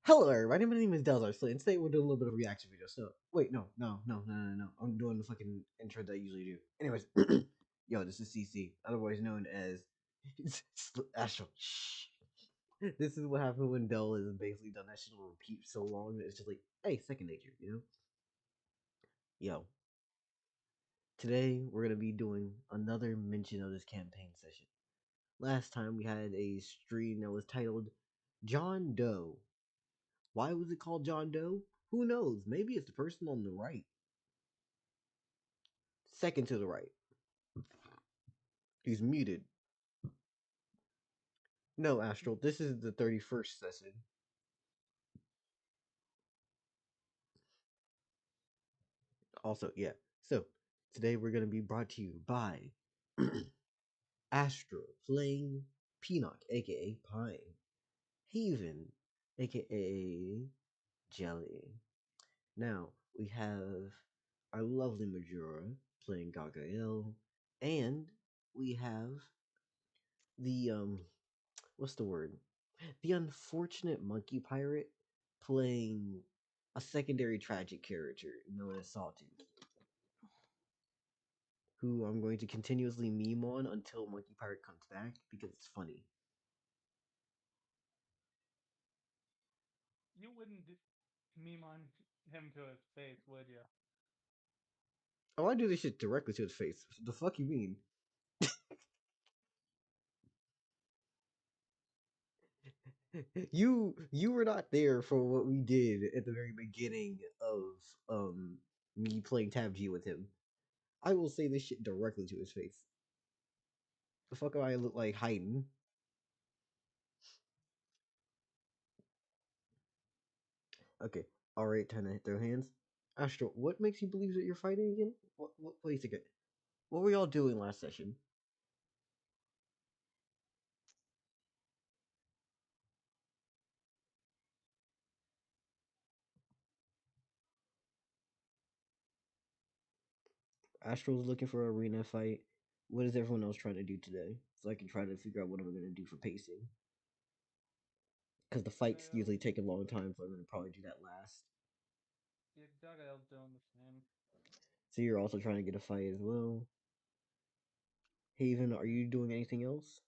Hello, everybody. My name is Delzar Slay, and today we're doing a little bit of a reaction video. So, wait, no. I'm doing the fucking intro that I usually do. Anyways, yo, this is CC, otherwise known as Astral. Shh. This is what happens when Del is basically done that shit on repeat so long that it's just like, hey, second nature, you know? Yo, today we're gonna be doing another mention of this campaign session. Last time we had a stream that was titled John Doe. Why was it called John Doe? Who knows? Maybe it's the person on the right. Second to the right. He's muted. No, Astral, this is the 31st session. Also, yeah. So, today we're going to be brought to you by Astral playing Peanut, aka Pine, Haven, aka Jelly. Now, we have our lovely Majora playing Gagael, and we have the what's the word? The unfortunate monkey pirate playing a secondary tragic character known as Sawtooth, who I'm going to continuously meme on until Monkey Pirate comes back because it's funny. You wouldn't meme on him to his face, would you? Oh, I do this shit directly to his face. What the fuck you mean? you were not there for what we did at the very beginning of me playing Tab G with him. I will say this shit directly to his face. The fuck do I look like hiding? Okay, alright, time to throw hands. Astro, what makes you believe that you're fighting again? Wait a second. What were y'all doing last session? Astro's looking for an arena fight. What is everyone else trying to do today? So I can try to figure out what I'm going to do for pacing. Because the fights usually take a long time, so I'm going to probably do that last. Yeah, Gagael's doing the same. So you're also trying to get a fight as well. Haven, are you doing anything else?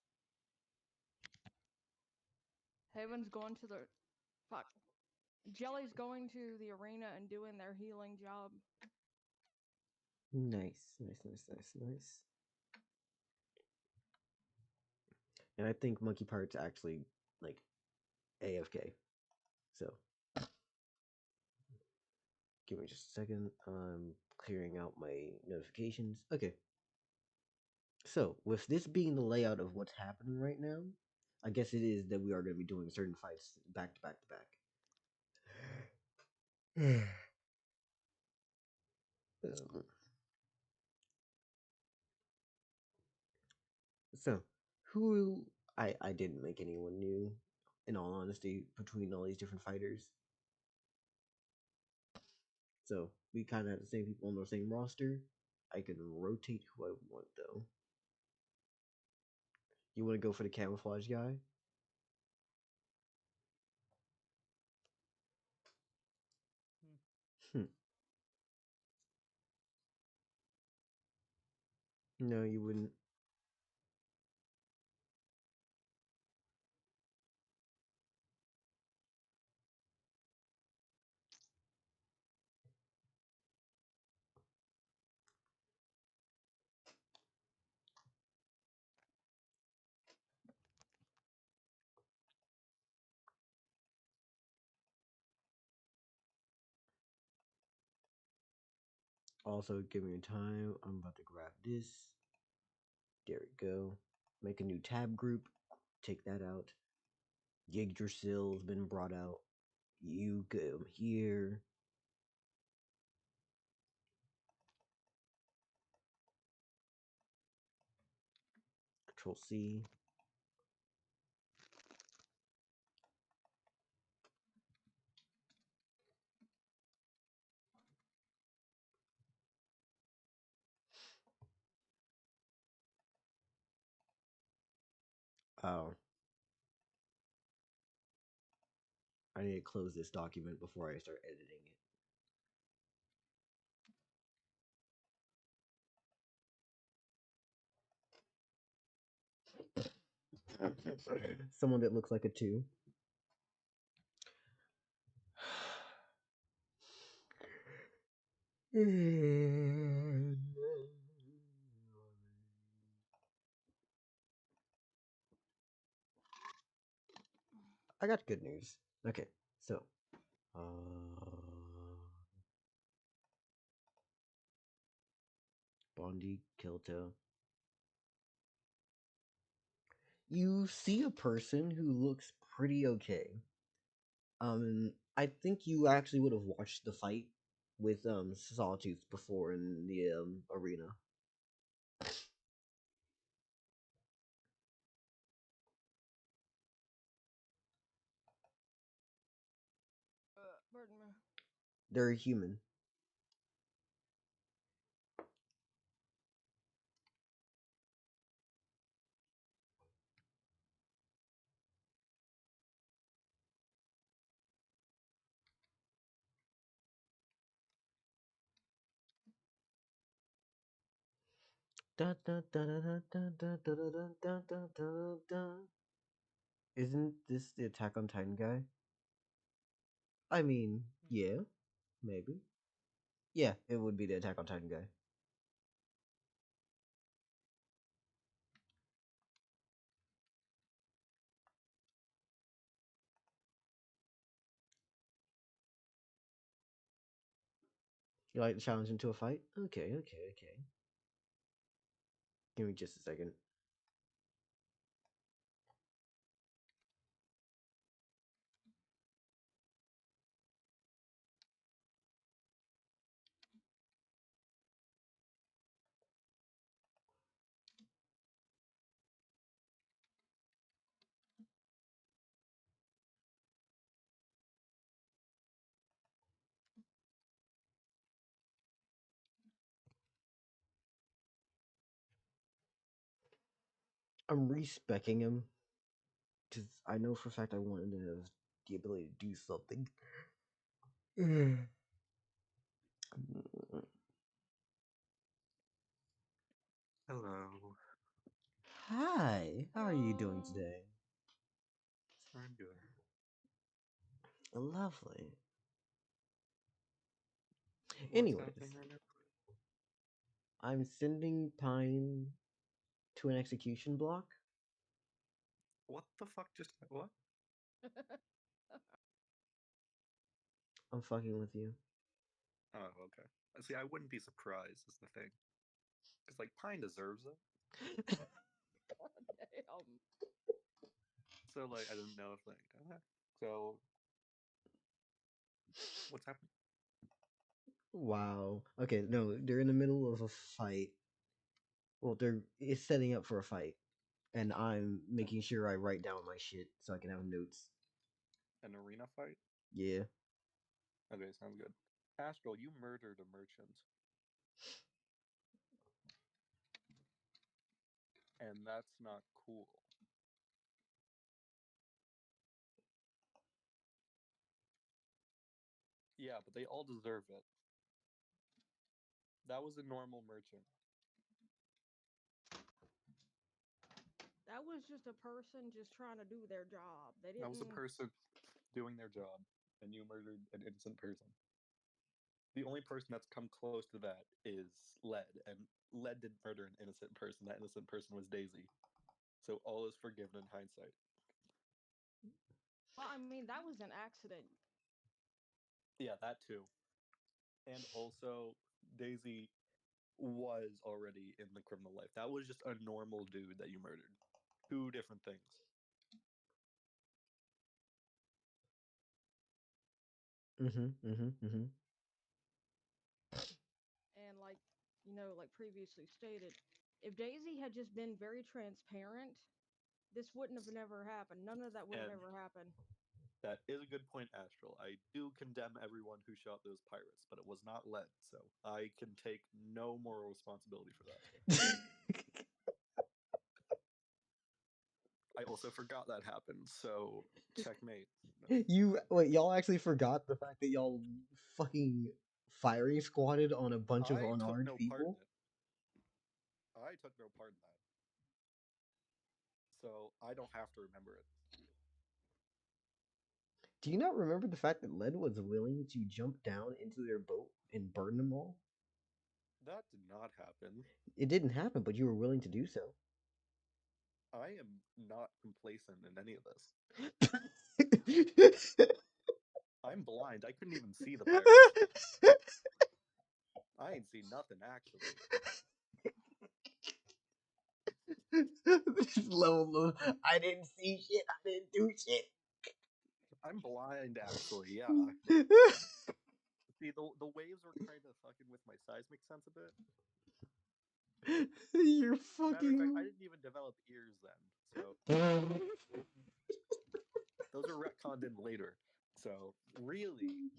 Haven's going to the fuck. Jelly's going to the arena and doing their healing job. Nice. And I think Monkey Pirate's actually like AFK. So give me just a second. I'm clearing out my notifications. Okay. So, with this being the layout of what's happening right now, I guess it is that we are going to be doing certain fights back to back to back. So, who I didn't make anyone new, in all honesty, between all these different fighters. So we kind of have the same people on the same roster. I can rotate who I want though. You want to go for the camouflage guy? Hmm. No, you wouldn't. Also, give me time. I'm about to grab this. There we go. Make a new tab group. Take that out. Yggdrasil's been brought out. You go here. Control C. Oh. I need to close this document before I start editing it. Someone that looks like a 2. I got good news. Okay, so Bondi Kilto. You see a person who looks pretty okay. I think you actually would have watched the fight with Sawtooth before in the arena. Pardon me. They're human. Da, da, da, da, da, da, da, da, da, da, da, da. Isn't this the Attack on Titan guy? I mean, yeah, maybe. Yeah, it would be the Attack on Titan guy. You like to challenge into a fight? Okay, okay, okay. Give me just a second. I'm respecking him because I know for a fact I wanted to have the ability to do something. Hello. Hi, how are you doing today? I'm good. Lovely. What's Anyways, happening right now? I'm sending Pine to an execution block. What the fuck just what? I'm fucking with you. Oh, okay. See, I wouldn't be surprised is the thing. Because like Pine deserves it. Damn. So like I didn't know if like okay. So what's happening? Wow. Okay, no, they're in the middle of a fight. Well, it's setting up for a fight, and I'm making sure I write down my shit so I can have notes. An arena fight? Yeah. Okay, sounds good. Astral, you murdered a merchant. And that's not cool. Yeah, but they all deserve it. That was a normal merchant. That was just a person just trying to do their job. They That was a didn't. person doing their job, and you murdered an innocent person. The only person that's come close to that is Led, and Led didn't murder an innocent person. That innocent person was Daisy. So all is forgiven in hindsight. Well, I mean, that was an accident. Yeah, that too. And also, Daisy was already in the criminal life. That was just a normal dude that you murdered. Two different things. Mm-hmm. And like previously stated, if Daisy had just been very transparent, this wouldn't have never happened. None of that would have And ever happened. that is a good point, Astral. I do condemn everyone who shot those pirates, but it was not Led, so I can take no moral responsibility for that. I also forgot that happened, so checkmate. No. Y'all actually forgot the fact that y'all fucking firing squatted on a bunch of I took unarmed no part in people? it. I took no part in that. So I don't have to remember it. Do you not remember the fact that Led was willing to jump down into their boat and burn them all? That did not happen. It didn't happen, but you were willing to do so. I am not complacent in any of this. I'm blind. I couldn't even see the pirates. I ain't seen nothing, actually. This level of I didn't see shit, I didn't do shit. I'm blind, actually, yeah. See, the waves were kind of fucking with my seismic sense a bit. You're Matter of fact, I fucking. didn't even develop ears then, so those are retconned in later. So, really,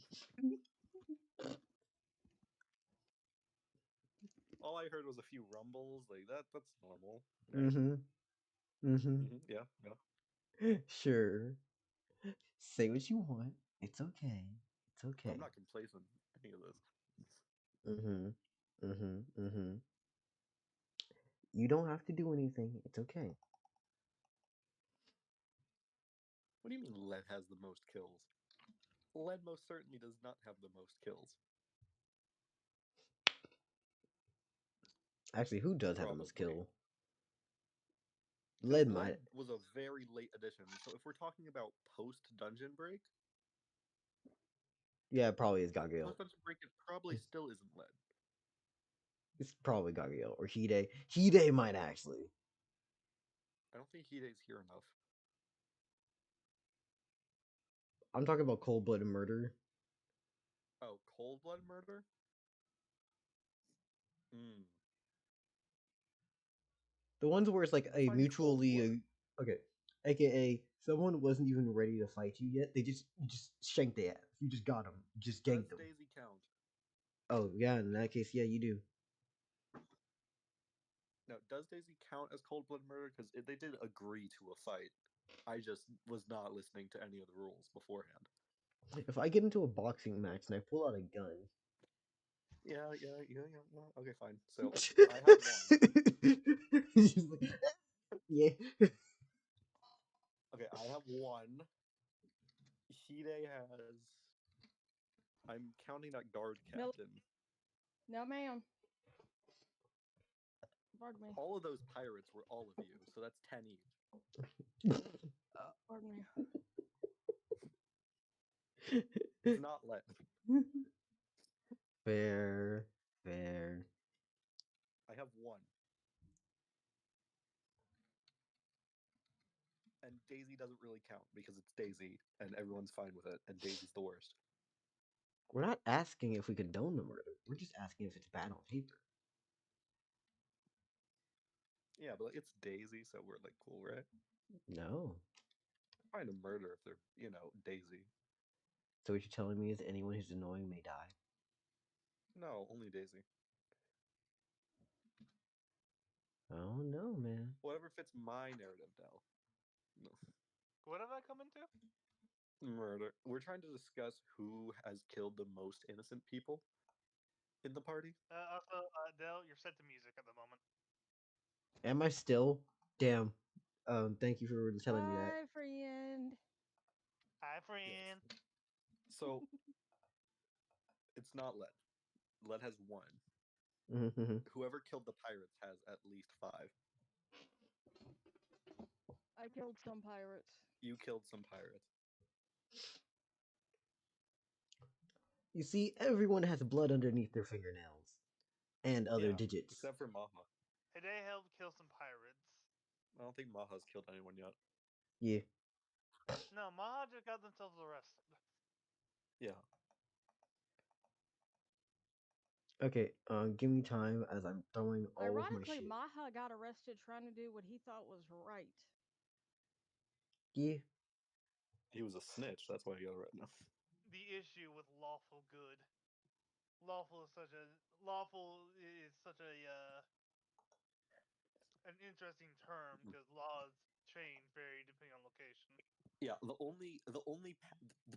all I heard was a few rumbles. Like, that's normal, right? Mm-hmm. Mm-hmm. Yeah, yeah. Sure. Say what you want. It's okay. It's okay. I'm not complacent in any of this. Mm-hmm. Mm-hmm. Mm-hmm. You don't have to do anything. It's okay. What do you mean Lead has the most kills? Lead most certainly does not have the most kills. Actually, who does have the most Probably. kill? Because Led Lead might. was a very late addition, so if we're talking about post-Dungeon Break, Yeah, it probably is Gagil. post-Dungeon Break, it probably still isn't Lead. It's probably Gagil or Hide. Hide might actually. I don't think Hide's here enough. I'm talking about cold-blooded murder. Oh, Cold Blood Murder? Hmm. The ones where it's like a Define cold blood. mutually okay, aka someone wasn't even ready to fight you yet. They just shanked their ass. You just got them. You just Does ganked them. Daisy count? Oh yeah, in that case, yeah, you do. No, does Daisy count as cold blood murder? Because they did agree to a fight. I just was not listening to any of the rules beforehand. If I get into a boxing match and I pull out a gun, Yeah. Okay, fine. So I have one. He's just like, yeah. Okay, I have one. Hide has. I'm counting that guard Mil- captain. No, ma'am. Pardon me. All of those pirates were all of you, so that's 10 each. Pardon me. It's not Lead. Fair, fair. I have one. And Daisy doesn't really count because it's Daisy, and everyone's fine with it, and Daisy's the worst. We're not asking if we condone the murder. We're just asking if it's bad on paper. Yeah, but it's Daisy, so we're like cool, right? No. Fine to murder if they're, Daisy. So what you're telling me is anyone who's annoying may die. No, only Daisy. Oh no, man. Whatever fits my narrative now. No. What did I come into? Murder. We're trying to discuss who has killed the most innocent people in the party. Also, Dell, you're set to music at the moment. Am I still? Damn. Thank you for telling me that. Hi, friend. Hi, friend. Yes. So it's not Lead. Lead has one. Mm-hmm. Whoever killed the pirates has at least 5. I killed some pirates. You killed some pirates. You see, everyone has blood underneath their fingernails and other Yeah, digits. except for Maha. Hide helped kill some pirates. I don't think Maha's killed anyone yet. Yeah. No, Maha just got themselves arrested. Yeah. Okay. Give me time as I'm throwing all of my Ironically, shit. Maha got arrested trying to do what he thought was right. Yeah. He was a snitch. That's why he got arrested. No. The issue with lawful good. Lawful is such a an interesting term because laws change very Yeah,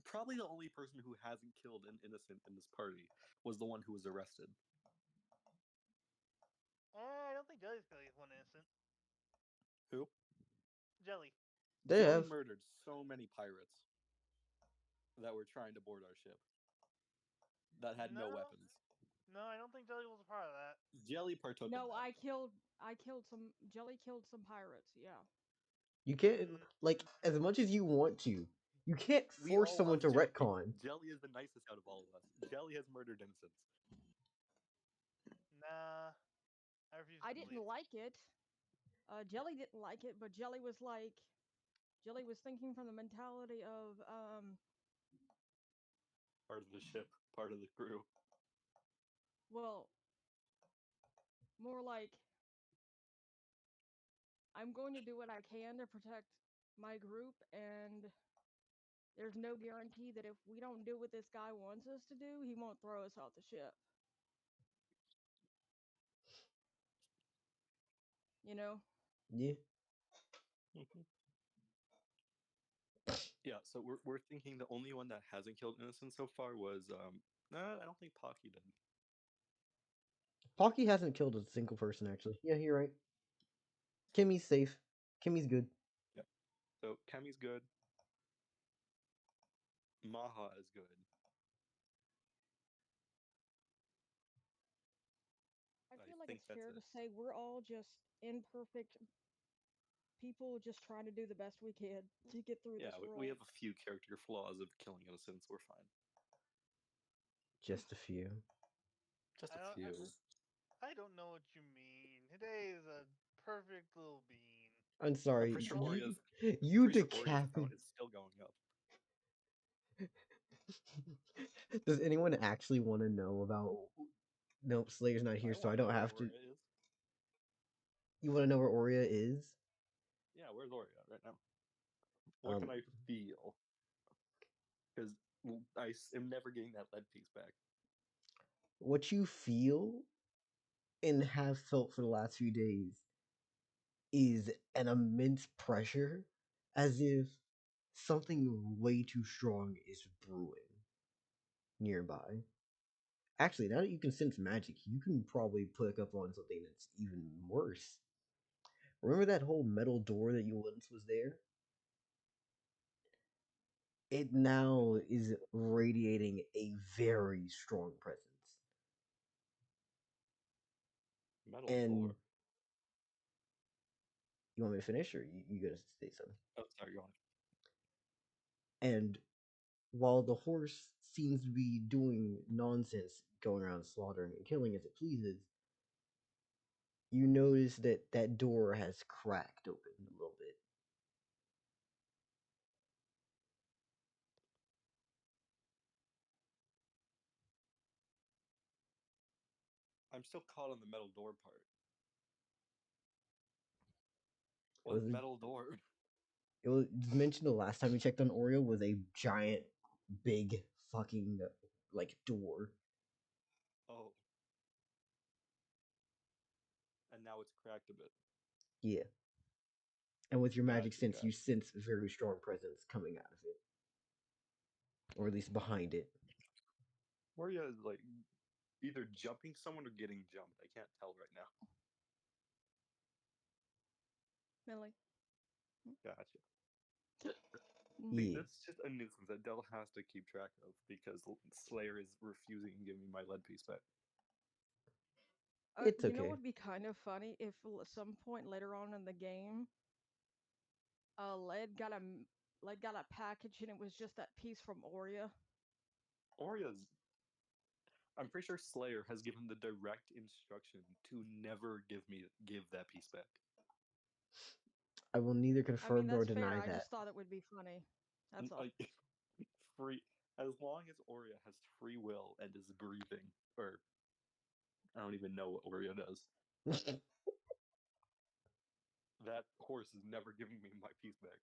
probably the only person who hasn't killed an innocent in this party was the one who was arrested. I don't think Jelly's killed one innocent. Who? Jelly. They Jelly have. murdered so many pirates that were trying to board our ship that had no No, weapons. no, I don't think Jelly was a part of that. Jelly partook in No, that. I killed some. Jelly killed some pirates. Yeah. You can't Mm, like as much as you want to. You can't We force all someone love to Jelly. retcon. Jelly is the nicest out of all of us. Jelly has murdered innocents. nah, I refuse to I believe. didn't like it. Jelly didn't like it, but Jelly was like, Jelly was thinking from the mentality of, Part of the ship, part of the crew. well, more like, I'm going to do what I can to protect my group, and there's no guarantee that if we don't do what this guy wants us to do, he won't throw us off the ship. You know? Yeah. Yeah, so we're thinking the only one that hasn't killed innocents so far was no, I don't think Pocky did. Pocky hasn't killed a single person actually. Yeah, you're right. Kimmy's safe. Kimmy's good. Yeah. So Kemi's good. Maha is good. I I feel like think it's that's fair it. to say we're all just imperfect people just trying to do the best we can to get through Yeah, this we world. have a few character flaws of killing innocents. We're fine. Just a few. Just I a don't. few. I don't know what you mean. Today is a perfect little bean. I'm I'm sorry. pretty sure Well, You Oria's count decapitated. is still going up. Does anyone actually want to know about? Nope, Slayer's not here, I so want I to know don't where have to. Oria is. You want to know where Oria is? Yeah, where's Oria right now? What can I feel? Because I am never getting that lead piece back. What you feel and have felt for the last few days is an immense pressure, as if something way too strong is brewing nearby. Actually, now that you can sense magic, you can probably pick up on something that's even worse. Remember that whole metal door that you once was there? It now is radiating a very strong presence. Metal And door. you want me to finish, or you gonna say something? Oh, sorry, go on. And while the horse seems to be doing nonsense, going around slaughtering and killing as it pleases, you notice that that door has cracked open a little bit. I'm still caught on the metal door part. It What was metal door? it was mentioned the last time we checked on Oreo was a giant, big fucking like door. Oh, and now it's cracked a bit. Yeah, and with your magic Gotcha, sense, you gotcha. sense a very strong presence coming out of it, or at least behind it. Oria is like either jumping someone or getting jumped. I can't tell right now. Millie. Gotcha. See, Mm. Yeah, that's just a nuisance that Dell has to keep track of because Slayer is refusing to give me my lead piece back. it's You know okay. what'd be kind of funny if at some point later on in the game, Led got a package and it was just that piece from Oria. Oria's. I'm pretty sure Slayer has given the direct instruction to never give that piece back. I will neither I mean, confirm nor that's fair. deny I that. just thought it would be funny. That's all. Like free, as long as Oria has free will and is breathing, or I don't even know what Oria does. That horse is never giving me my piece back,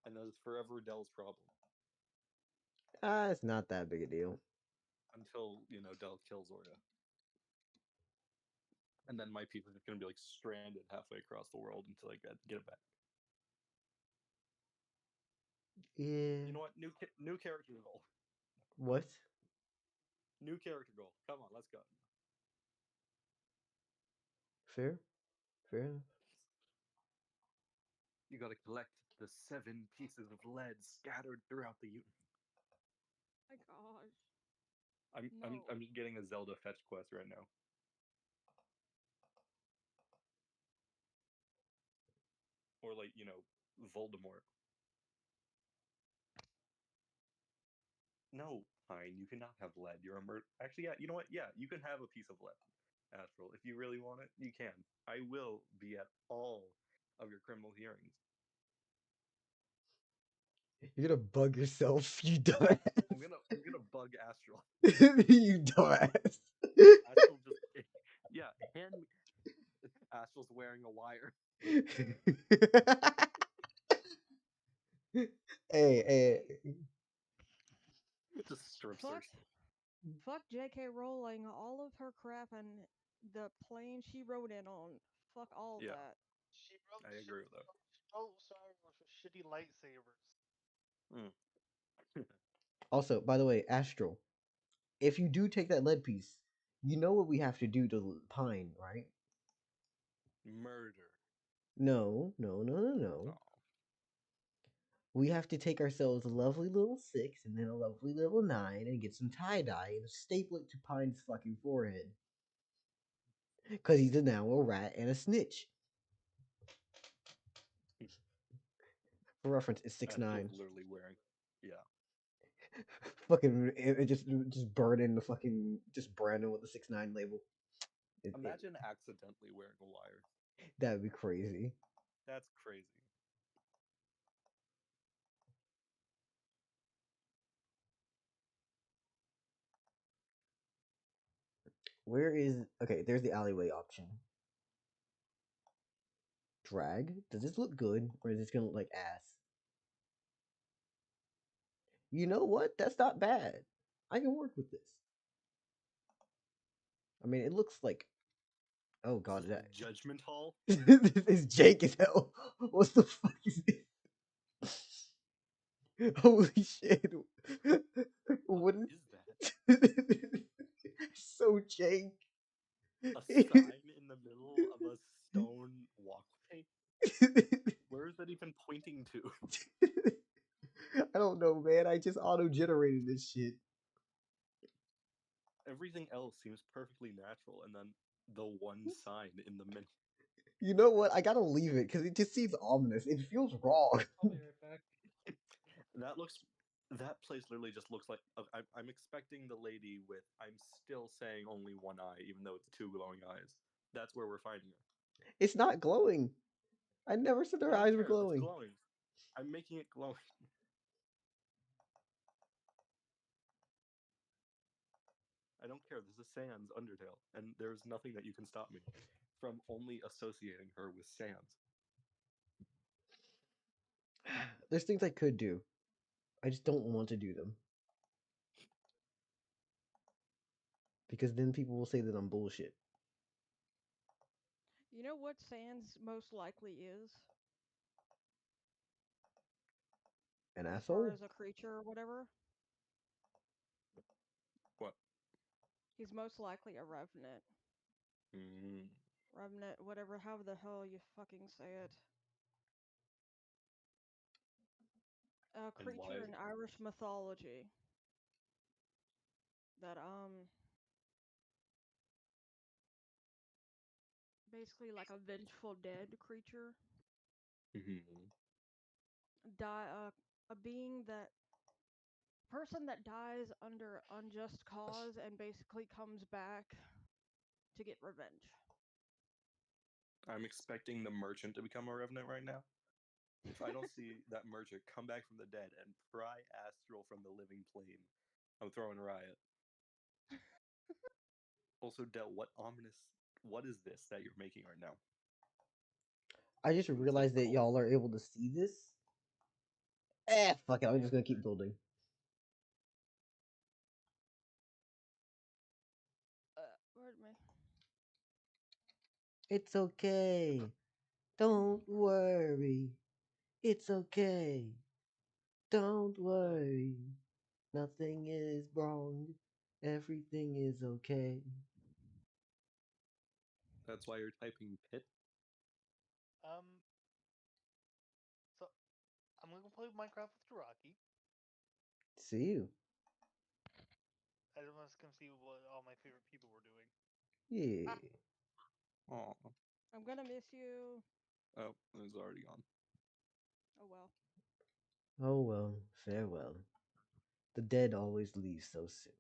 and that is forever Dell's problem It's not that big a deal. until Dell kills Oria, and then my piece is just gonna be like stranded halfway across the world until I get it back. Yeah. You know what? New character goal. What? New character goal. Come on, let's go. Fair. Fair enough. You got to collect the 7 pieces of lead scattered throughout the Uten. My gosh. I'm just getting a Zelda fetch quest right now. Or like, Voldemort. No, fine, you cannot have lead. You're a Actually, yeah, you know what? Yeah, you can have a piece of lead, Astral. If you really want it, you can. I will be at all of your criminal hearings. You're gonna bug yourself, you dumbass. I'm gonna bug Astral. You dumbass. Astral just yeah, hand me. Astral's wearing a wire. Hey, Just strip Fuck, search. fuck J.K. Rowling, all of her crap and the plane she rode in on. Fuck all Yeah, that. I agree with that. Oh, sorry, with shitty lightsabers. Mm. also, by the way, Astral, if you do take that lead piece, you know what we have to do to Pine, right? Murder. No, no, no, no, no. Oh. We have to take ourselves a lovely little 6 and then a lovely little 9 and get some tie dye and staple it to Pine's fucking forehead. Because he's now a rat and a snitch. For reference, it's 6'9". Astral's literally wearing. Yeah. Fucking, it just burn in the fucking, just Brandon with the 6'9" label. Imagine accidentally wearing a wire. That'd be crazy. That's crazy. Where is, okay, there's the alleyway option. Drag? Does this look good or is this gonna look like ass? You know what? That's not bad. I can work with this. I mean, it looks like, oh god, Is this that Judgment Hall? this is Jake as hell. What the fuck is this? Holy shit! What Wouldn't is that? so Jake? A sign in the middle of a stone walkway? Where is that even pointing to? I don't know, man. I just auto-generated this shit. Everything else seems perfectly natural, and then the one sign in the middle. You know what? I gotta leave it because it just seems ominous. It feels wrong. I'll be right back. That looks. That place literally just looks like. I'm expecting the lady with. I'm still saying only one eye, even though it's 2 glowing eyes. That's where we're finding her. It's not glowing. I never said I their don't eyes were care. It's glowing. glowing. I'm making it glowing. I don't care. This is Sans Undertale, and there's nothing that you can stop me from only associating her with Sans. There's things I could do. I just don't want to do them. Because then people will say that I'm bullshit. You know what Sans most likely is? An As far asshole? as a creature or whatever? What? He's most likely a revenant. Mm. Revenant, whatever, however the hell you fucking say it. A And why? creature in Irish mythology. That, basically like a vengeful dead creature. Mm-hmm. A being that person that dies under unjust cause and basically comes back to get revenge. I'm expecting the merchant to become a revenant right now. If I don't see that merchant come back from the dead and pry Astral from the living plane, I'm throwing a riot. Also, Del, what ominous. What is this that you're making right now? I just It looks like realized that coal. y'all are able to see this. Fuck it. I'm just gonna keep building. Pardon me. It's okay. Don't worry. It's okay. Don't worry, nothing is wrong. Everything is okay. That's why you're typing pit. Um, so I'm gonna play Minecraft with Jiraki. See you. I just want to come see what all my favorite people were doing. Yeah. Oh, I'm gonna miss you. oh, it was already gone. Oh well. Oh well, farewell. The dead always leave so soon.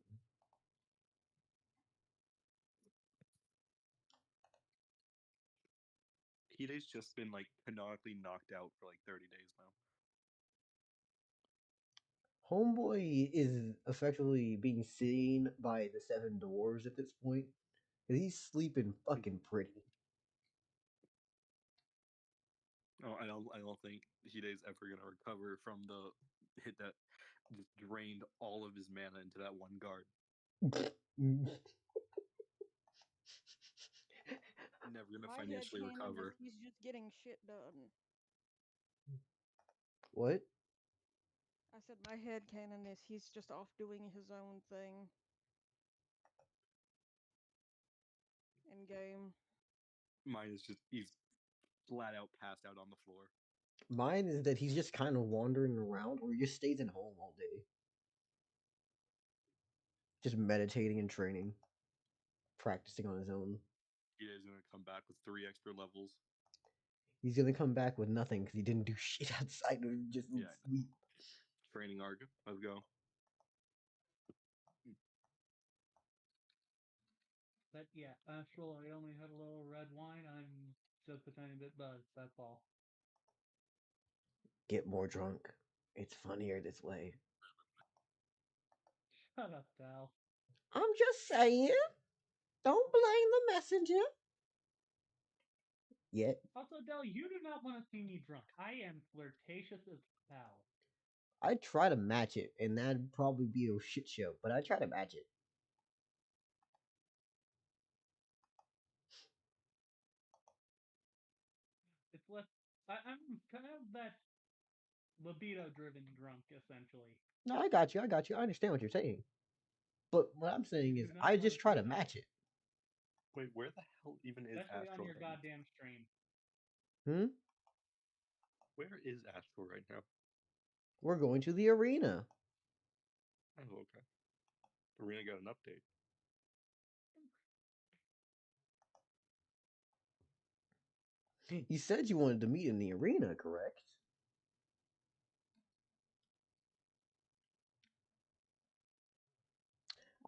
Hide's just been like canonically knocked out for like 30 days now. Homeboy is effectively being seen by the seven dwarves at this point. 'Cause he's sleeping fucking pretty. Oh, I don't think Hide's ever gonna recover from the hit that just drained all of his mana into that one guard. Never gonna My head financially canon is recover. he's just getting shit done. What? I said my head canon is he's just off doing his own thing. In game. Mine is just he's flat out passed out on the floor. Mine is that he's just kind of wandering around or he just stays at home all day. Just meditating and training. Practicing on his own. Hide's gonna come back with 3 extra levels. He's gonna come back with nothing because he didn't do shit outside of just Yeah, sleep. training arc. Let's go. But yeah, Astral, I only had a little red wine. I'm just a tiny bit buzzed, that's all. Get more drunk. It's funnier this way. Shut up, Dal. I'm just saying. Don't blame the messenger. Yet. Also, Dal, you do not want to see me drunk. I am flirtatious as hell. I'd try to match it, and that'd probably be a shit show, but I'd try to match it. It's less. I'm kind of that libido-driven drunk, essentially. No, I got you. I got you. I understand what you're saying. But what I'm saying You is, do not I want just to try see to that, match it. Wait, where the hell even is especially on Astral your right now? goddamn stream. Hmm? Where is Astral right now? We're going to the arena. Oh, okay. Arena got an update. You said you wanted to meet in the arena, correct?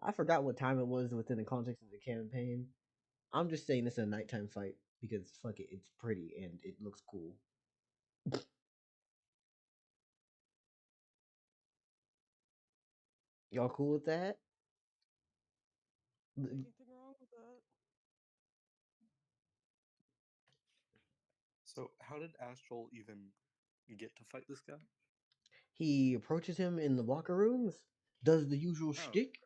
I forgot what time it was within the context of the campaign. I'm just saying this is a nighttime fight because fuck it, it's pretty and it looks cool. Y'all cool with that? Is anything wrong with that? So, how did Astral even get to fight this guy? He approaches him in the locker rooms, does the usual Oh, shtick. okay.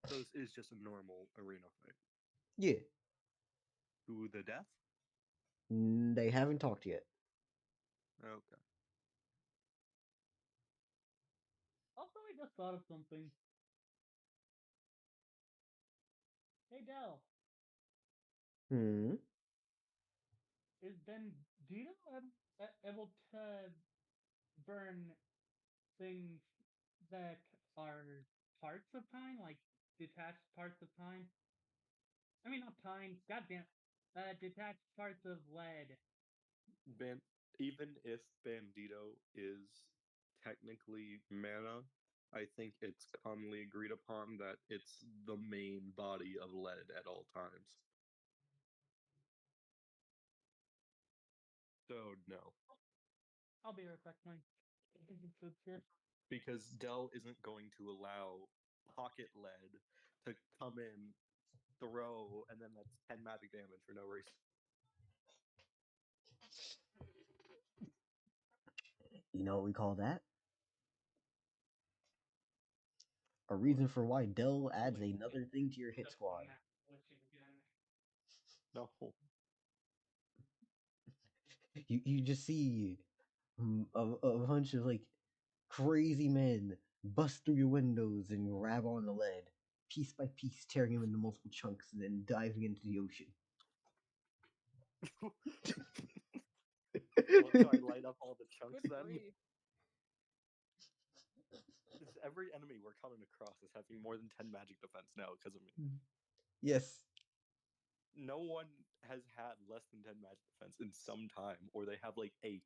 So this is just a normal arena fight. Yeah, To the death? they haven't talked yet. Okay. Also, I just thought of something. Hey, Dal, Hmm. is Bandito able to burn things that are parts of time, like detached parts of time? I mean, not time. Goddamn. Detached parts of lead. Even if Bandito is technically mana, I think it's commonly agreed upon that it's the main body of lead at all times. So no, I'll be right back, Mike. because Dell isn't going to allow pocket lead to come in, throw, and then that's 10 magic damage for no reason. You know what we call that? A reason for why Dell adds another thing to your hit squad. No. You just see a bunch of like crazy men bust through your windows and grab on the lead, piece by piece, tearing him into multiple chunks and then diving into the ocean. Well, so I light up all the chunks Good then. grief. Every enemy we're coming across is having more than 10 magic defense now because of me. Yes. No one has had less than 10 magic defense in some time, or they have like 8,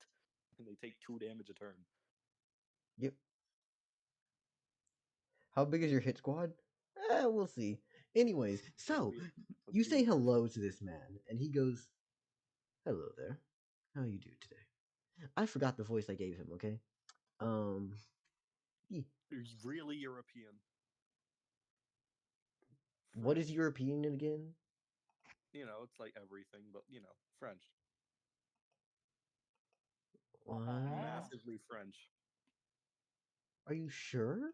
and they take 2 damage a turn. Yep. How big is your hit squad? We'll see. Anyways, so you say hello to this man, and he goes, "Hello there. How you do today?" I forgot the voice I gave him. Okay. Yeah. Really European. What is French. European again? You know, it's like everything, but French. What? Massively French. Are you sure?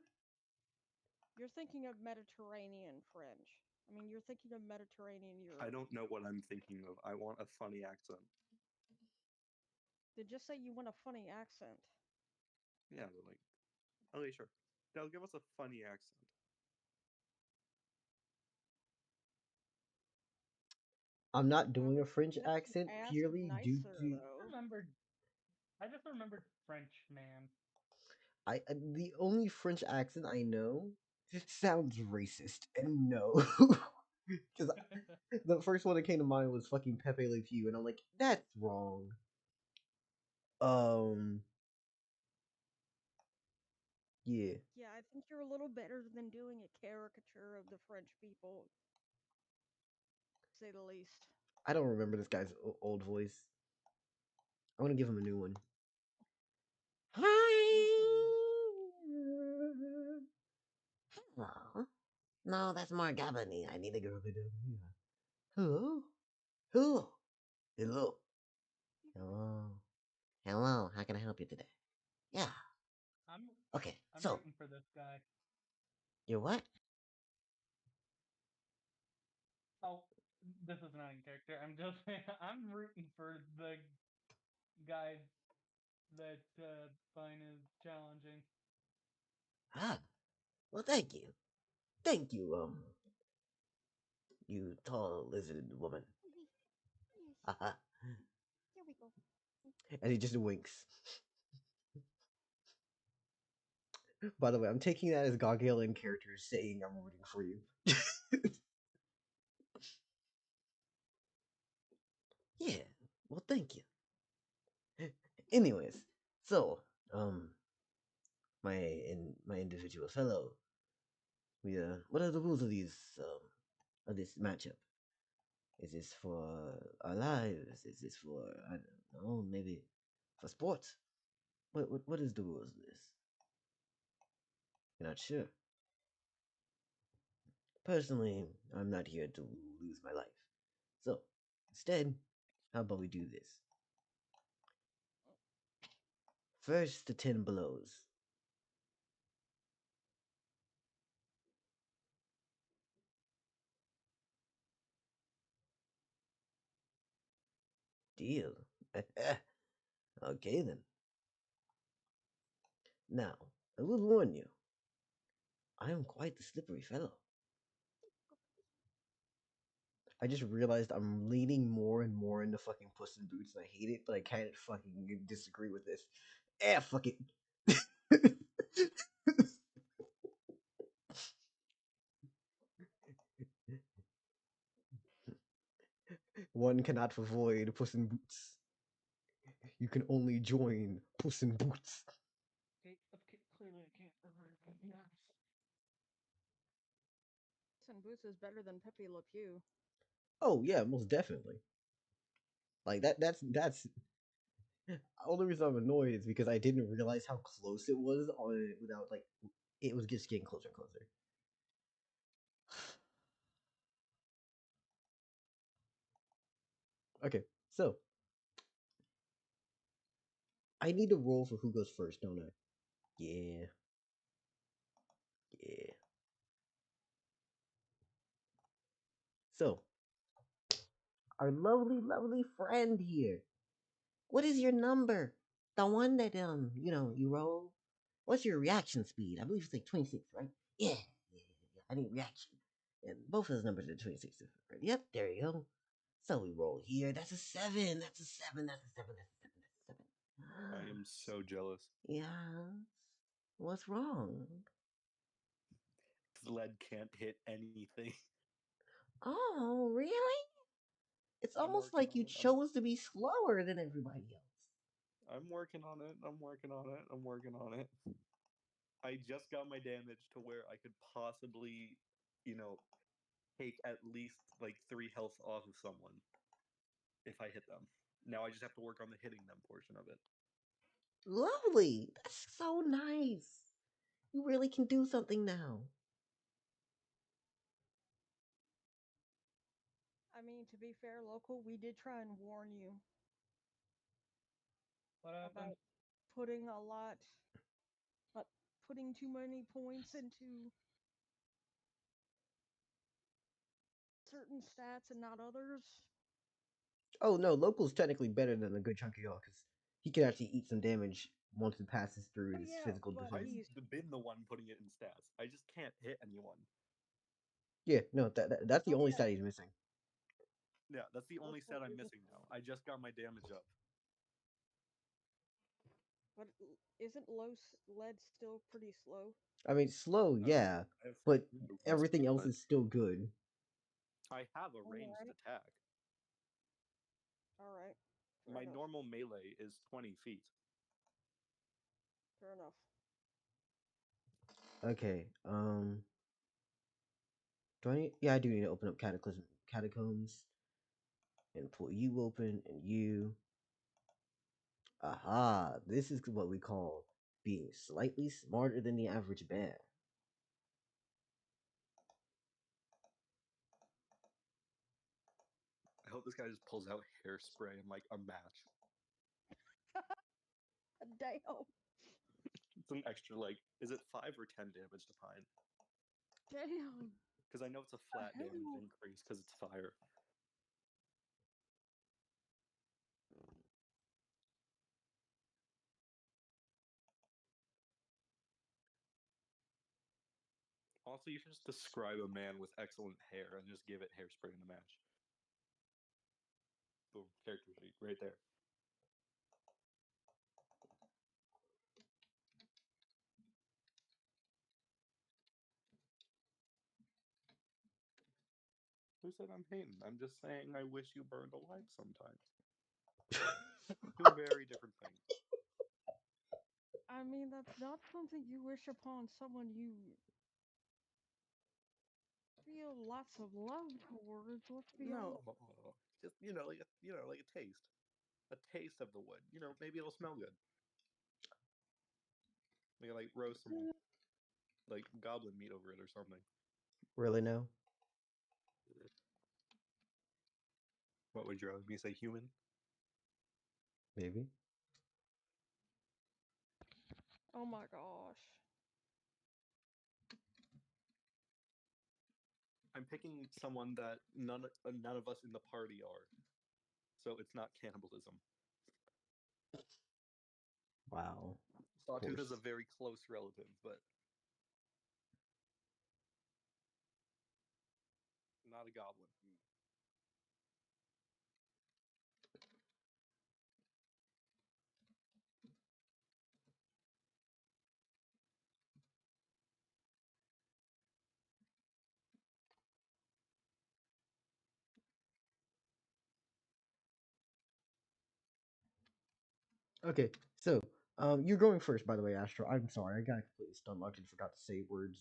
You're thinking of Mediterranean French. I mean, you're thinking of Mediterranean Europe. I don't know what I'm thinking of. I want a funny accent. Did just say you want a funny accent. Yeah, but like, okay, sure. Now give us a funny accent. I'm not doing a would French just accent ask purely due nicer, to though. I just remembered French man. the only French accent I know sounds racist, and no, because the first one that came to mind was fucking Pepe Le Pew, and I'm like, that's wrong. Um, yeah, Yeah, I think you're a little better than doing a caricature of the French people, to say the least. I don't remember this guy's old voice. I want to give him a new one. Hello. No, that's more Gabony. I need to go to Hello? Hello? Hello? Hello? Hello? How can I help you today? Yeah. I'm Okay, I'm so, rooting for this guy. you're what? Oh, this is not in character. I'm just I'm rooting for the guy that Fine is challenging. Ah, well, thank you. Thank you, you tall lizard woman. Yes, Haha. here we go. And he just winks. By the way, I'm taking that as Gargalian characters saying I'm rooting for you. Yeah, well, thank you. Anyways, so, my individual fellow, what are the rules of of this matchup? Is this for our lives? Is this for, I don't know, maybe for sports? What is the rules of this? You're not sure. Personally, I'm not here to lose my life. So, instead, how about we do this? First, the 10 blows. Deal. Okay then. Now, I will warn you, I am quite the slippery fellow. I just realized I'm leaning more and more into fucking Puss in Boots, and I hate it, but I can't fucking disagree with this. Fuck it. One cannot avoid Puss in Boots. You can only join Puss in Boots. Okay, clearly I can't remember. Yes. Puss in Boots is better than Pepe Le Pew. Oh yeah, most definitely. Like that's only reason I'm annoyed is because I didn't realize how close it was on it without like it was just getting closer and closer. Okay, so I need to roll for who goes first, don't I? Yeah, yeah. So our lovely, lovely friend here. What is your number? The one that you roll. What's your reaction speed? I believe it's like 26, right? Yeah. I need reaction. And both of those numbers are 26. Right? Yep, there you go. So we roll here. That's a 7. That's a 7. That's a 7. That's a 7. That's a 7. I am so jealous. Yeah. What's wrong? Lead can't hit anything. Oh, really? It's I'm almost working like on you it. chose to be slower than everybody else. I'm working on it. I'm working on it. I'm working on it. I just got my damage to where I could possibly, take at least like 3 health off of someone if I hit them. Now I just have to work on the hitting them portion of it. Lovely. That's so nice. You really can do something now. I mean, to be fair, local, we did try and warn you What happened? about putting a lot, but putting too many points into certain stats and not others. Oh no, local's technically better than a good chunk of y'all because he can actually eat some damage once it passes through But his yeah, physical but defense. he's I've been the one putting it in stats. I just can't hit anyone. Yeah, no, that's the oh only yeah, stat he's missing. Yeah, that's the only local set I'm isn't, missing now. I just got my damage up. but isn't lead still pretty slow? I mean, slow, I yeah, have but movement everything speed, else but is still good. I have a All ranged right, attack. all right, fair My enough, normal melee is 20 feet. fair enough. Okay, do I need? Yeah, I do need to open up Cataclysmic Catacombs and pull you open and you. Aha! This is what we call being slightly smarter than the average bear. I hope this guy just pulls out hairspray and like a match. Damn, It's an extra like, is it 5 or 10 damage to Pine? damn, Because I know it's a the flat damage hell? increase because it's fire. Also, you should just describe a man with excellent hair and just give it hairspray in a match. Boom, character sheet right there. Who said I'm hating? I'm just saying I wish you burned alive sometimes. Two very different things. I mean, that's not something you wish upon someone you feel lots of love towards. Let's be No, honest. just like a taste of the wood. Maybe it'll smell good. We can like roast some like goblin meat over it or something. Really now? What would you rather me say? Human? Maybe. Oh my gosh. I'm picking someone that none of us in the party are, so it's not cannibalism. Wow. Sawtooth is a Horse. very close relative, but not a goblin. Okay, so you're going first, by the way, Astro. I'm sorry, I got completely stomached and forgot to say words.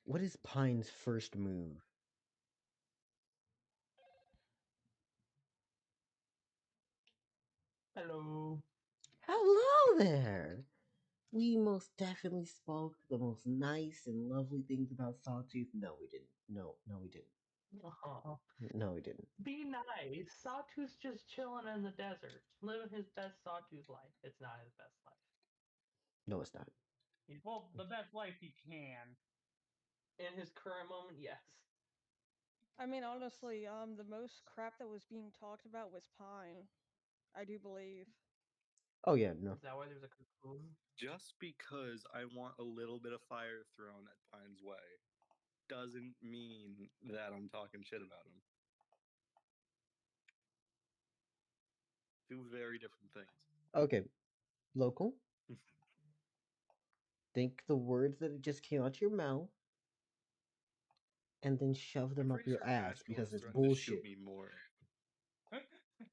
What is Pine's first move? Hello. Hello there. We most definitely spoke the most nice and lovely things about Sawtooth. No, we didn't. No, no, we didn't. Aw. No, we didn't. Be nice. Sawtooth's just chilling in the desert, living his best Sawtooth life. It's not his best life. No, it's not. Well, the best life he can. In his current moment, yes. I mean, honestly, the most crap that was being talked about was Pine. I do believe. Oh yeah, no. Is that why there's a cocoon? Just because I want a little bit of fire thrown at Pine's way doesn't mean that I'm talking shit about him. Two very different things. Okay, local. Think the words that just came out your mouth, and then shove them I'm up pretty your sure ass Asheville because has it's threatened to shoot bullshit. me more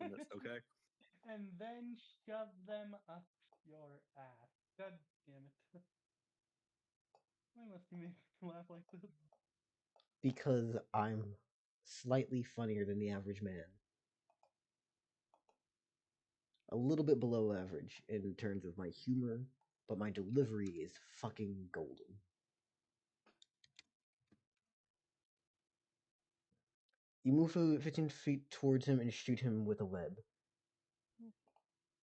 than this, okay? And then shove them up your ass. God damn it. Why must you make me laugh like this? Because I'm slightly funnier than the average man. A little bit below average in terms of my humor, but my delivery is fucking golden. You move 15 feet towards him and shoot him with a web.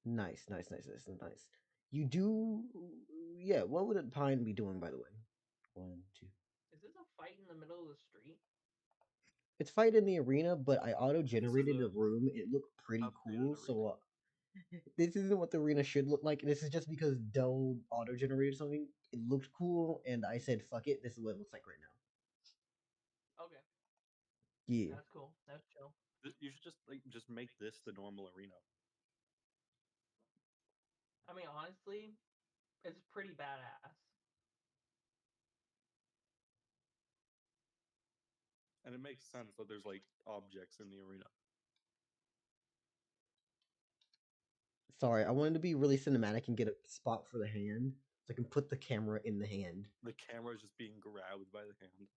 Nice, nice, nice, nice, nice. You do. Yeah, what would a Pine be doing, by the way? 1, 2. Is this a fight in the middle of the street? It's fight in the arena, but I auto generated a a room. It looked pretty updated cool, arena. so this isn't what the arena should look like. This is just because Dell auto generated something. It looked cool, and I said, fuck it, this is what it looks like right now. Okay, Yeah. that's cool. That's chill. You should just make this the normal arena. I mean, honestly, it's pretty badass. And it makes sense that there's like objects in the arena. Sorry, I wanted to be really cinematic and get a spot for the hand, so I can put the camera in the hand. The camera is just being grabbed by the hand.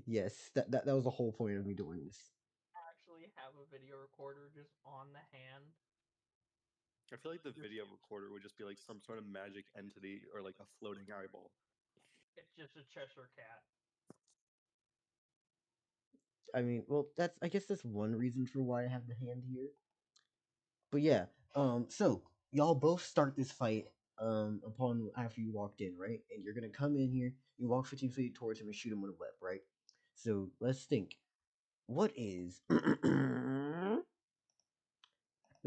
Yes, that was the whole point of me doing this. Actually, have a video recorder just on the hand. I feel like the video recorder would just be like some sort of magic entity or like a floating eyeball. It's just a Cheshire cat. I mean, well, I guess that's one reason for why I have the hand here. But yeah, so y'all both start this fight upon after you walked in, right? And you're gonna come in here, you walk 15 feet towards him and shoot him with a web, right? So let's think. What is the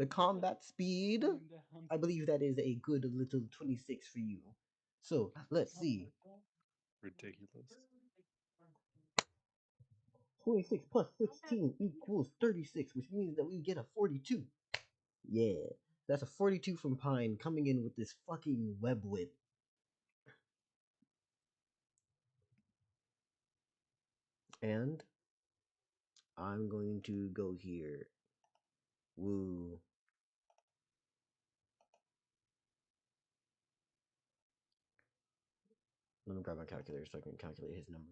combat speed? Calm down. I believe that is a good little 26 for you. So let's see. Ridiculous. 26 plus 16 equals 36, which means that we get a 42. Yeah, that's a 42 from Pine coming in with this fucking web whip. And I'm going to go here. Woo. Let me grab my calculator so I can calculate his number.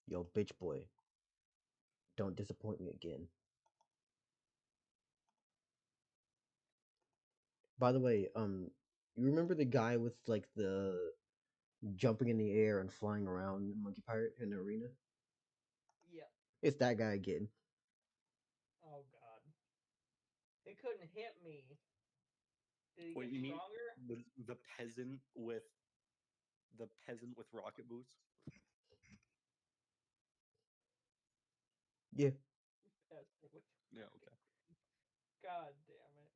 Yo, bitch boy. Don't disappoint me again. By the way, you remember the guy with like the jumping in the air and flying around Monkey Pirate in the arena? Yep. It's that guy again. Oh god. It couldn't hit me. Did he Wait, get you mean stronger? the peasant with rocket boots? Yeah. Yeah, okay. God damn it.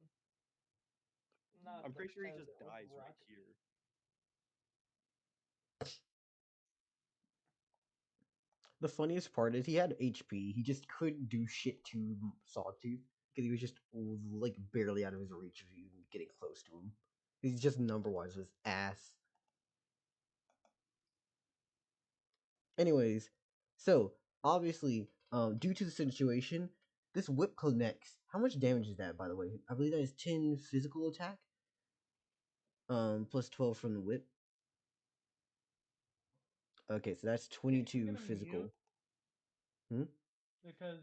Not I'm the pretty sure he just peasant with dies right rocket. here. The funniest part is he had HP. He just couldn't do shit to Sawtooth because he was just like barely out of his reach of you getting close to him. He's just number wise with ass. Anyways, so obviously, due to the situation, this whip connects. How much damage is that, by the way? I believe that is 10 physical attack. Plus 12 from the whip. Okay, so that's Okay, I'm 22 gonna physical. mute because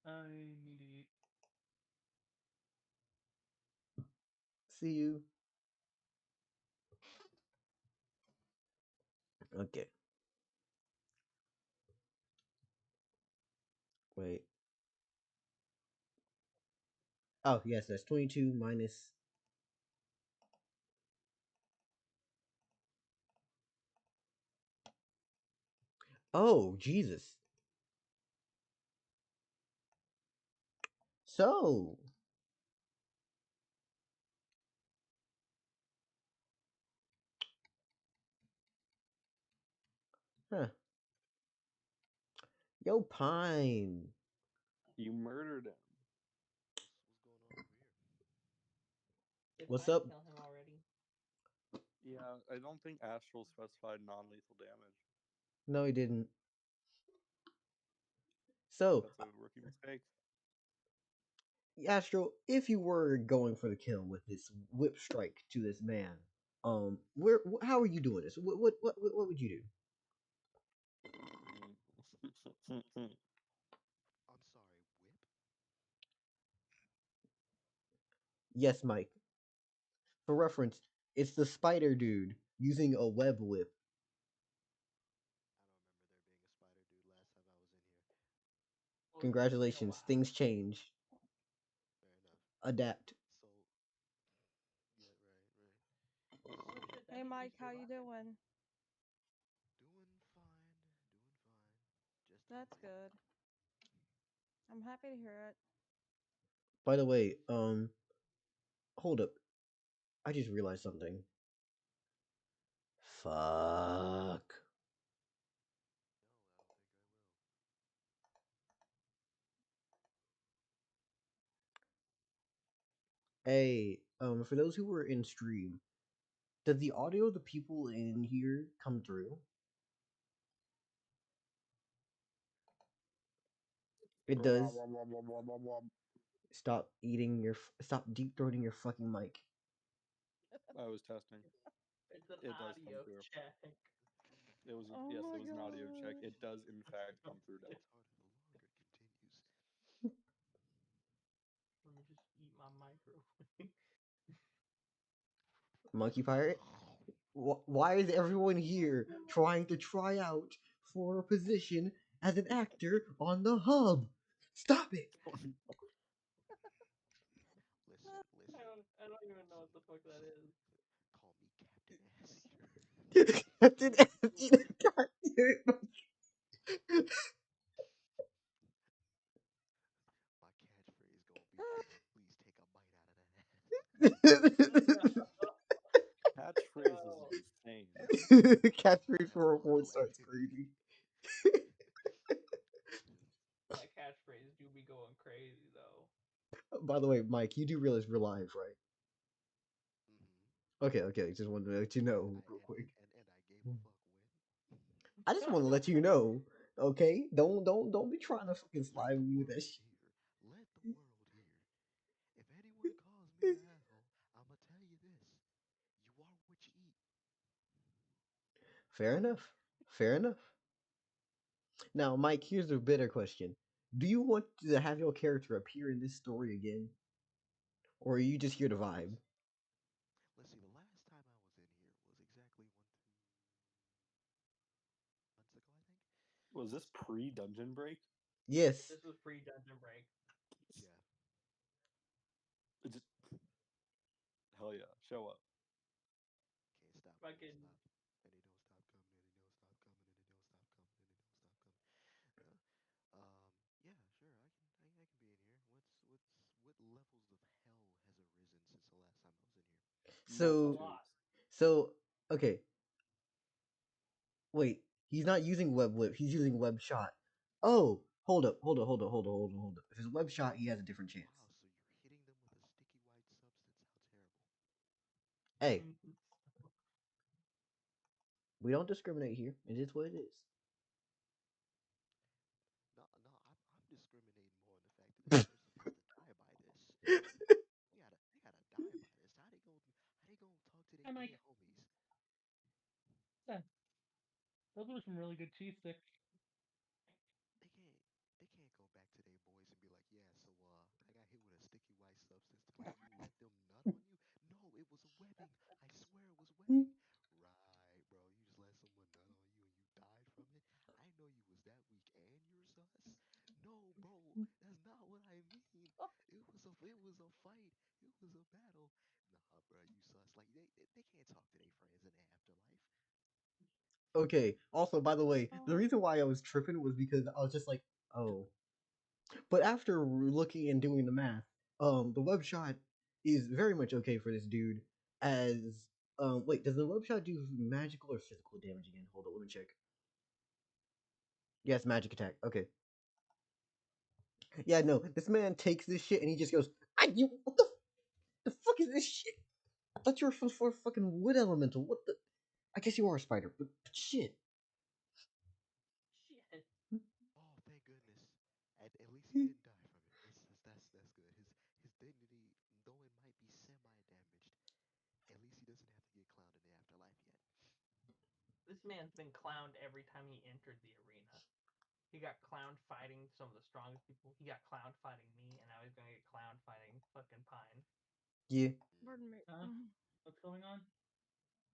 I need to eat. See you. Okay. Wait. Oh yes, that's 22 minus. Oh Jesus. So, huh? Yo, Pine. You murdered him. What's going on over here? Did What's Mike up? kill him already? Yeah, I don't think Astral specified non-lethal damage. No, he didn't. So, That's a rookie mistake. Astro, if you were going for the kill with this whip strike to this man, where, how are you doing this? What would you do? I'm sorry, whip? Yes, Mike. For reference, it's the spider dude using a web whip. I don't remember there being a spider dude last time I was in here. Well, it's been a Congratulations, while. things change. Fair enough. Adapt. So, yeah, right. Oh So, shit, that Hey means Mike, he's how you surviving. doing? doing fine, doing fine. Just That's humming. good. I'm happy to hear it. By the way, hold up. I just realized something. Fuck. No, I don't think I will. Hey, for those who were in stream, did the audio of the people in here come through? It does. Stop eating your. Stop deep throating your fucking mic. I was testing. It's an It does come audio through. check. It was Oh yes, my it was an audio check. god. It does in fact come through now. Gets harder the longer it continues. Let me just eat my micro. Monkey pirate. Why is everyone here trying to try out for a position as an actor on the hub? Stop it. Listen. I don't even know what the fuck that is. Call me Captain Ass Eater. Captain Anthony, God damn My catchphrase gonna be, please take a bite out of that ass. it. Catchphrases Oh, is insane. Catchphrase That's for a porn local starts activity. crazy. that catchphrase do be going crazy though. By the way, Mike, you do realize we're live, right? Mm-hmm. Okay. Just wanted to let you know real quick. And I gave a fuck when. I just want to let you know, okay? Don't be trying to fucking Let slide the me with that world shit. hear. Let the world hear. If anyone calls me an asshole, I'ma tell you this. You are what you eat. Fair enough. Fair enough. Now, Mike, here's a better question. Do you want to have your character appear in this story again? Or are you just here to Let's vibe? let's see. The last time I was in here was exactly 1, 2 months ago, I think. Was this pre-dungeon break? Yes. This was free dungeon break. Yeah. It just hell yeah, show up. Can't stop. They don't Fucking stop. And they don't stop coming. And they don't stop coming. And they don't stop coming. And they don't stop coming. Yeah. Yeah. Sure. I can be in here. What levels of hell has arisen since the last time I was in here? a So, lot. Multitudes. so, okay. Wait, he's not using web whip. He's using web shot. Oh, hold up. If it's web shot, he has a different chance. Wow. So you're hitting them with a sticky white substance. How terrible. Hey, we don't discriminate here. It is what it is. No. I'm discriminating more on the fact that this person has to die by this. They gotta die by this. How they gonna talk to their Hi, Mike. dead homies? Yeah, those were some really good cheese sticks. They can't go back to their boys and be like, yeah, so I got hit with a sticky white substance. Like, you let them nut on you? No, way? Right, bro. You just let someone nut on you and you died from it? I know you was that weak and you're sus. No, bro, that's not what I mean. It was a fight. It was a battle. Nah, bro, you sus. Like they can't talk to their friends in the afterlife. Okay. Also, by the way, the Oh, reason why I was tripping was because I was just like, oh. But after looking and doing the math, the web shot is very much okay for this dude. As wait, does the web shot do magical or physical damage again? Hold on, let me check. Yes, magic attack. Okay. Yeah, no, this man takes this shit and he just goes, "I you what the fuck is this shit? I thought you were for fucking wood elemental. What the? I guess you are a spider, but shit." shit. Oh, thank goodness. At least he didn't die from it. That's good. His dignity, though it might be semi-damaged, at least he doesn't have to get clowned in the afterlife yet. This man's been clowned every time he entered the arena. He got clowned fighting some of the strongest people. He got clowned fighting me, and now he's gonna get clowned fighting fucking Pine. Yeah. Pardon me. Huh? What's going on?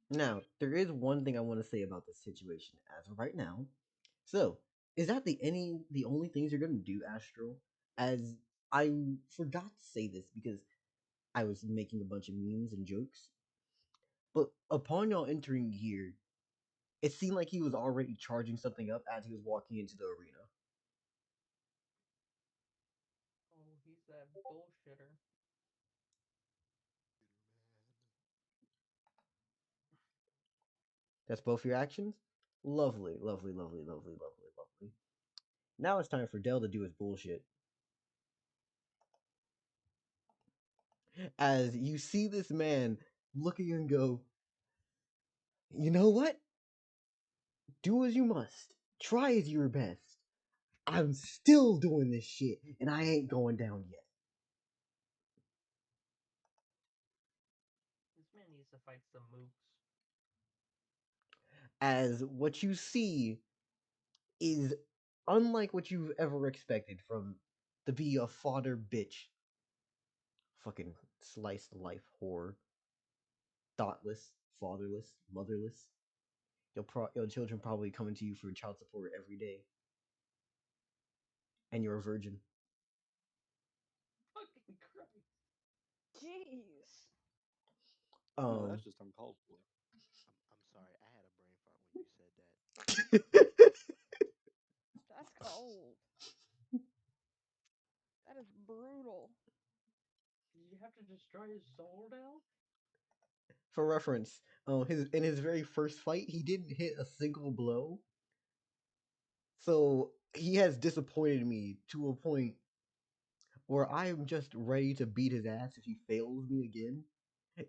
Now, there is one thing I want to say about this situation as of right now. So, is that the only things you're gonna do, Astro? As I forgot to say this because I was making a bunch of memes and jokes. But upon y'all entering here, it seemed like he was already charging something up as he was walking into the arena. Oh, he's that bullshitter. That's both your actions? Lovely, lovely, lovely, lovely, lovely, lovely. Now it's time for Dell to do his bullshit. As you see this man looking and go, you know what? Do as you must. Try as your best. I'm still doing this shit, and I ain't going down yet. This man needs to fight some mooks. As what you see is unlike what you've ever expected from to be a fodder bitch. Fucking sliced life whore. Thoughtless, fatherless, motherless. Your children probably coming to you for child support every day, and you're a virgin. Fucking Christ. Jeez. No, Um, that's just uncalled for. I'm sorry. I had a brain fart when you said that. That's cold. That is brutal. Did you have to destroy his soul now? for reference, his in his very first fight, he didn't hit a single blow, so he has disappointed me to a point where I am just ready to beat his ass if he fails me again.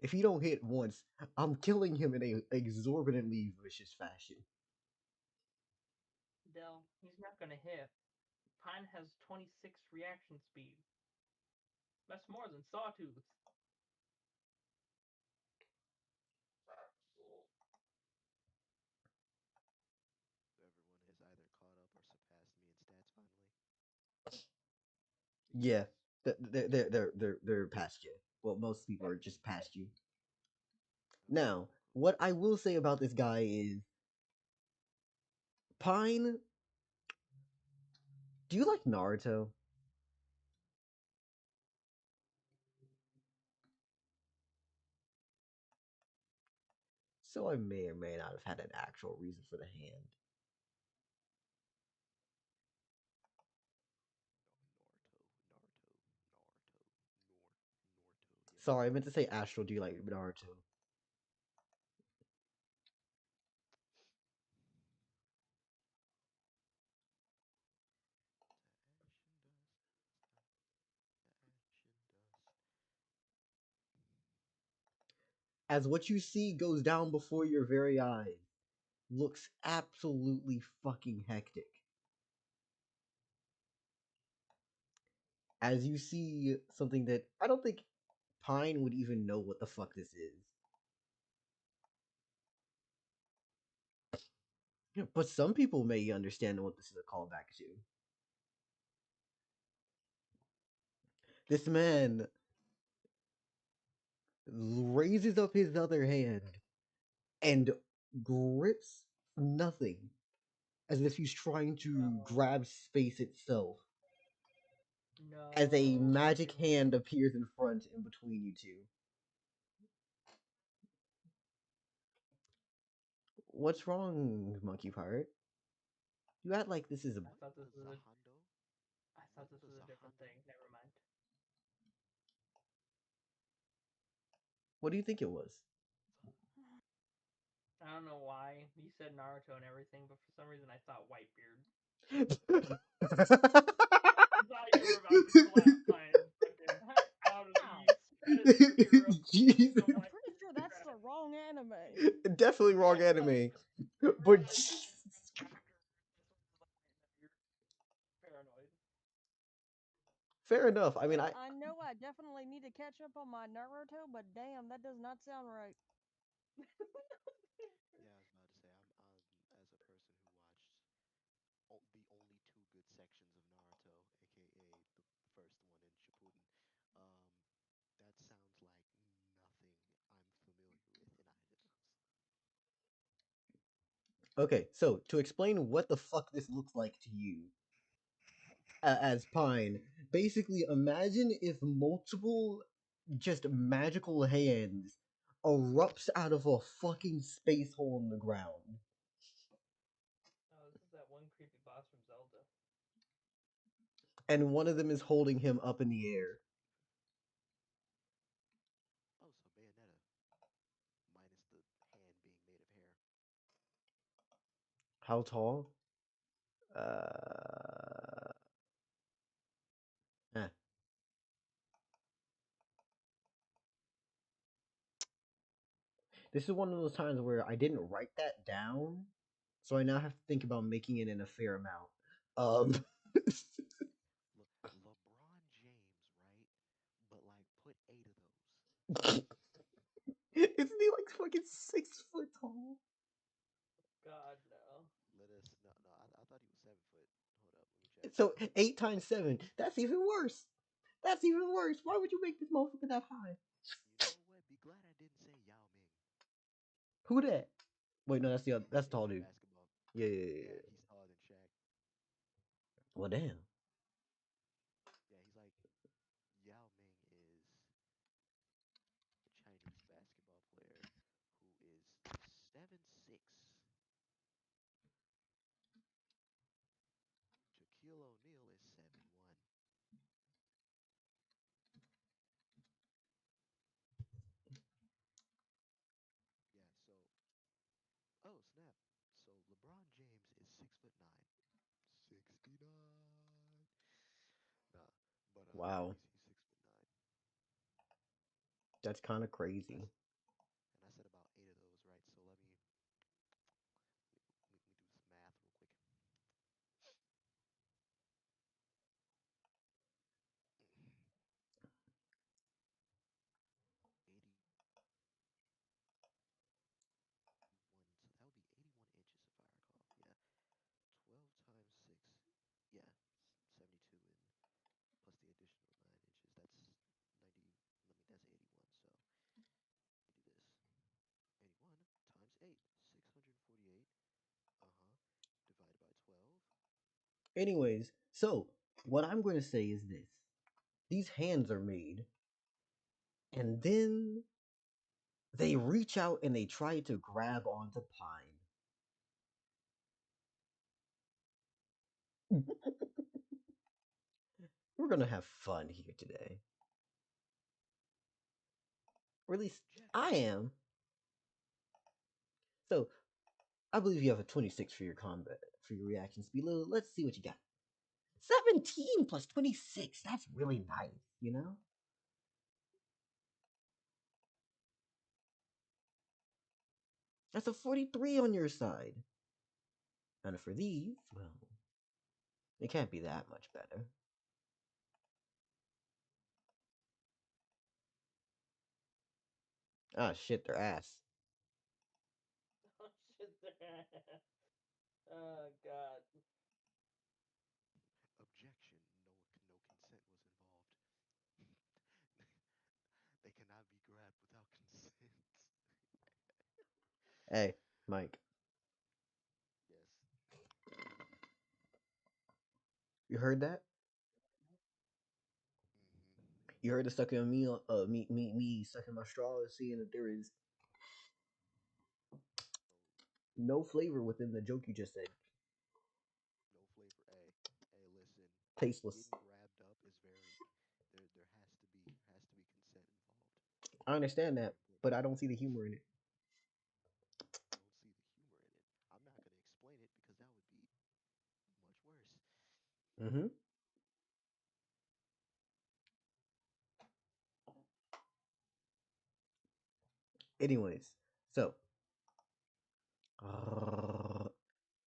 If he don't hit once, I'm killing him in a exorbitantly vicious fashion. Dell, he's not gonna hit. Pine has 26 reaction speed. That's more than Sawtooth. Everyone has either caught up or surpassed me in stats finally. Yeah, they're past you. Well, most people are just past you. Okay, Now, cool, cool. what I will say about this guy is, Pine, do you like Naruto? So I may or may not have had an actual reason for the hand. Naruto. Sorry, I Yes. meant to say Astral. Do you like Naruto? As what you see goes down before your very eyes, looks absolutely fucking hectic. As you see something that I don't think Pine would even know what the fuck this is. But some people may understand what this is a callback to. This man raises up his other hand and grips nothing, as if he's trying to No. grab space itself. As a No. magic hand appears in front and between you two. What's wrong, Monkey Pirate? You act like this is a. I thought this was a. Zahando? I thought this What was a a different Zahando? thing. Never mind. What do you think it was? I don't know why you said Naruto and everything, but for some reason I thought Whitebeard. I thought you were about to slap Pine fucking out of Ow. the Stratosphera Jesus. the I'm White pretty sure that's the wrong anime. Definitely wrong Yeah, anime. you're But like you're paranoid. fair enough. I mean, Look, I I know I definitely need to catch up on my Naruto, but damn, that does not sound right. Yeah, I was about to say, as a person who watched the only two good sections of Naruto, aka the first one in Shippuden, um, that sounds like nothing I'm familiar with in either of those. okay. So to explain what the fuck this looks like to you, as Pine, basically imagine if multiple just magical hands erupts out of a fucking space hole in the ground, Oh, this is that one creepy boss from Zelda. and one of them is holding him up in the air. Oh, so Bayonetta, minus the hand being made of hair. How tall? Uh, eh. This is one of those times where I didn't write that down, so I now have to think about making it in a fair amount. Um, LeBron James, right? But like, put 8 of those. isn't he like fucking 6 foot tall? God no. Let us. No, no. I thought he was 7 foot. Hold up, let me check. So 8 times 7, that's even worse. That's even worse. Why would you make this motherfucker that high? You know what? Be glad I didn't say Yao Ming. Who that? Wait, no, that's the other, that's the tall Asian dude. basketball. Yeah, yeah, yeah, Yeah, yeah. he's taller than Shaq. Well, damn. Yeah, he's like Yao Ming is a Chinese basketball player who is 7'6". Shaquille O'Neal is 7'1". Yeah, so oh snap. So LeBron James is 6'9". 69. Nah, but Wow, he's 6'9". that's kind of And crazy. I said about 8 of those, right? So let me do some math real quick. 81. So that would be 81 inches if I recall. Yeah. 12 times 6. Yeah. 72 and plus the additional 9 inches. That's 90. That's 81. So let me do this. 81 times 8. 648. Uh-huh. Divided by 12. Anyways, so what I'm going to say is this: these hands are made, and then they reach out and they try to grab onto Pine. We're gonna have fun here today. Or at least I Objection. am. So I believe you have a 26 for your combat for your reaction speed. Let's see what you got. 17 plus 26. That's really nice, you know? That's a 43 on your side. And for these, well, it can't be that much better. Ah, shit, they're ass. Oh shit there. Oh god. Objection. No consent was involved. They cannot be grabbed without consent. Hey, Mike, Yes. you heard that? Mm-hmm. You heard the sucking me, me sucking my straw, and seeing that there is no flavor within the joke you just said. No flavor. Hey, listen. Tasteless. Getting grabbed up is very. There has to be consent involved. I understand Very that, important. but I don't see the humor in it. You don't see the humor in it. I'm not gonna explain it because that would be much worse. Mm-hmm. Anyways, so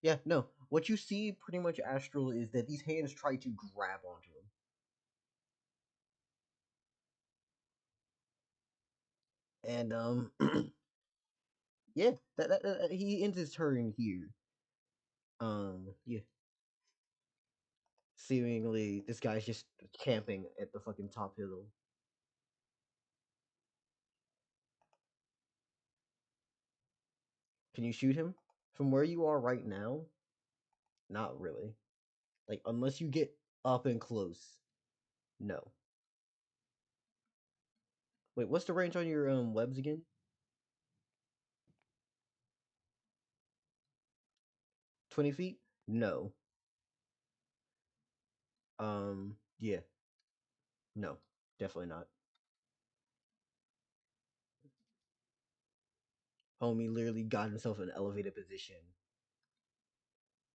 yeah, no. What you see pretty much astral is that these hands try to grab onto him. And yeah, that he ends his turn here. Yeah. Seemingly this guy's just camping at the fucking top hill. Can you shoot him? From where you are right now? Not really. Like unless you get up and close. No. Wait, what's the range on your webs again? 20 feet? No. Yeah. No. Definitely not. Homie literally got himself in an elevated position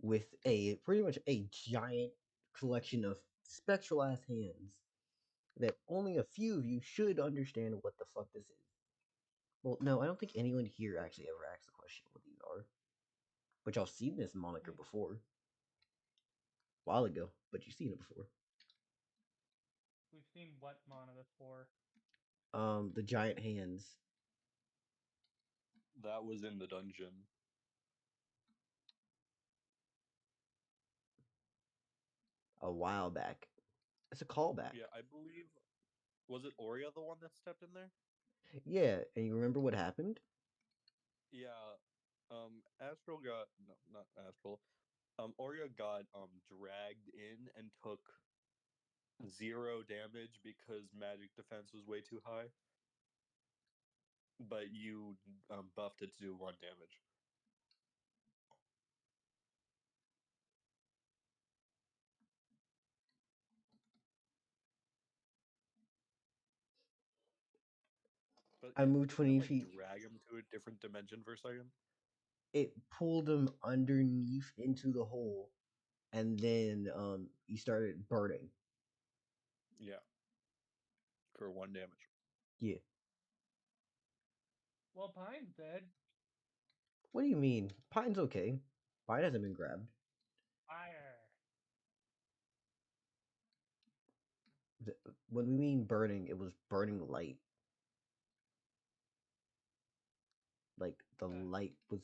with a pretty much a giant collection of spectral ass hands that only a few of you should understand what the fuck this is. Well, no, I don't think anyone here actually ever asked the question what these are. But y'all seen this moniker before. A while ago, but you've seen it before. We've seen what mana before. The giant hands. That was in the dungeon. A while back. It's a callback. Yeah, I believe. Was it Oria the one that stepped in there? Yeah, and you remember what happened? Yeah. Astral got no, not Astral. Oria got dragged in and took 0 damage because magic defense was way too high. But you buffed it to do 1 damage. But I moved didn't it 20 like feet. drag him to a different dimension for a second? It pulled him underneath into the hole, and then he started burning. Yeah, for 1 damage. Yeah. Well, Pine's dead. What do you mean? Pine's okay. Pine hasn't been grabbed. Fire. When we mean burning, it was burning light. Like the light was,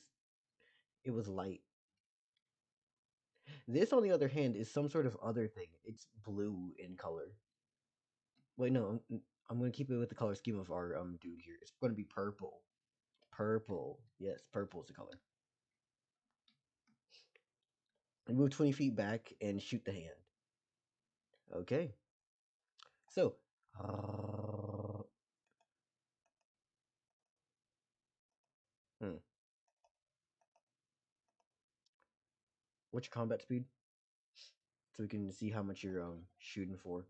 it was light. This, on the other hand, is some sort of other thing. It's blue in color. Wait, no, I'm gonna keep it with the color scheme of our dude here. It's gonna be purple. Purple. Yes, purple is the color. And move 20 feet back and shoot the hand. Okay. So, hmm. What's your combat speed? So we can see how much you're shooting for.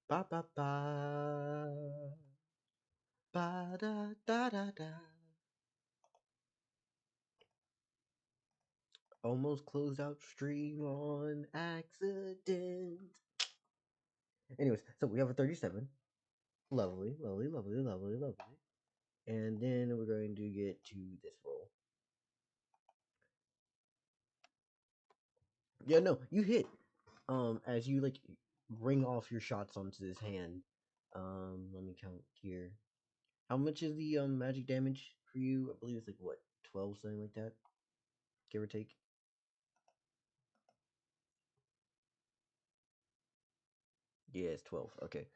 Ba ba ba. Ba da da da da. Almost closed out stream on accident. Anyways, so we have a 37. Lovely, lovely, lovely, lovely, lovely. And then we're going to get to this roll. Yeah, no, you hit. As you like ring off your shots onto this hand. Let me count here. How much is the magic damage for you? I believe it's like what, 12, something like that, give or take. Yeah, it's 12. Okay.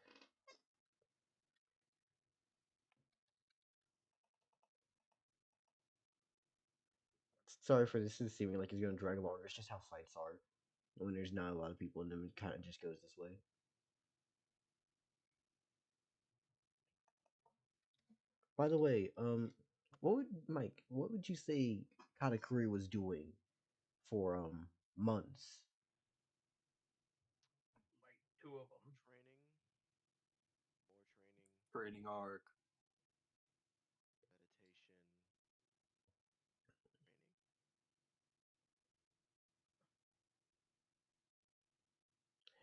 Sorry for this is seeming like it's gonna drag longer. It's just how fights are. When there's not a lot of people in them, it kind of just goes this way. By the way, what would you say Katakuri was doing for months? Like two of them. Training, more training, Training arc. meditation, training.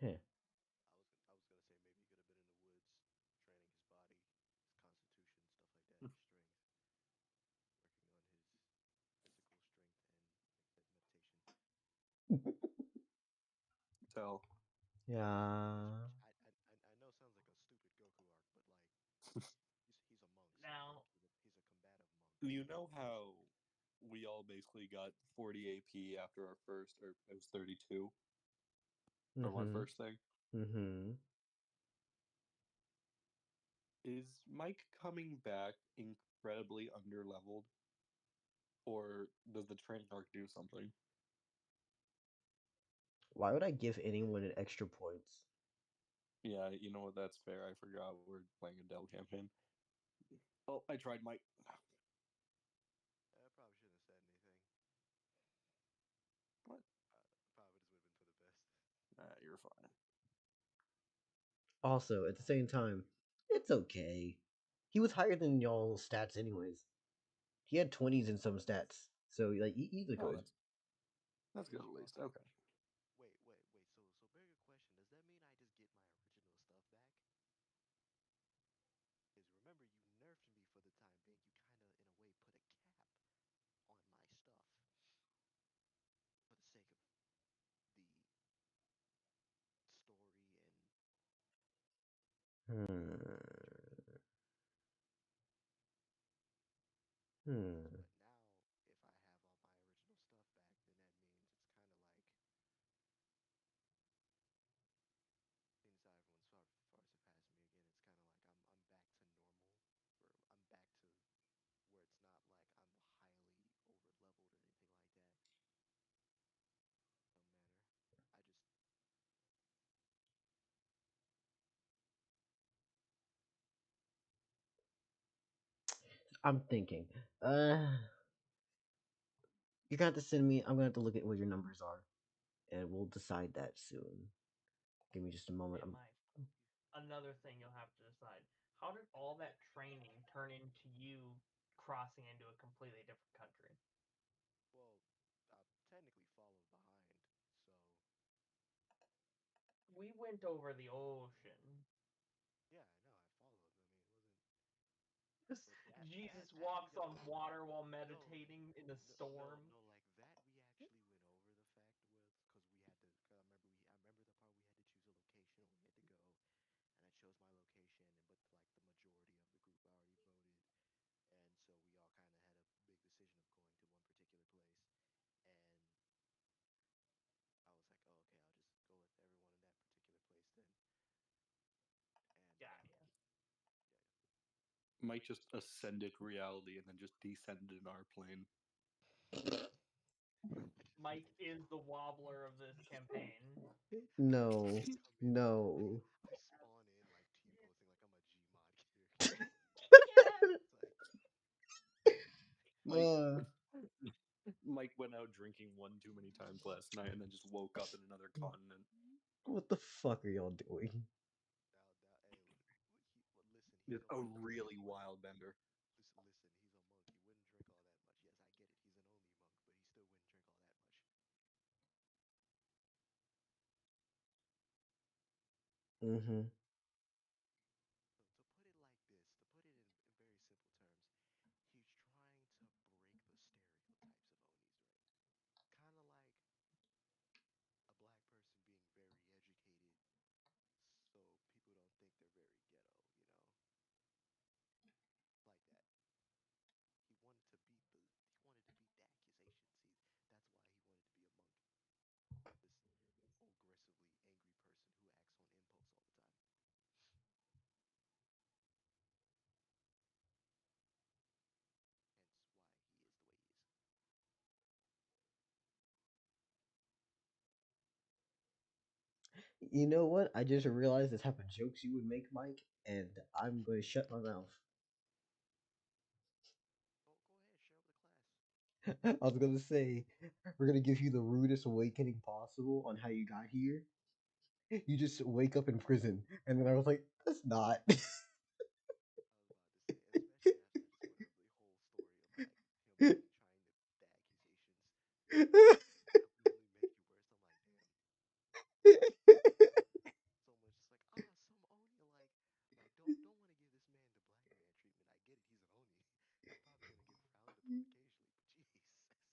Heh. I was gonna say maybe he could have been in the woods, training his body, his constitution, stuff like that, his strength, working on his physical strength and meditation. Tell. Yeah. I know it sounds like a stupid Goku arc, but like he's a monk, so Now, he's a combative monk. You know how we all basically got 40 AP after our first, or it was 32 from our Mm-hmm. first thing? Mm-hmm. Is Mike coming back incredibly underleveled? Or does the training arc do something? Why would I give anyone an extra points? Yeah, you know what? That's fair. I forgot we're playing a Dell campaign. Oh, I tried Mike. I probably shouldn't have said anything. What? Probably just would have been for the best. You're fine. Also, at the same time, it's okay. He was higher than y'all's stats anyways. He had 20s in some stats, so like he's a Oh, good. that's good But at you least. also Okay. wait. So bigger question: does that mean I just get my original stuff back? Because remember, you nerfed me for the time being. You kind of, in a way, put a cap on my stuff for the sake of the story and Hmm. journey. Hmm. But now, if I have all my original stuff back, then that means it's kind of like, seeing as how everyone's far surpassing me again, it's kind of like I'm back to normal, or I'm back to where it's not like I'm highly over leveled or anything like that. Some manner. I just I'm thinking. You're gonna have to send me. I'm gonna have to look at what your numbers are, and we'll decide that soon. Give me just a moment. hey, Mike, another thing you'll have to decide. How did all that training turn into you crossing into a completely different country? well, I technically followed behind, so We went over the ocean. yeah, I know I followed. I mean, it wasn't, but Jesus that we walks got on water while no meditating in a storm. like that we actually went over the fact with because we had to. Cause I remember the part we had to choose a location where we had to go, and I chose my location, and but like the majority of the group already voted, and so we all kind of had a big decision of going to one particular place, and I was like, oh, okay, I'll just go with everyone in that particular place then, and Got ya. yeah. Mike just ascended reality and then just descended in our plane. Mike is the wobbler of this campaign. No, I come in, no. I spawn in like T-posing like I'm a Gmod character. Yes. It's like, Mike Uh, Mike went out drinking one too many times last night and then just woke up in another continent. what the fuck are y'all doing? hey, listen, he's Just a a monk. really wild bender. Listen, he's a monk. He wouldn't drink all that much. Yes, I get it. He's an only monk, but he still wouldn't drink all that much. Mm-hmm. So to put You know what? I just realized the type of jokes you would make, Mike, and I'm going to shut my mouth. Go ahead, share with the class. I was going to say, we're going to give you the rudest awakening possible on how you got here. You just wake up in prison. And then I was like, that's not. I was about to say, especially after I just went over the whole story of like him like trying to the accusations, that would only make you worse. I'm like, damn. So much just like some oni like don't want to give this man the black man treatment. I get it, he's an oni. He's probably gonna get frowned upon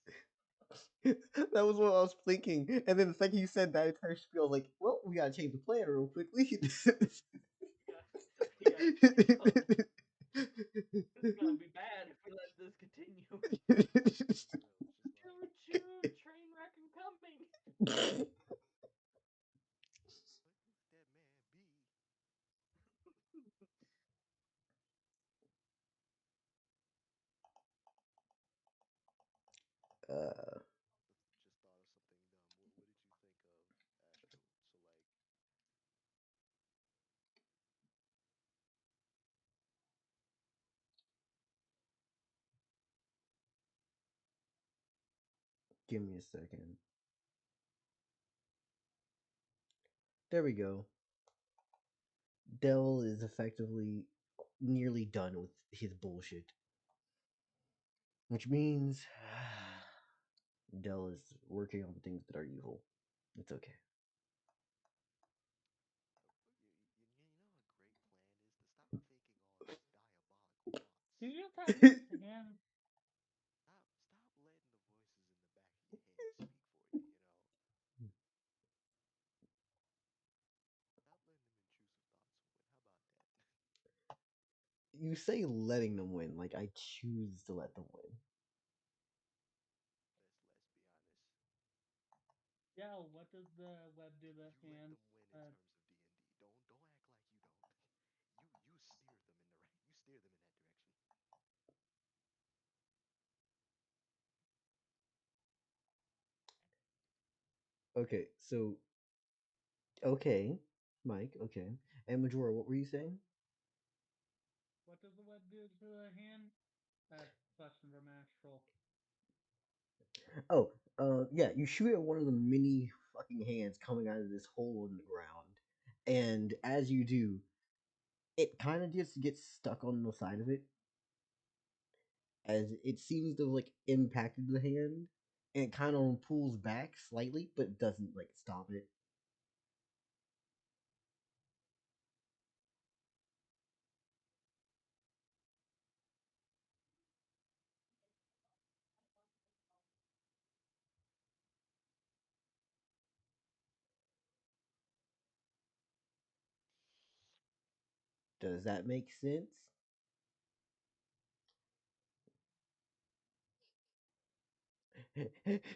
occasionally, but Jesus. That was what I was thinking. And then the second you said that entire spiel, I was like, well, we gotta change the plan real quickly. Yeah, yeah. This is gonna be bad if we let this continue. For real, it's just Choo like choo, train wreck coming. let that man be. uh, Just thought of something dumb. What did you think of Astro? So like give me a second. There we go. Dell is effectively nearly done with his bullshit. Which means Dell is working on things that are evil. It's okay. you know a great plan is to stop faking all these diabolical thoughts. You just have his hand. Stop letting the voices in the back of your head speak for you, you know? Stop letting them intrusive thoughts win. How about that? You say letting them win, like I choose to let them win. Let's be honest. Yeah, what does the web do the You let hand? them win in terms of D&D. Don't act like you don't. You steer them in the right. You steer them in that direction. Okay, so okay, Mike. Okay, and Majora, what were you saying? What does the web do to the hand? That's a question from Astral. Oh, yeah, you shoot at one of the many fucking hands coming out of this hole in the ground, and as you do, it kind of just gets stuck on the side of it, as it seems to have, like impacted the hand, and it kind of pulls back slightly, but doesn't like stop it. Does that make sense?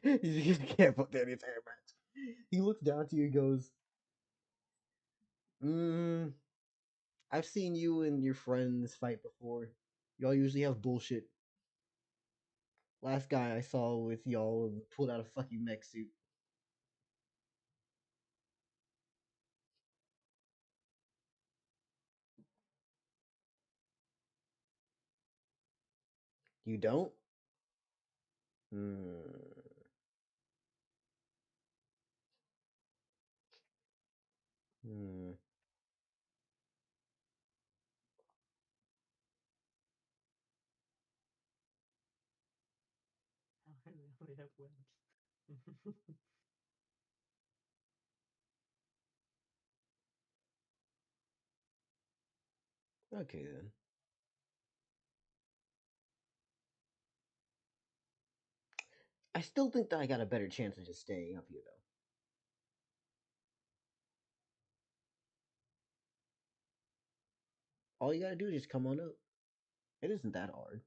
You can't put that in entire match. He looks down to you and goes, mm, I've seen you and your friends fight before. Y'all usually have bullshit. Last guy I saw with y'all pulled out a fucking mech suit. You don't? Hmm. Hmm. They have webs. Okay then. I still think that I got a better chance of just staying up here though. All you gotta do is just come on up. It isn't that hard.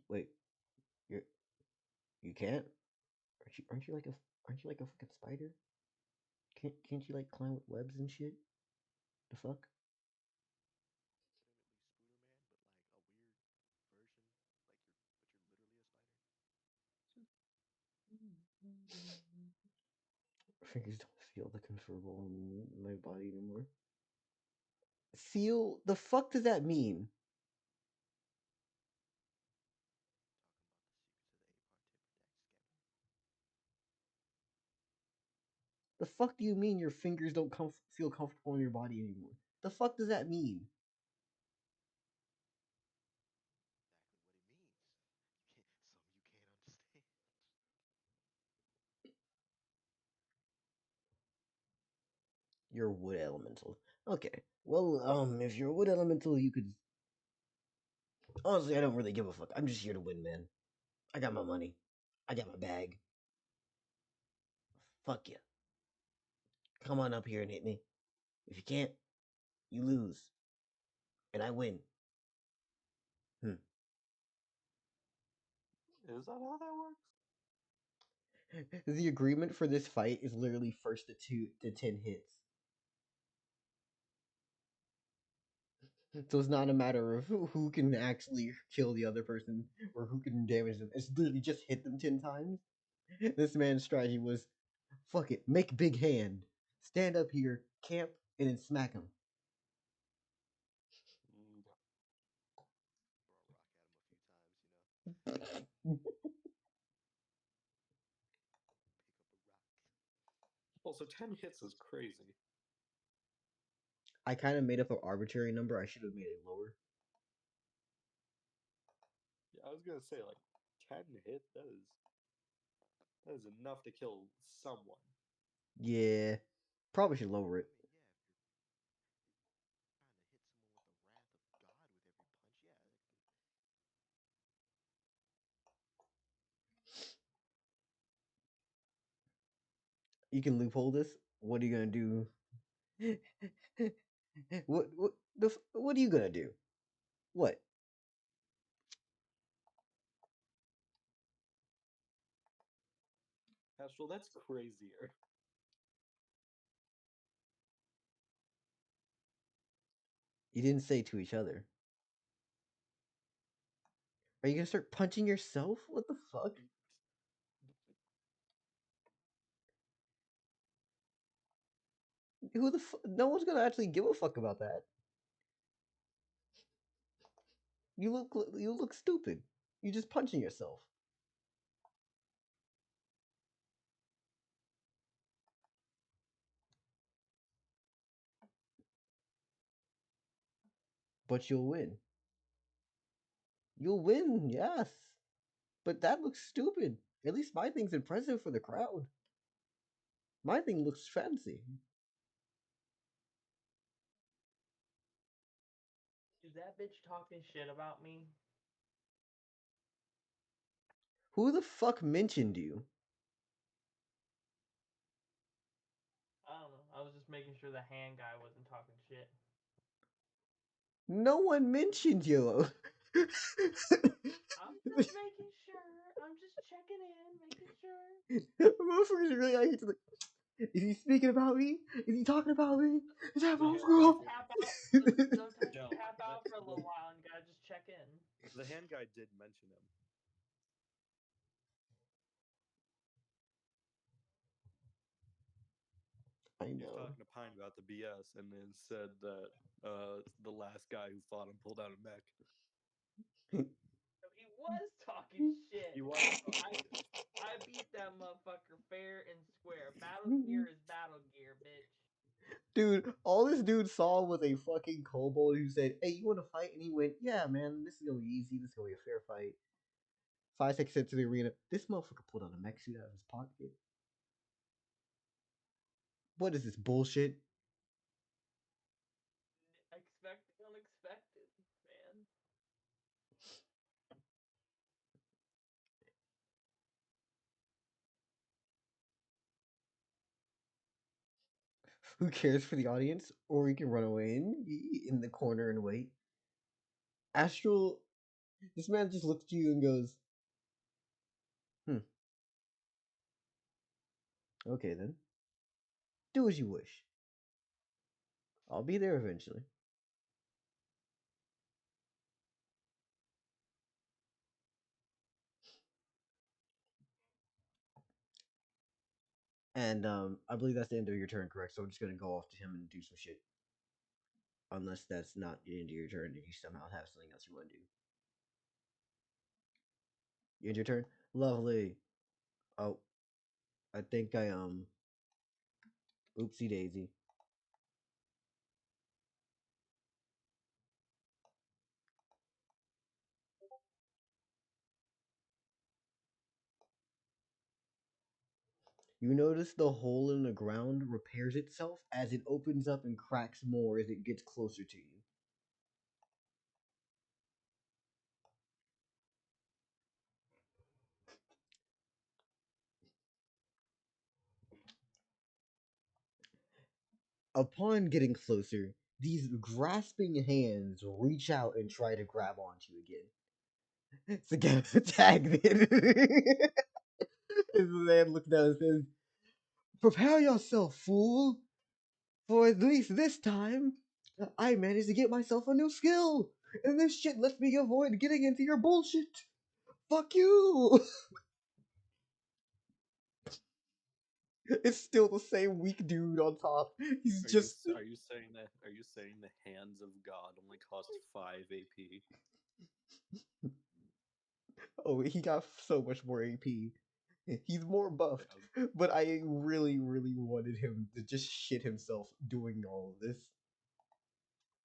Wait, you're you can't? Aren't you like a fucking spider? Can't you like climb with webs and shit? The fuck? Legitimately Spooderman, but like a weird version. Like you're literally a spider. Fingers don't feel the comfortable in my body anymore. Feel? The fuck does that mean? The fuck do you mean your fingers don't feel comfortable in your body anymore? The fuck does that mean? Exactly what it means. Some you can't understand. You're a wood elemental. Okay. Well, if you're a wood elemental, you could. Honestly, I don't really give a fuck. I'm just here to win, man. I got my money. I got my bag. Fuck you. Come on up here and hit me. If you can't, you lose. And I win. Hmm. Is that how that works? The agreement for this fight is literally first to 10 hits. So it's not a matter of who can actually kill the other person or who can damage them. It's literally just hit them 10 times. This man's strategy was fuck it, make big hand, stand up here, camp, and then smack him. Mm. Bro, rock at him a few times, you know. Pick up a rock. Also, 10 hits is crazy. I kind of made up an arbitrary number. I should have made it lower. Yeah, I was gonna say like 10 hit. That is enough to kill someone. Yeah, probably should lower it. I mean, yeah, if you're trying to hit someone with the wrath of God with every punch, yeah. You can loophole this. What are you gonna do? What are you gonna do? What? Astral, that's crazier. You didn't say to each other. Are you gonna start punching yourself? What the fuck? Who the no one's gonna actually give a fuck about that. You look stupid. You just punching yourself. But you'll win. You'll win, yes. But that looks stupid. At least my thing's impressive for the crowd. My thing looks fancy. Is that bitch talking shit about me? Who the fuck mentioned you? I don't know. I was just making sure the hand guy wasn't talking shit. No one mentioned you. I'm just making sure. I'm just checking in, making sure. Motherfuckers are really like, is he speaking about me? Is he talking about me? Is that The my hand guy girl? Sometimes did. tap out. Sometimes you No, tap out for a little while and gotta just check in. the hand guy did mention him. I He was know. talking to Pine about the BS and then said that the last guy who fought him pulled out a mech. So he was talking shit. He was talking shit. I beat that motherfucker fair and square. Battle gear is battle gear, bitch. Dude, all this dude saw was a fucking kobold who said, "Hey, you want to fight?" And he went, "Yeah, man, this is gonna be easy. This is gonna be a fair fight." 5 seconds into the arena, this motherfucker pulled out a mech suit out of his pocket. What is this bullshit? Expect the unexpected, man. Who cares for the audience? Or you can run away in the corner and wait. Astral, this man just looks at you and goes, "Hmm. Okay then. Do as you wish. I'll be there eventually." And I believe that's the end of your turn, correct? So I'm just gonna go off to him and do some shit. Unless that's not the end of your turn and you somehow have something else you want to do. You end your turn? Lovely. Oh, I think I oopsie daisy. You notice the hole in the ground repairs itself as it opens up and cracks more as it gets closer to you. Upon getting closer, these grasping hands reach out and try to grab onto you again. It's again attack then. And the man looks down and says, "Prepare yourself, fool! For at least this time, I managed to get myself a new skill, and this shit lets me avoid getting into your bullshit. Fuck you!" It's still the same weak dude on top. He's just Are you saying that? Are you saying the hands of God only cost 5 AP? oh, he got so much more AP. He's more buffed, but I really, really wanted him to just shit himself doing all of this.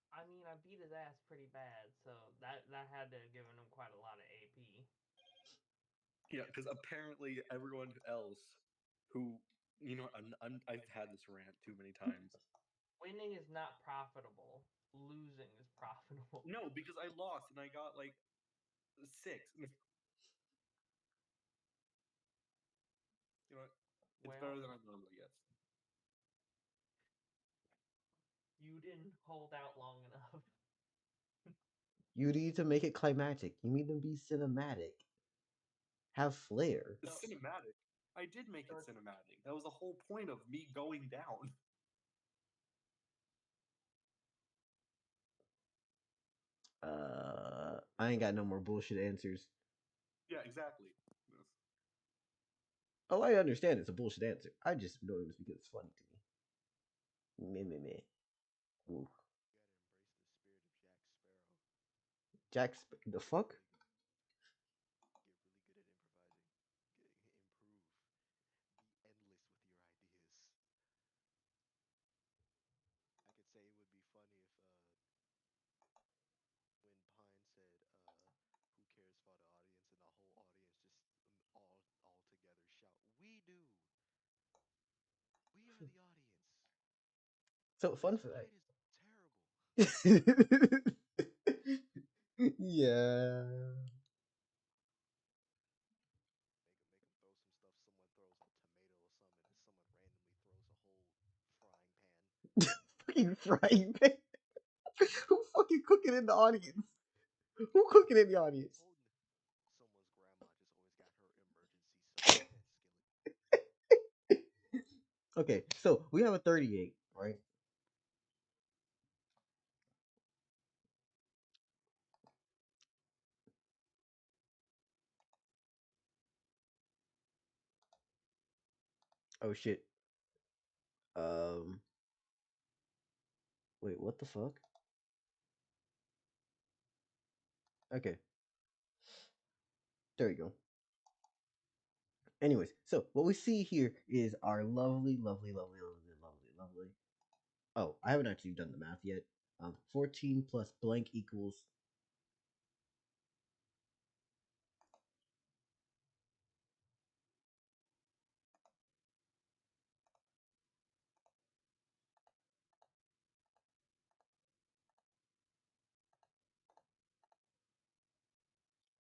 I mean, I beat his ass pretty bad, so that had to have given him quite a lot of AP. Yeah, because apparently everyone else who, I've had this rant too many times. Winning is not profitable. Losing is profitable. No, because I lost and I got like 6. You know what? It's Well, better than I normally get. you didn't hold out long enough. You need to make it climactic. You need to be cinematic. Have flair. The cinematic. I did make it So cinematic. That was the whole point of me going down. I ain't got no more bullshit answers. Yeah, exactly. Oh, I understand it's a bullshit answer. I just know it was because it's funny to me. Me, me, me. Ooh. Gotta embrace the spirit of The fuck? Jack Sparrow. Get really good at improvising. Get improve. Be endless with your ideas. I could say it would be funny if when Pine said, "Who cares for the audience?" and the whole audience just all together shout, "We do! We are the audience! So fun This for fight is terrible!" that. Yeah. Make them throw some stuff. Someone throws a tomato or something, and someone randomly throws a whole frying pan. Fucking frying pan. Who fucking cooking in the audience? Who cooking in the audience? Holding someone's grandma just always got her emergency self-defense skillet. Okay, so we have a 38, right? Oh shit. Um, wait, what the fuck? Okay, there you go. Anyways, so what we see here is our lovely, lovely, lovely, lovely, lovely, lovely. Oh, I haven't actually done the math yet. 14 plus blank equals.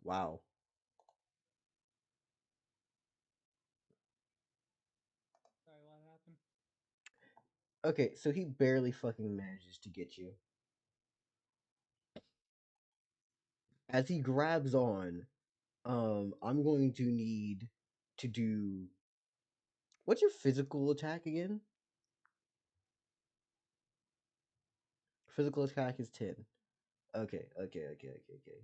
Wow. Sorry, what happened? Okay, so he barely fucking manages to get you. As he grabs on, I'm going to need to do. What's your physical attack again? Physical attack is 10. Okay, okay, okay, okay, okay.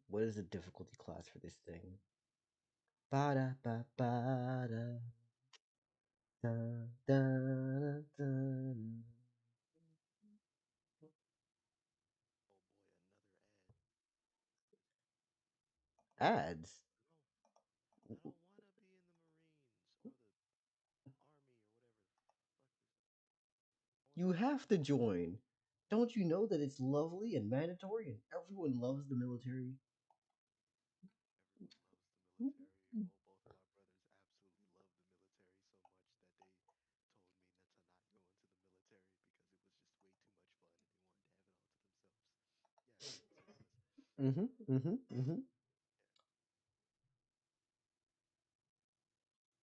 What is the difficulty class for this thing? Ba da ba ba da. Da, da, da, da. Oh boy, another ad. Ads. I don't want to be in the Marines or the Army or whatever the fuck this. I want to You be in the have to military. join. Don't you know that it's lovely and mandatory and everyone loves the military? Everyone loves the military. Well, both of my brothers absolutely love the military so much that they told me not to not go into the military because it was just way too much fun and they wanted to have it all to themselves. Yeah, that's what it was. Mm-hmm. Mm-hmm. Mm-hmm.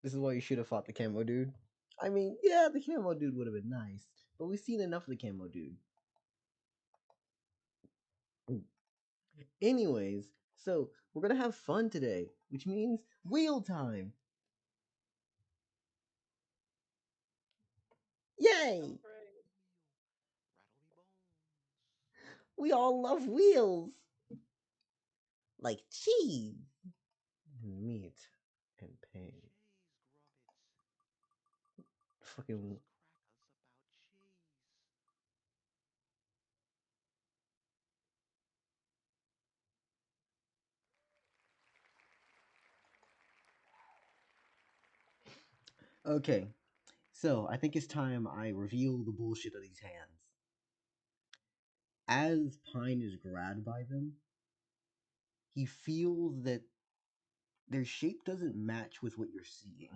This is why you should have fought the camo dude. I mean, yeah, the camo dude would have been nice, but we've seen enough of the camo dude. Anyways, so we're gonna have fun today, which means wheel time. Yay! I'm afraid. Wheel, rattle me bones. We all love wheels, like cheese, meat, and pain. Cheese grommets. Fucking. Just crack us about cheese. Okay, so I think it's time I reveal the bullshit of these hands. As Pine is grabbed by them, he feels that their shape doesn't match with what you're seeing.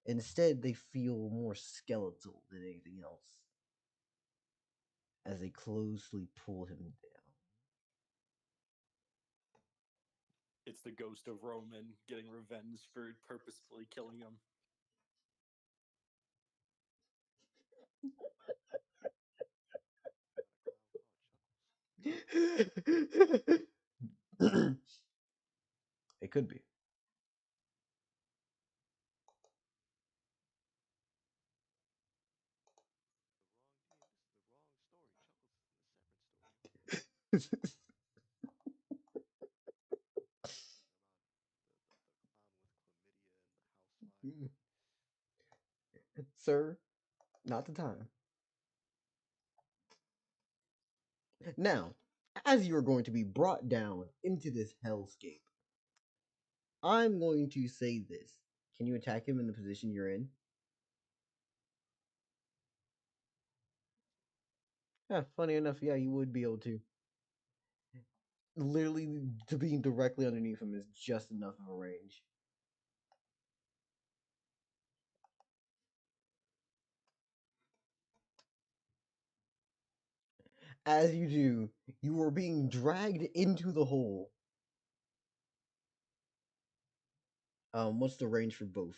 Instead, they feel more skeletal than anything else as they closely pull him down. It's the ghost of Roman getting revenge for purposefully killing him. Got a clown called Chuckles. It could be. The wrong DM. This is the wrong story. Chuckles is in a separate story. Talking about the clown with chlamydia and the house fire. Sir, not the time. Now, as you are going to be brought down into this hellscape, I'm going to say this. Can you attack him in the position you're in? Yeah, funny enough, yeah, you would be able to. Literally, to being directly underneath him is just enough of a range. As you do, you are being dragged into the hole. What's the range for both,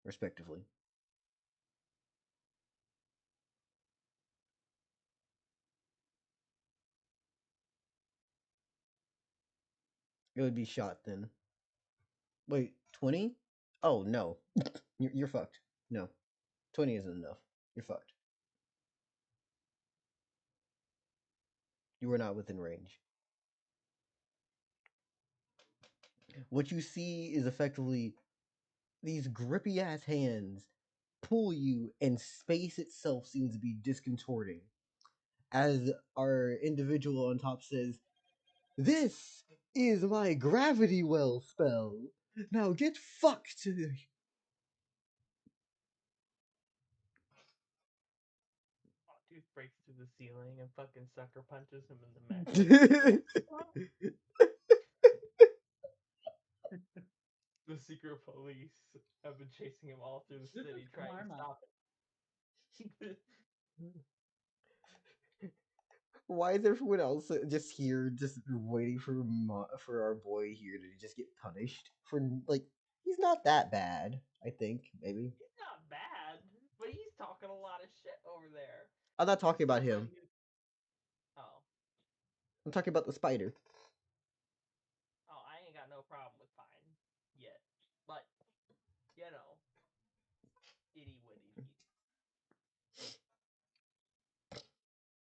respectively? It would be shot then. Wait, 20? Oh, no. You're fucked. No. 20 isn't enough. You're fucked. You are not within range. What you see is effectively these grippy ass hands pull you, and space itself seems to be discontorting. As our individual on top says, "This is my gravity well spell. Now get fucked." Oh, dude breaks through the ceiling and fucking sucker punches him in the neck. The secret police have been chasing him all through the This is city trying to karma. stop it. Why is everyone else just here, just waiting for our boy here to just get punished for like he's not that bad? I think maybe He's not bad, but he's talking a lot of shit over there. I'm not He's talking about still him. letting his... Oh. I'm talking about the spider. Oh, I ain't got no problem with Pine yet. But, you know, itty witty.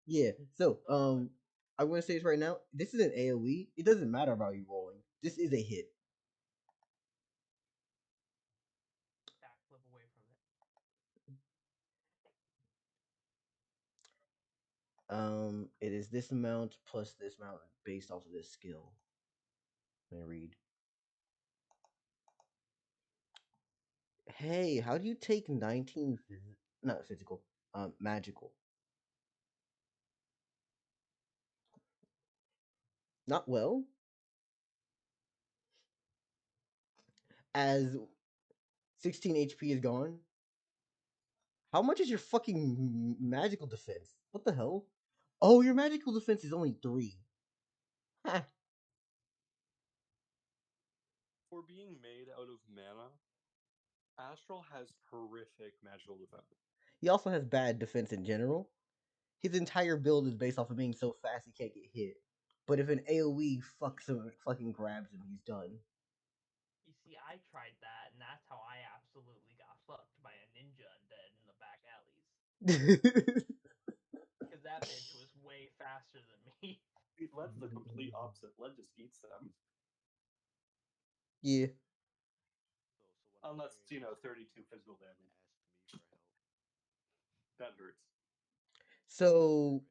Yeah. So Oh, I'm gonna say this right now. This is an AOE. It doesn't matter about you rolling. This is a hit. Backflip away from it. It is this amount plus this amount based off of this skill. Let me read. Hey, how do you take 19 not physical, magical? Not well. As 16 HP is gone. How much is your fucking magical defense? What the hell? Oh, your magical defense is only 3. Ha. For being made out of mana, Astral has horrific magical defense. He also has bad defense in general. His entire build is based off of being so fast he can't get hit. But if an AoE fucking grabs him, he's done. You see, I tried that, and that's how I absolutely got fucked by a ninja undead in the back alleys. Because that bitch was way faster than me. See, Led's the complete opposite. Led just eats them. Yeah. So what I'm Unless, hearing is 32 physical you damage. asked me for help. That hurts. So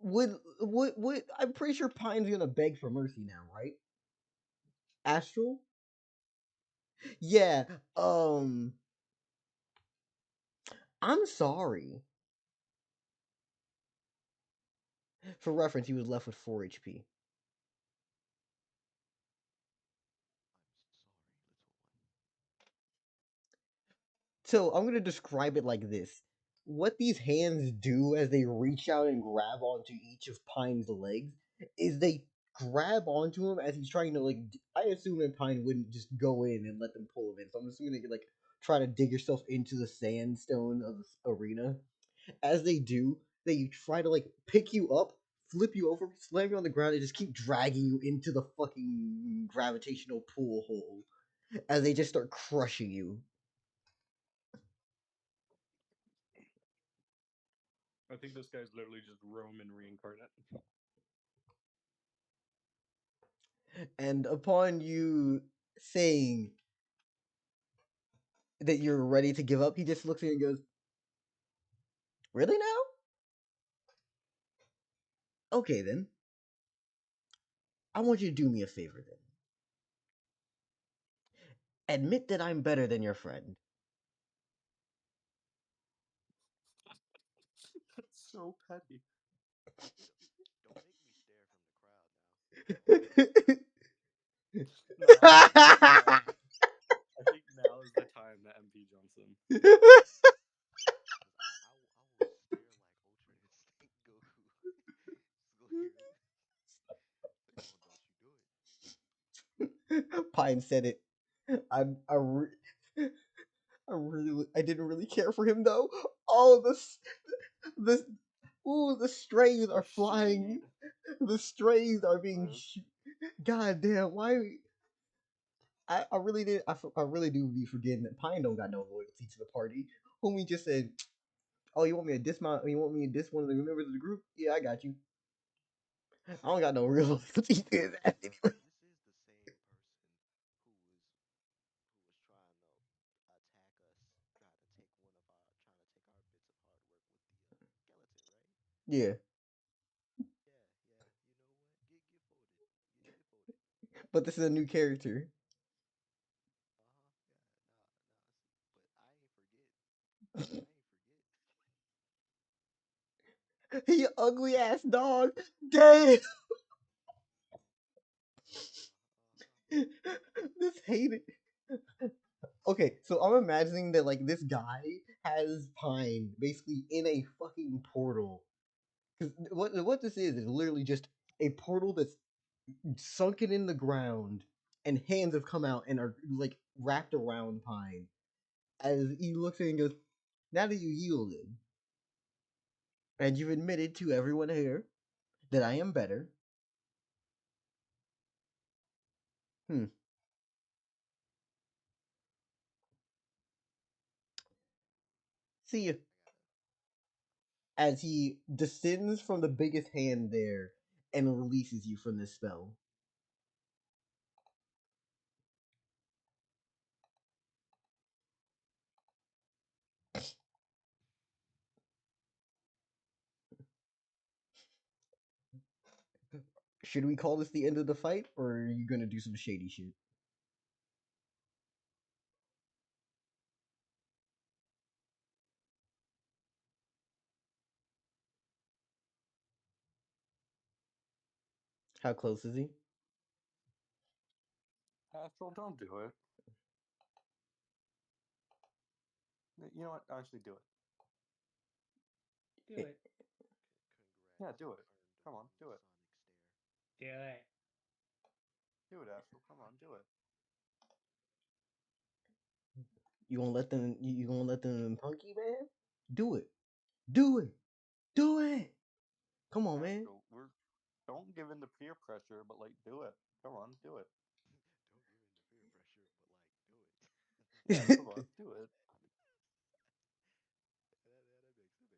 would I'm pretty sure Pine's gonna beg for mercy now, right? Astral? Yeah. I'm sorry. For reference, he was left with 4 HP. I'm sorry, little one. So I'm gonna describe it like this. What these hands do as they reach out and grab onto each of Pine's legs is they grab onto him as he's trying to I assume that Pine wouldn't just go in and let them pull him in. So I'm assuming they could try to dig yourself into the sandstone of the arena. As they do, they try to pick you up, flip you over, slam you on the ground, and just keep dragging you into the fucking gravitational pool hole as they just start crushing you. I think this guy's literally just Roman reincarnate. And upon you saying that you're ready to give up, he just looks at you and goes, "Really now? Okay then. I want you to do me a favor then. Admit that I'm better than your friend." That's so petty. Don't make me stare from the crowd now. No, I think now is the time that MP jumps in. Cause I will stare like Ultra Instinct Goku. Just go here. Like, oh, don't you do it. Pine said it. I'm I, re- I didn't really care for him though. Oh, the ooh, the strays are flying. The strays are being. God damn! Why? I really did. I really do be forgetting that Pine don't got no loyalty to the party. Homie just said, "Oh, you want me to dismount? You want me to diss one of the members of the group? Yeah, I got you. I don't got no real loyalty to his ass anyway." This is the same person who was trying to attack us, trying to take our bits of hard work with the skeleton, right? Yeah, Yeah, yeah. You know what? Get folded. Get folded. but this is a new character. Yeah. Nah. But I ain't forget. I ain't forget. He ugly ass dog. Damn. This hated. Okay, so I'm imagining that this guy has Pine basically in a fucking portal. Because what this is literally just a portal that's sunken in the ground, and hands have come out and are wrapped around Pine. As he looks at it and goes, "Now that you yielded, and you've admitted to everyone here that I am better, hmm, see you." as he descends from the biggest hand there and releases you from this spell. Should we call this the end of the fight, or are you gonna do some shady shit? How close is he? Astral, don't do it. You know what? Actually, do it. Do Eh, it. Yeah, Congrats, do you it. earned Come on, do it. Sonic stare. Do it. Do it, Astral. Come on, do it. You gonna let them? You gonna let them punky man? Do it! Do it! Do it! Come on, man! Astral, we're don't give in to peer pressure, but like, do it. Come on, do it. Don't give in to peer pressure, but like, do it. Yeah, come on, do it. That makes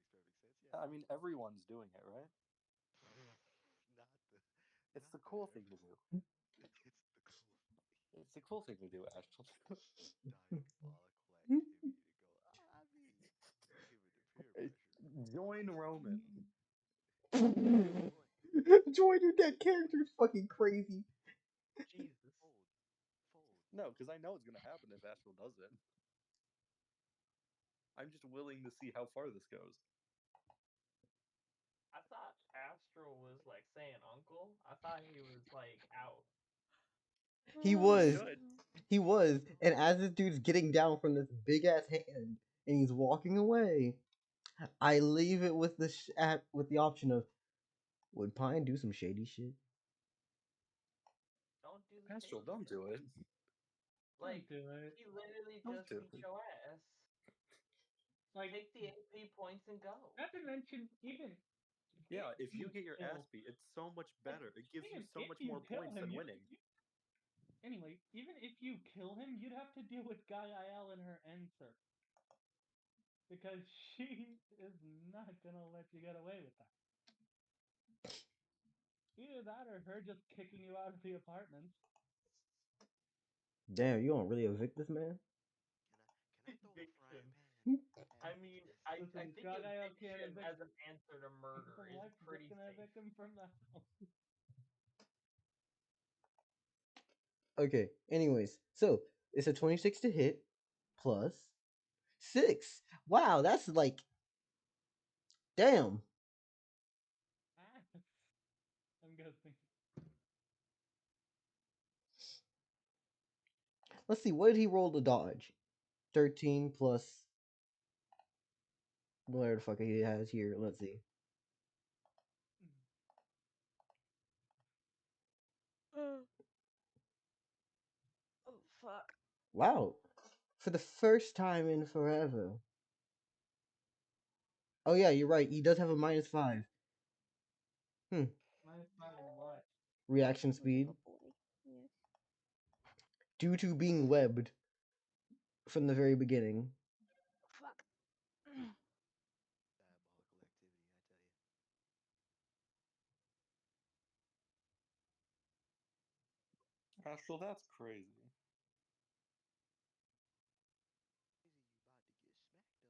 perfect sense. Yeah, I mean, everyone's doing it, right? not the It's not the the cool thing to do. everyone. It's the cool It's the cool thing to do, Astral. diabolical activity to go. I mean, don't give it to peer Hey, pressure. join Roman. Join, Joining that character is fucking crazy. Jesus. fold, fold. No, because I know it's gonna happen if Astral does it. I'm just willing to see how far this goes. I thought Astral was like saying uncle. I thought he was like out. He He was, should. he was, and as this dude's getting down from this big ass hand and he's walking away, I leave it with the with the option of, would Pine do some shady shit? Don't do the Astral, shady don't shit. do it. Like Don't do it. he literally Don't just do beat it. your ass. Like, Take the AP points and go. not to mention, even Yeah, if if you you get your ass kill, beat, it's so much like, better. It gives you even so if much you more kill points him, than winning. anyway, even if you kill him, you'd have to deal with Guy Ayal and her answer. Because she is not gonna let you get away with that. Either that or her just kicking you out of the apartment. Damn, you gonna really evict this man? Can I throw a Evict frying him. pan I at mean, this? I Listen, think Guy Ayal can't eviction evict. as an answer to murder The is wife's just pretty gonna safe. evict him from the house. Okay, anyways, so it's a 26 to hit plus 6. Wow, that's like, damn. Ass. I'm guessing. Let's see, what did he roll to dodge? 13 plus whatever the fuck he has here. Let's see. Oh fuck. Wow. For the first time in forever. Oh yeah, you're right. He does have a -5. Hmm. Minus five and what? Reaction speed. Oh boy. Yes. Due to being webbed from the very beginning. Fuck. Diabolical activity, I tell you. Astral, that's crazy. Crazy, you about to get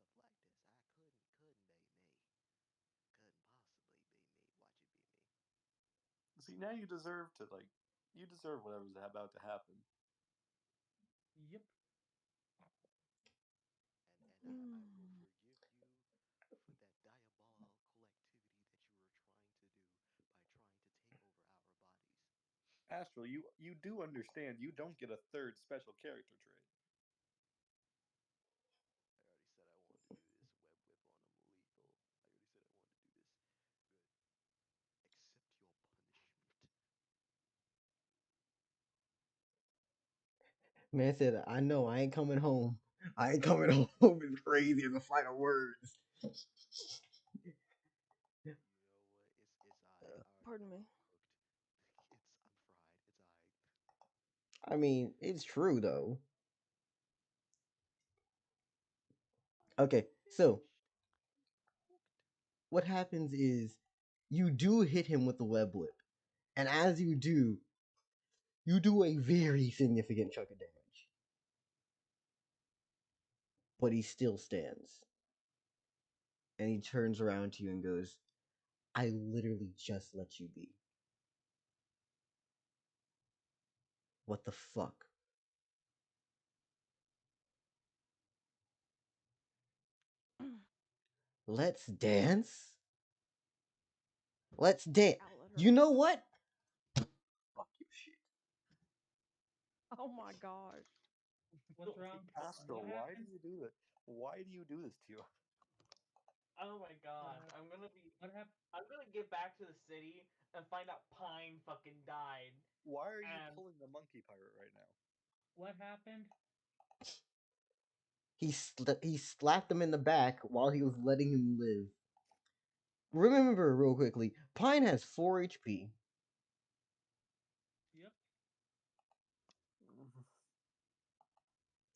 smacked up like this. Couldn't be me. Couldn't possibly be me. Watch it be me. See, now you deserve to like, you deserve whatever's about to happen. Yep. And I will forgive you for that diabolical activity that you were trying to do by trying to take over our bodies. Astral, you do understand you don't get a third special character trait. I already said I wanted to do this. Web whip on them lethal. I already said I wanted to do this. Good. Accept your punishment. Man said, I know, I ain't coming home. I ain't coming home is crazy in the final words. You know what? It's alright. I already Pardon know me. I'm cooked. I'm fried. It's alright. I mean, it's true though. Okay, so Finished. Cooked. what happens is you do hit him with the web whip, and as you do a very significant chunk of damage, but he still stands. And he turns around to you and goes, I literally just let you be. What the fuck? Let's dance? Let's dance. I'll let her. You know what? Fuck your shit. Oh my gosh. What's wrong? Astro, What why do happened? you do this? Why do you do this to you? Oh my god. happened? What happened? I'm gonna get back to the city and find out Pine fucking died. Why are you And pulling the monkey pirate right now? What happened? He slapped him in the back while he was letting him live. Remember, real quickly, Pine has 4 HP. Yep.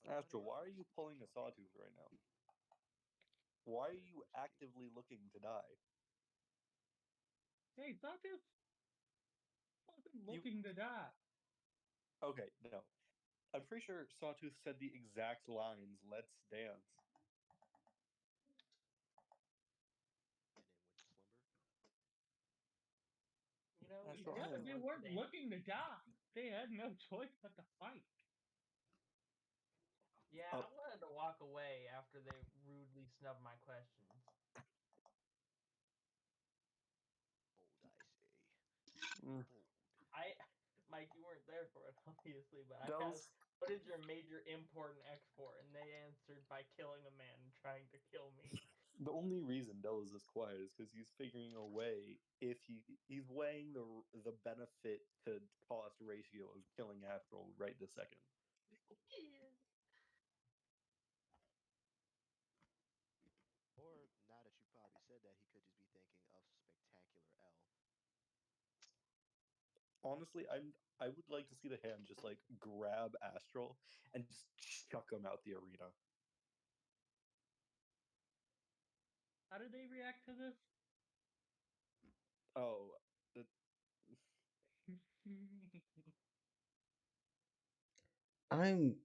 Astro, why are you pulling a sawtooth right now? Why are you actively looking to die? Hey, Sawtooth wasn't You looking to die. okay? No, I'm pretty sure Sawtooth said the exact lines. Let's dance. And then went to slumber. you know, we Astro, Yeah, I but definitely am. they went to weren't dance. looking to die. They had no choice but to fight. Yeah, Oh, I wanted to walk away after they rudely snubbed my questions. Bold, I say. mm, Bold. I Mike, you weren't there for it, obviously, but I that was asked, what is your major import and export? And they answered by killing a man and trying to kill me. the only reason Dell is this quiet is because he's figuring a way if he's weighing the benefit to cost ratio of killing Astral right this second. Or now that you probably said that, he could just be thinking of Spectacular L. Honestly, I would like to see the hand just like grab Astral and just chuck him out the arena. How did they react to this? Oh, the, I'm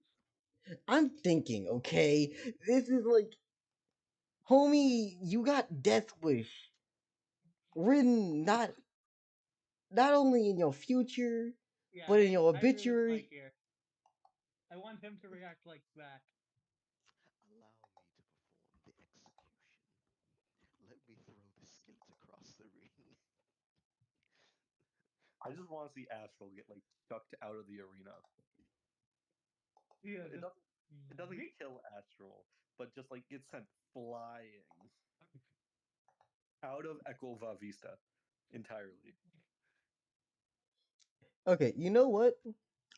I'm thinking, okay? This is like, homie, you got Death Wish written not only in your future, Yeah, but in your I agree with Mike obituary. here. I want him to react like that. Allow me to perform the execution. Let me throw the skillet across the ring. I just want to see Astral get like chucked out of the arena. Yeah, It just doesn't it doesn't yeet. kill Astral, but just like gets sent flying out of Equilva Vista entirely. Okay, you know what?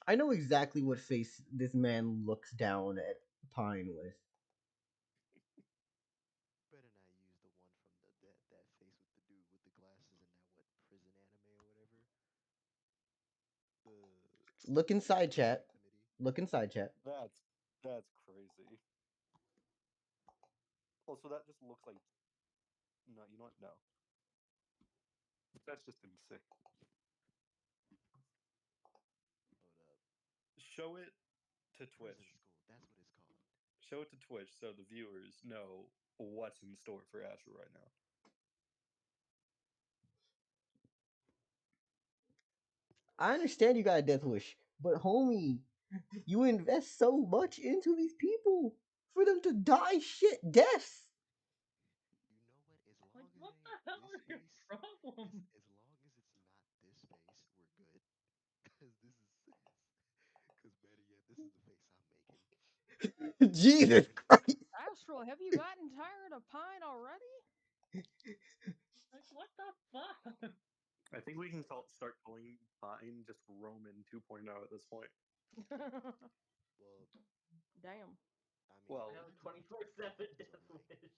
I know exactly what face this man looks down at Pine with. Better not use the one from that face with the dude with the glasses and that what prison anime or whatever. The Look inside chat. disciplinary committee. Look inside chat. That's crazy. Also, that just looks like no. You know what? No, that's just insane. Hold up. Show it to Prison Twitch. school. That's what it's called. Show it to Twitch so the viewers know what's in store for Astral right now. I understand you got a death wish, but homie, you invest so much into these people for them to die shit deaths. You know what? As Like, long as what it the ain't hell this is your face, problem? as long as it's not this face, we're good. Cause this is, cause better yet, this is the face I'm making. Jesus Christ. Astral, have you gotten tired of Pine already? Like, what the fuck? I think we can start calling Fine just Roman 2.0 at this point. Well, Damn. I mean, I Well, have a Pine's about to be 24/7 gone, so death like, wish.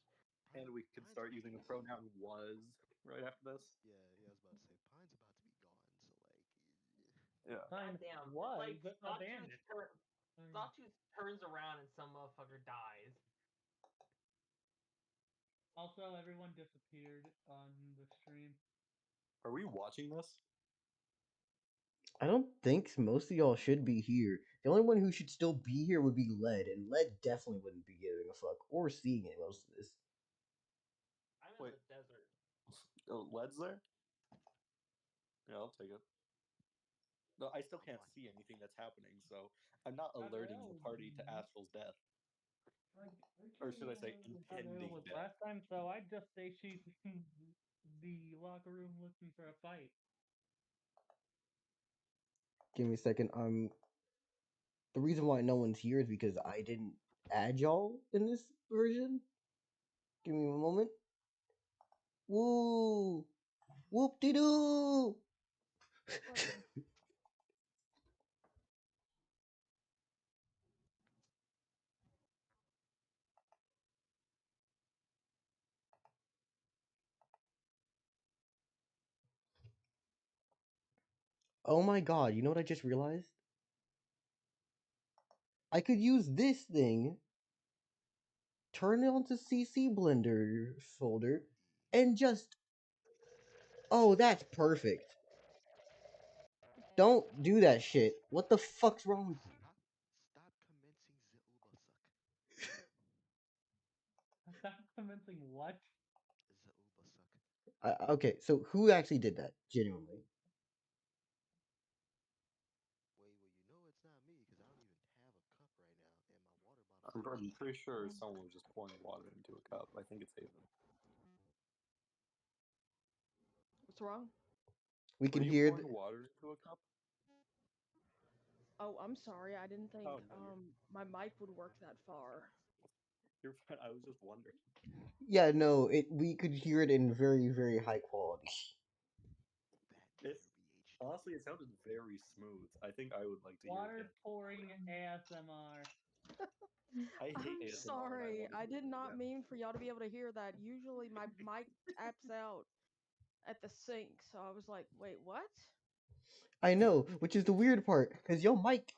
and we could Pine's start about using to the be pronoun was right after this. yeah, yeah, I was about to say Pine's about to be gone, so like, Yeah. Fine Goddamn, it's was like abandoned. I mean, Sawtooth turns around and some motherfucker dies. Also, everyone disappeared on the stream. Are we watching this? I don't think most of y'all should be here. The only one who should still be here would be Led, and Led definitely wouldn't be giving a fuck or seeing it most of this. I'm in Wait. the desert. Oh, Led's there? Yeah, I'll take it. No, I still I'm can't watching. see anything that's happening, so I'm not How the alerting the hell? party to Astral's death. I Or can't should I even say remember how the hell impending was death? last time, so I'd just say she's in the locker room looking for a fight. Give me a second. The reason why no one's here is because I didn't add y'all in this version. Give me a moment. Woo! Whoop de doo! Whatever. Oh my god, you know what I just realized? I could use this thing, turn it onto CC Blender folder, and just. Oh, that's perfect. Don't do that shit. What the fuck's wrong with you? Stop commencing the Uber suck. Stop commencing what? The Uber suck. Okay, so who actually did that? Genuinely. Well, you know it's not me because I don't even have a cup right now, and my water I'm, bottle's I'm empty. pretty sure someone was just pouring water into a cup. I think it's Haven. What's wrong? We Were can you hear. pouring water into a cup? Oh, I'm sorry. I didn't think Oh no, my mic would work that far. you're fine. I was just wondering. Yeah, no, we could hear it in very, very high quality. That It's near BH3. honestly, it sounded very smooth. I think I would like to hear it Water again. pouring ASMR. I hate I'm ASMR, and I sorry. want to I hear did it not again. mean for y'all to be able to hear that. Usually my mic taps out at the sync, so I was like, wait, what? I know, which is the weird part, because your mic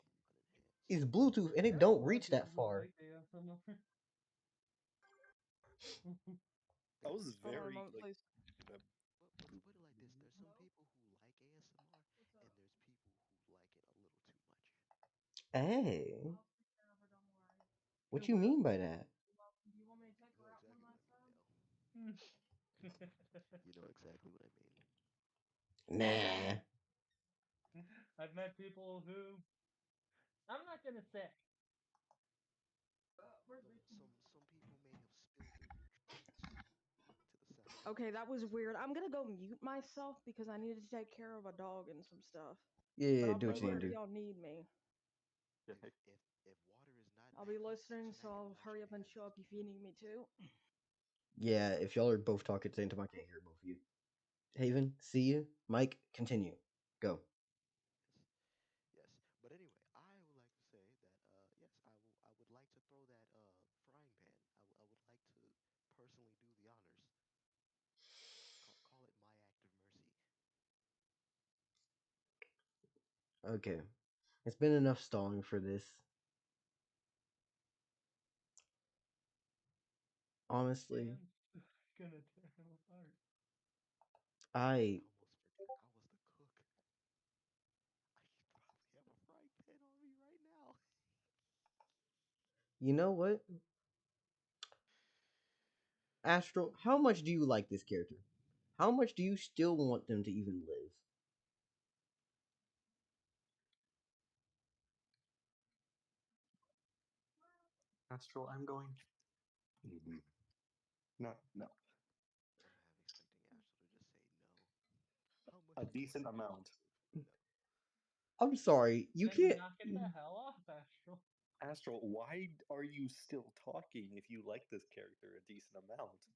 Unenhanced. is Bluetooth and There it are a don't lot of reach that people who far. like ASMR. I was Hold on a very moment, like, please. uh, Let's put it like this: there's some people who like ASMR, and there's people who like it a little too much. Hey, Who what you will? mean by that? You know exactly what I mean, Dell. Hmm. You know exactly what I mean. Nah. I've met people who I'm not gonna say. Some people may have spilled their nutrients to the side. Okay, that was weird. I'm gonna go mute myself because I needed to take care of a dog and some stuff. Yeah, But yeah, I'll do be what by you the here need if to do. y'all need me. yeah, If water is not I'll be access listening, to so that I'll hurry up and emotion, show up if you need me to. Yeah, if y'all are both talking at the same time, I can't hear both of you. Haven, see you. Mike, continue. Go. yes, yes. But anyway, I would like to say that yes, I would like to throw that frying pan. I would like to personally do the honors. Call it my act of mercy. Okay. It's been enough stalling for this. Honestly, Dan's gonna tear him apart. I. I almost forgot I was the cook. I probably have a frying pan on me right now. You know what? Astral, how much do you like this character? How much do you still want them to even live? Astral, I'm going. Mhm. No, no, I'm half expecting Astral to just say no. How much a do I decent want them amount. to live? No. I'm sorry, you Then can't. knock it the hell off, Astral. Astral, why are you still talking if you like this character a decent amount?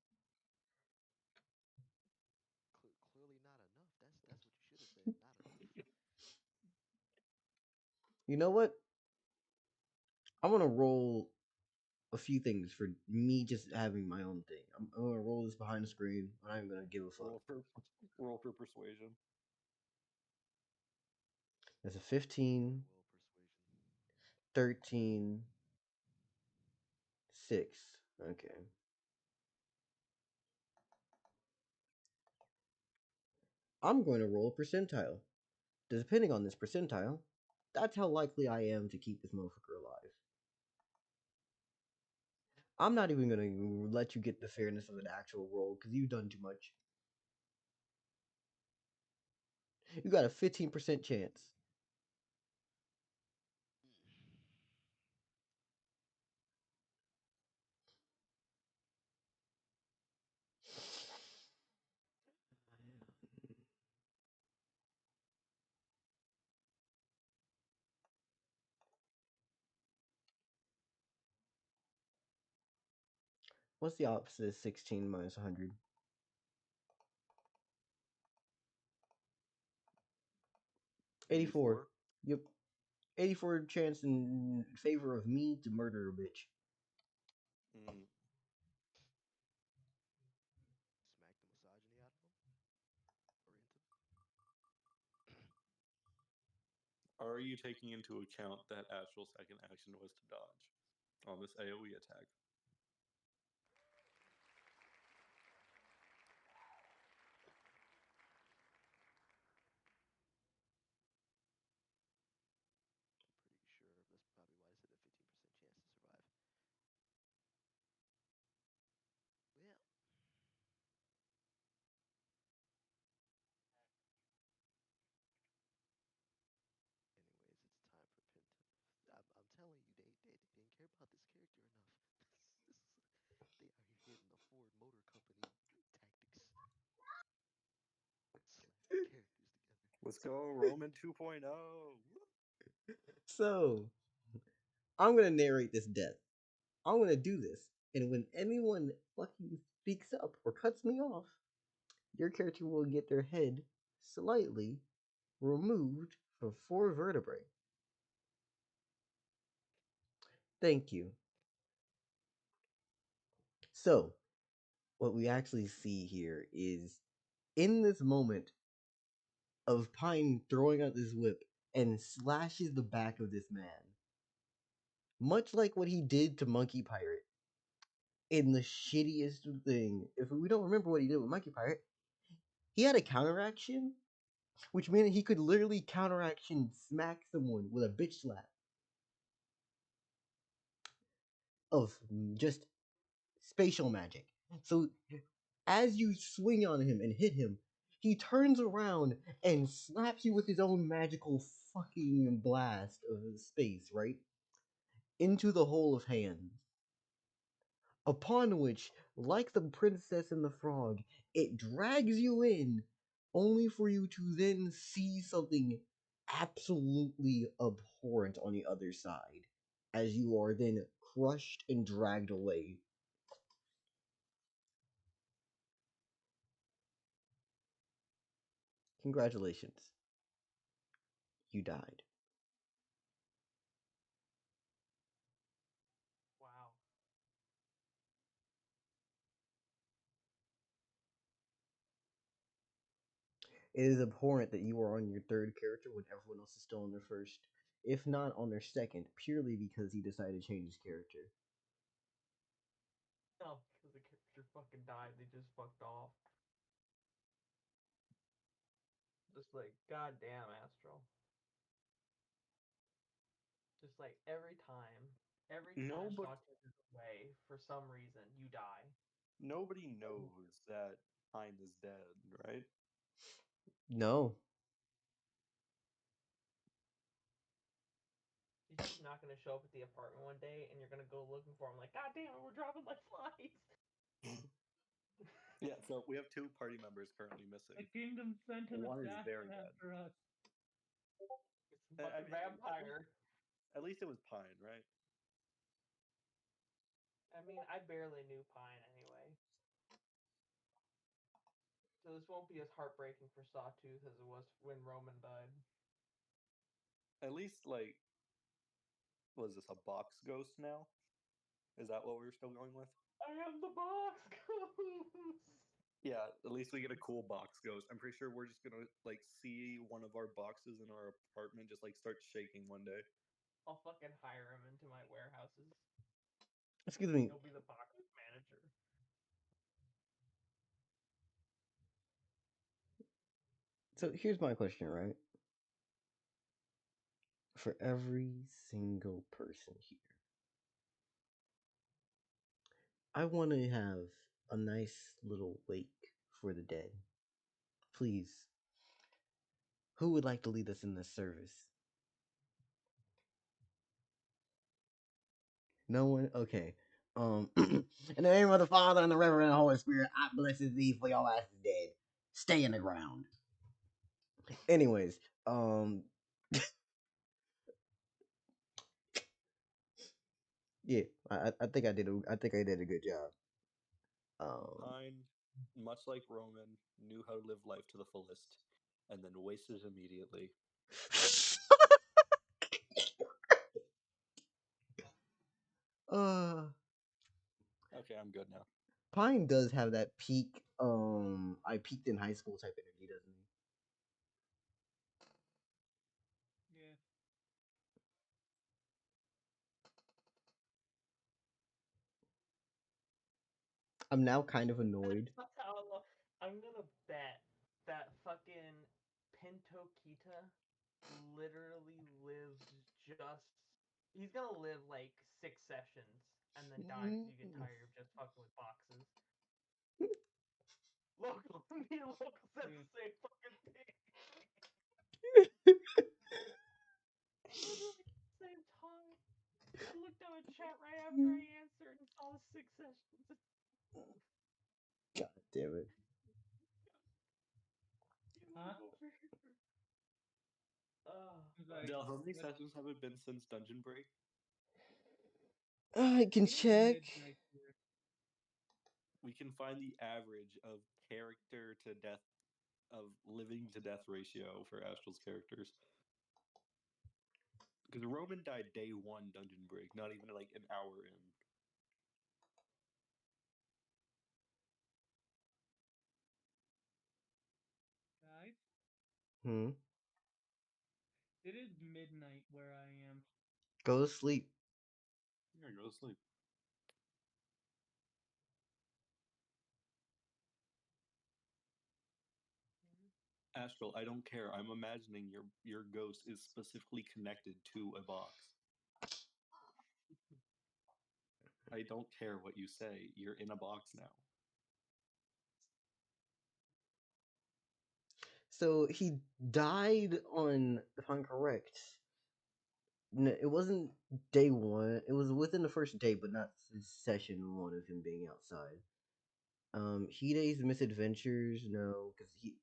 Clearly not enough. That's what you should have said. Not enough. You know what? I want to roll a few things for me just having my own thing. I'm gonna roll this behind the screen. I'm not even gonna give a fuck. Roll for persuasion. That's a Very 15, well, persuasion. 13, 6. Okay. I'm going to roll a percentile. Depending on this percentile, that's how likely I am to keep this motherfucker alive. I'm not even gonna let you get the fairness of an actual roll because you've done too much. You got a 15% chance. What's the opposite of 16 minus 100? 84. Yep. 84 chance in favor of me to murder a bitch. Mm. Smack the misogyny out of him or into them. Are you taking into account that Astral's second action was to dodge on this AoE attack? I'm pretty sure that's probably why I said a 15% chance to survive. Well, anyways, it's time for Penta. I'm telling you, they didn't care about this character enough. They out here hitting the Ford Motor Company tactics, slapping characters together. Let's go, Roman 2.0. So, I'm gonna narrate this death. I'm gonna do this, and when anyone fucking speaks up or cuts me off, your character will get their head slightly removed from 4 vertebrae. Thank you. So, what we actually see here is in this moment of Pine throwing out this whip and slashes the back of this man, much like what he did to Monkey Pirate in the shittiest thing. If we don't remember what he did with Monkey Pirate, he had a counteraction, which meant he could literally counteraction smack someone with a bitch slap of just spatial magic. So as you swing on him and hit him, he turns around and slaps you with his own magical fucking blast of space, right? Into the hole of hands. Upon which, like the princess and the frog, it drags you in, only for you to then see something absolutely abhorrent on the other side, as you are then crushed and dragged away. Congratulations. You died. Wow. It is abhorrent that you are on your third character when everyone else is still on their first, if not on their second, purely because he decided to change his character. No, because the character fucking died. They just fucked off. Just like, goddamn, Astro. Just like every No, time but Sawtooth is away, for some reason, you die. nobody knows that Pine is dead, right? No. He's just not gonna show up at the apartment one day, and you're gonna go looking for him. Like, God damn it, we're dropping like flies. Yeah, so we have 2 party members currently The missing. kingdom sent an One is very assassin dead. after us. It's a I fucking mean, vampire. at least it was Pine, right? I mean, I barely knew Pine anyway. So this won't be as heartbreaking for Sawtooth as it was when Roman died. At least, like, was this a box ghost now? Is that what we're still going with? I am the box ghost. Yeah, at least we get a cool box ghost. I'm pretty sure we're just gonna like see one of our boxes in our apartment just like start shaking one day. I'll fucking hire him into my warehouses. Excuse me. He'll be the box manager. So here's my question, right? For every single person here, I want to have a nice little wake for the dead. Please, who would like to lead us in this service? No one? Okay. In the name of the Father and the Reverend and the Holy Spirit, I bless thee for your ass is dead. Stay in the ground. Anyways, yeah, I think I think I did a good job. Pine, much like Roman, knew how to live life to the fullest, and then wasted it immediately. uh, Okay, I'm good now. Pine does have that peak. I peaked in high school type energy, doesn't he? Yeah. I'm now kind of annoyed. I'm gonna bet that fucking Pinto Kita literally lives just. He's gonna live like 6 sessions and then die because you get tired of just fucking with boxes. Local, me and Local said Yeah. the same fucking thing. Literally at the same time. I looked at a chat right after I answered and saw the 6 sessions. God damn it. Huh? It's like, Del, how many that's, sessions have it been since Dungeon Break? I can it is check. midnight here. We can find the average of character to death, of living to death ratio for Astral's characters. Because Roman died day one Dungeon Break, not even like an hour in. Guys, Hmm. it is midnight where I am. Go to sleep. Yeah, go to sleep. Astral, I don't care. I'm imagining your ghost is specifically connected to a box. I don't care what you say. You're in a box now. So he died on, if I'm correct. No, it wasn't day one. It was within the first day, but not session one of him being outside. Hide's misadventures, no, because he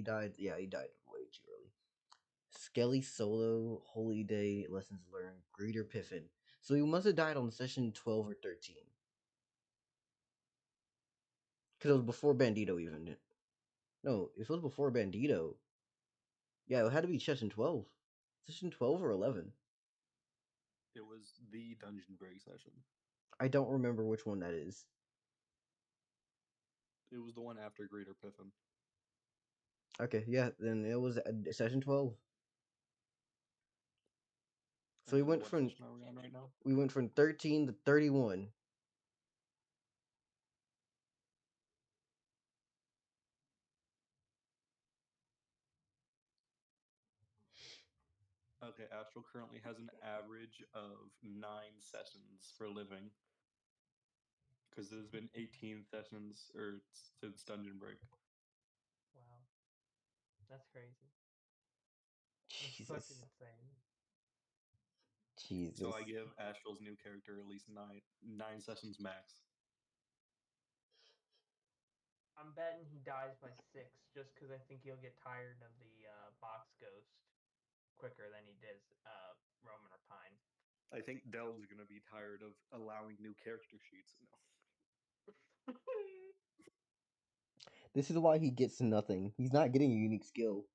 died. Yeah, he died way too early. Skelly solo, Holy Day, lessons learned, Greater Piffin. So he must have died on session 12 or 13, because it was before Bandito even. No, if it was before Bandito, yeah, it had to be session 12, session 12 or 11. It was the Dungeon Break session. I don't remember which one that is. It was the one after Greater Piffin. Okay, yeah, then it was session 12. So Okay, what session are we on right now? we went from 13 to 31. Okay, Astral currently has an average of 9 sessions for living. Because there's been 18 sessions or since Dungeon Break. Wow, that's crazy. That's fucking Jesus. insane. So Jesus. I give Astral's new character at least nine sessions max. I'm betting he dies by 6 just because I think he'll get tired of the box ghost quicker than he did Roman or Pine. I think Dell's gonna be tired of allowing new character sheets. No. This is why he gets nothing. He's not getting a unique skill.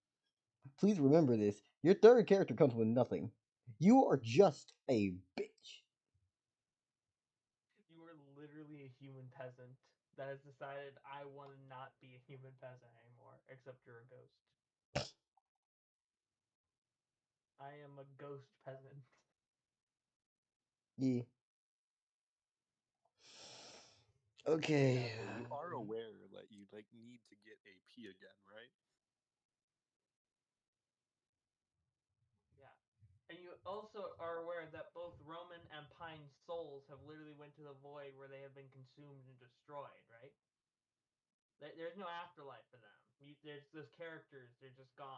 Please remember this. Your third character comes with nothing. You are just a bitch. You are literally a human peasant that has decided I want to not be a human peasant anymore, except you're a ghost. I am a ghost peasant. Yeah. Hey, Okay. Astral, you are aware that you like need to get AP again, right? also are aware that both Roman and Pine's souls have literally went to the void where they have been consumed and destroyed, right? There's no afterlife for them. There's those characters, they're just gone.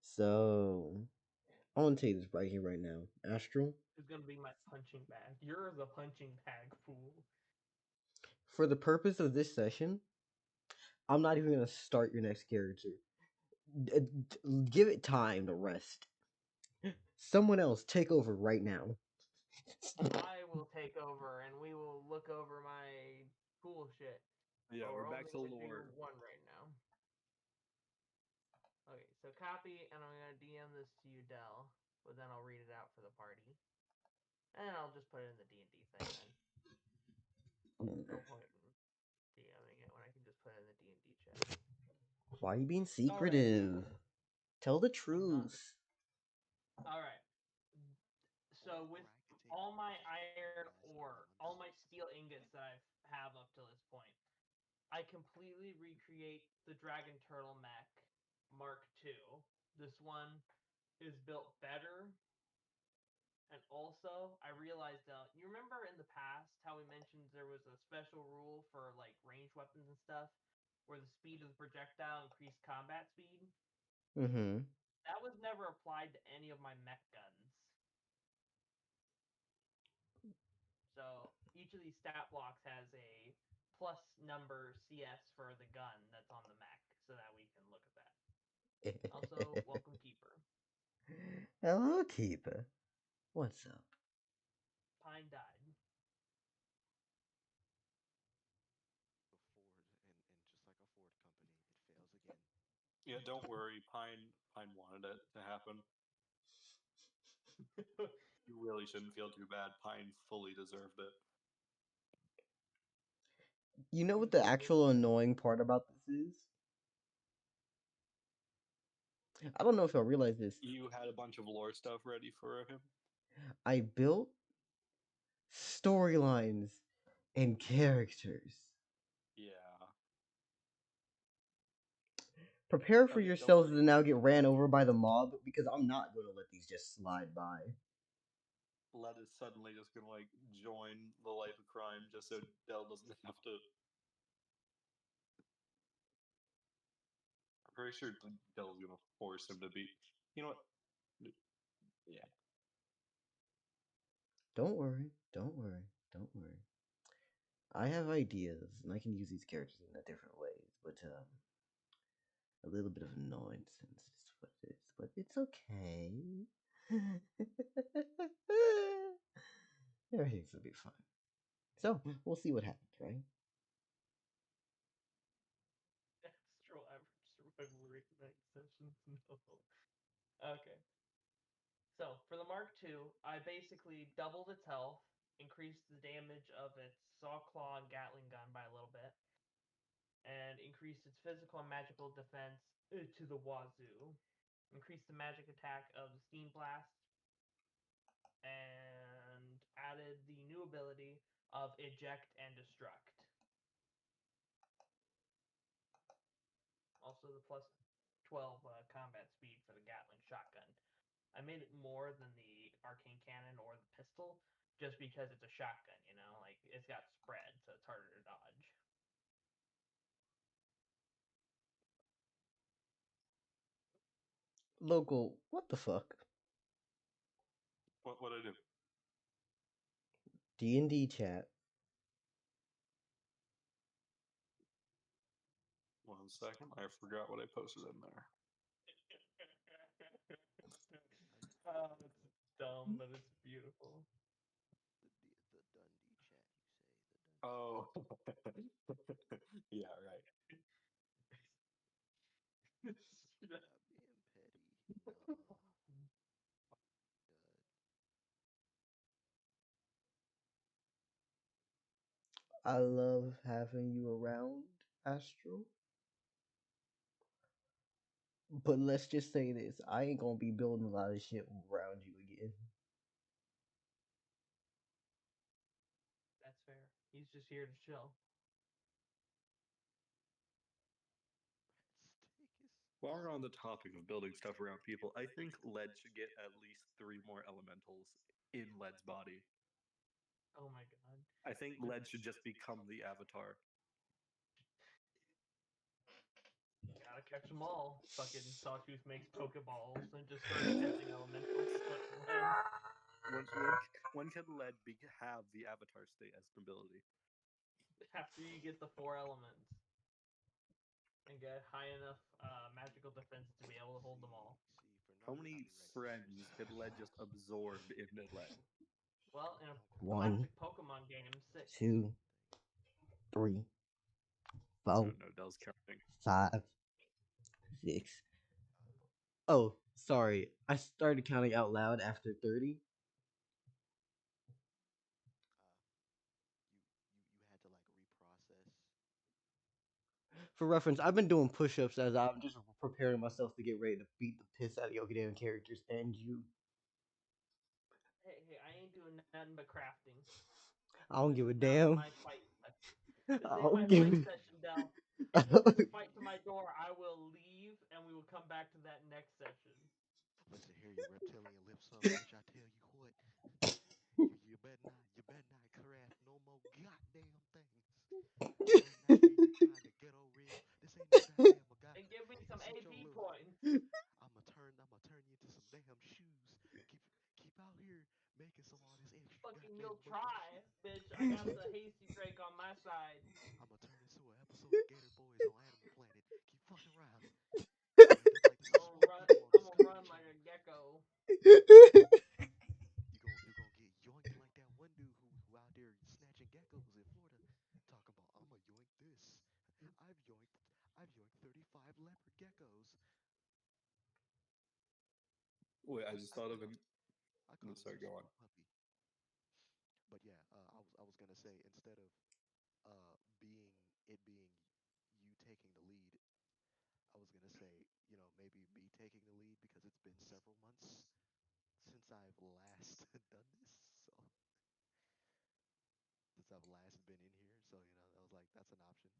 So I want to tell you this right here, right now, Astral. Who's gonna be my punching bag? You're the punching bag, fool. For the purpose of this session, I'm not even gonna start your next character. Give it time to rest. Someone else take over right now. I will take over and we will look over my cool shit. Yeah, But we're we're only back to gonna do lore. one right now. Okay, so copy, and I'm gonna DM this to you, Dell, but then I'll read it out for the party. And I'll just put it in the D&D thing then. No point in DMing it when I can just put it in the D&D chat. Why are you being secretive? Tell the truth. Alright. So with Galactic all my Christian iron last ore, all my nonsense. steel ingots that I have up to this point, I completely recreate the Dragon Turtle mech Mark II. This one is built better. And also, I realized, you remember in the past how we mentioned there was a special rule for like ranged weapons and stuff, where the speed of the projectile increased combat speed? Mm-hmm. That was never applied to any of my mech guns. So each of these stat blocks has a plus number CS for the gun that's on the mech, so that we can look at that. Also, welcome Keeper. Hello, Keeper. What's up? Pine died. A Ford, and just like a Ford company, it fails again. Yeah, don't worry. Pine wanted it to happen. You really shouldn't feel too bad. Pine fully deserved it. You know what the actual annoying part about this is? I don't know if y'all realize this. You had a bunch of lore stuff ready for him. I built storylines and characters. Yeah. Prepare for Okay, don't yourselves worry. to now get ran over by the mob because I'm not going to let these just slide by. Led is suddenly just gonna like join the life of crime just so Dell doesn't have to. I'm pretty sure Dell's gonna force him to be. You know what? Yeah. Don't worry, don't worry, don't worry. I have ideas and I can use these characters in a different ways, but a little bit of nonsense is what it is, but it's okay. Everything's gonna be fine. So we'll see what happens, right? Astral average survival rate 9 sessions? No. Okay. So, for the Mark II, I basically doubled its health, increased the damage of its Saw Claw and Gatling gun by a little bit, and increased its physical and magical defense to the wazoo. Increased the magic attack of the Steam Blast, and added the new ability of Eject and Destruct. Also, the plus 12 combat speed for the Gatling shotgun. I made it more than the arcane cannon or the pistol, just because it's a shotgun, you know? Like, it's got spread, so it's harder to dodge. Local, what the fuck? What I do? D&D chat. One second. I forgot what I posted in there. Oh, it's dumb, but it's beautiful. The Dundee chat, you say? The Dundee. Oh. Yeah, right. Stop being petty. Nuh-uh. Dud. I love having you around, Astral. But let's just say this: I ain't gonna be building a lot of shit around you again. fair. He's just here to chill. Steak is. While we're on the topic of building stuff around people, I think Lead should get at least 3 more elementals in Lead's body. Oh my god. I think Lead should just become the avatar. Gotta catch them all. Fucking Sawtooth makes Pokeballs and just starts catching elementals to put in lead. When can Lead have the avatar state as an ability? After you get the 4 elements and get high enough magical defense to be able to hold them all. See, for How now, many I'll be ready. friends could Lead just absorb into Lead? Well, in a Don't cry. One, classic Pokemon game, 6. two, three, No, four, no, Dell's counting. 5, 6. Uh, Oh, sorry. I started counting out loud after 30. you had to like reprocess. For reference, I've been doing push-ups as I'm just preparing myself to get ready to beat the piss out of your damn characters and you. Hey, I ain't doing nothing but crafting. I don't give a Now it's damn. my fight session. I This ain't my don't give fight a. session, Dell. If you bring a fight to my door, I will leave and we will come back to that next session. Listen here, you reptilian lip sucks, bitch. I tell you what, you better not craft no more goddamn things. Right now, here you trying to ghetto real. This ain't no goddamn And MacGyver. give me You some sit your AP little. points. I'ma turn you into some damn shoes. Keep keep out here making some all this extra Fucking goddamn you'll monkey try, shit. bitch. I got the hasty Drake on my side. I'ma turn into an episode of Gator Boys on Animal Planet. Keep fucking around. You end up like this a smart people on I'm gonna Discovery run like a Channel. gecko. You gonna get yoinked like that one dude who out there snatching geckos in Florida. Talking about I'ma yoink this. I've yoinked I've yoinked 35 leopard geckos. Wait, I just I thought call of an. I No, call him sorry, a go on. smart puppy. But yeah, I was gonna say instead of being it being you taking the lead, I was gonna say maybe me taking the lead because it's been several months since I've last done this. So since I've last been in here, so I was like that's an option.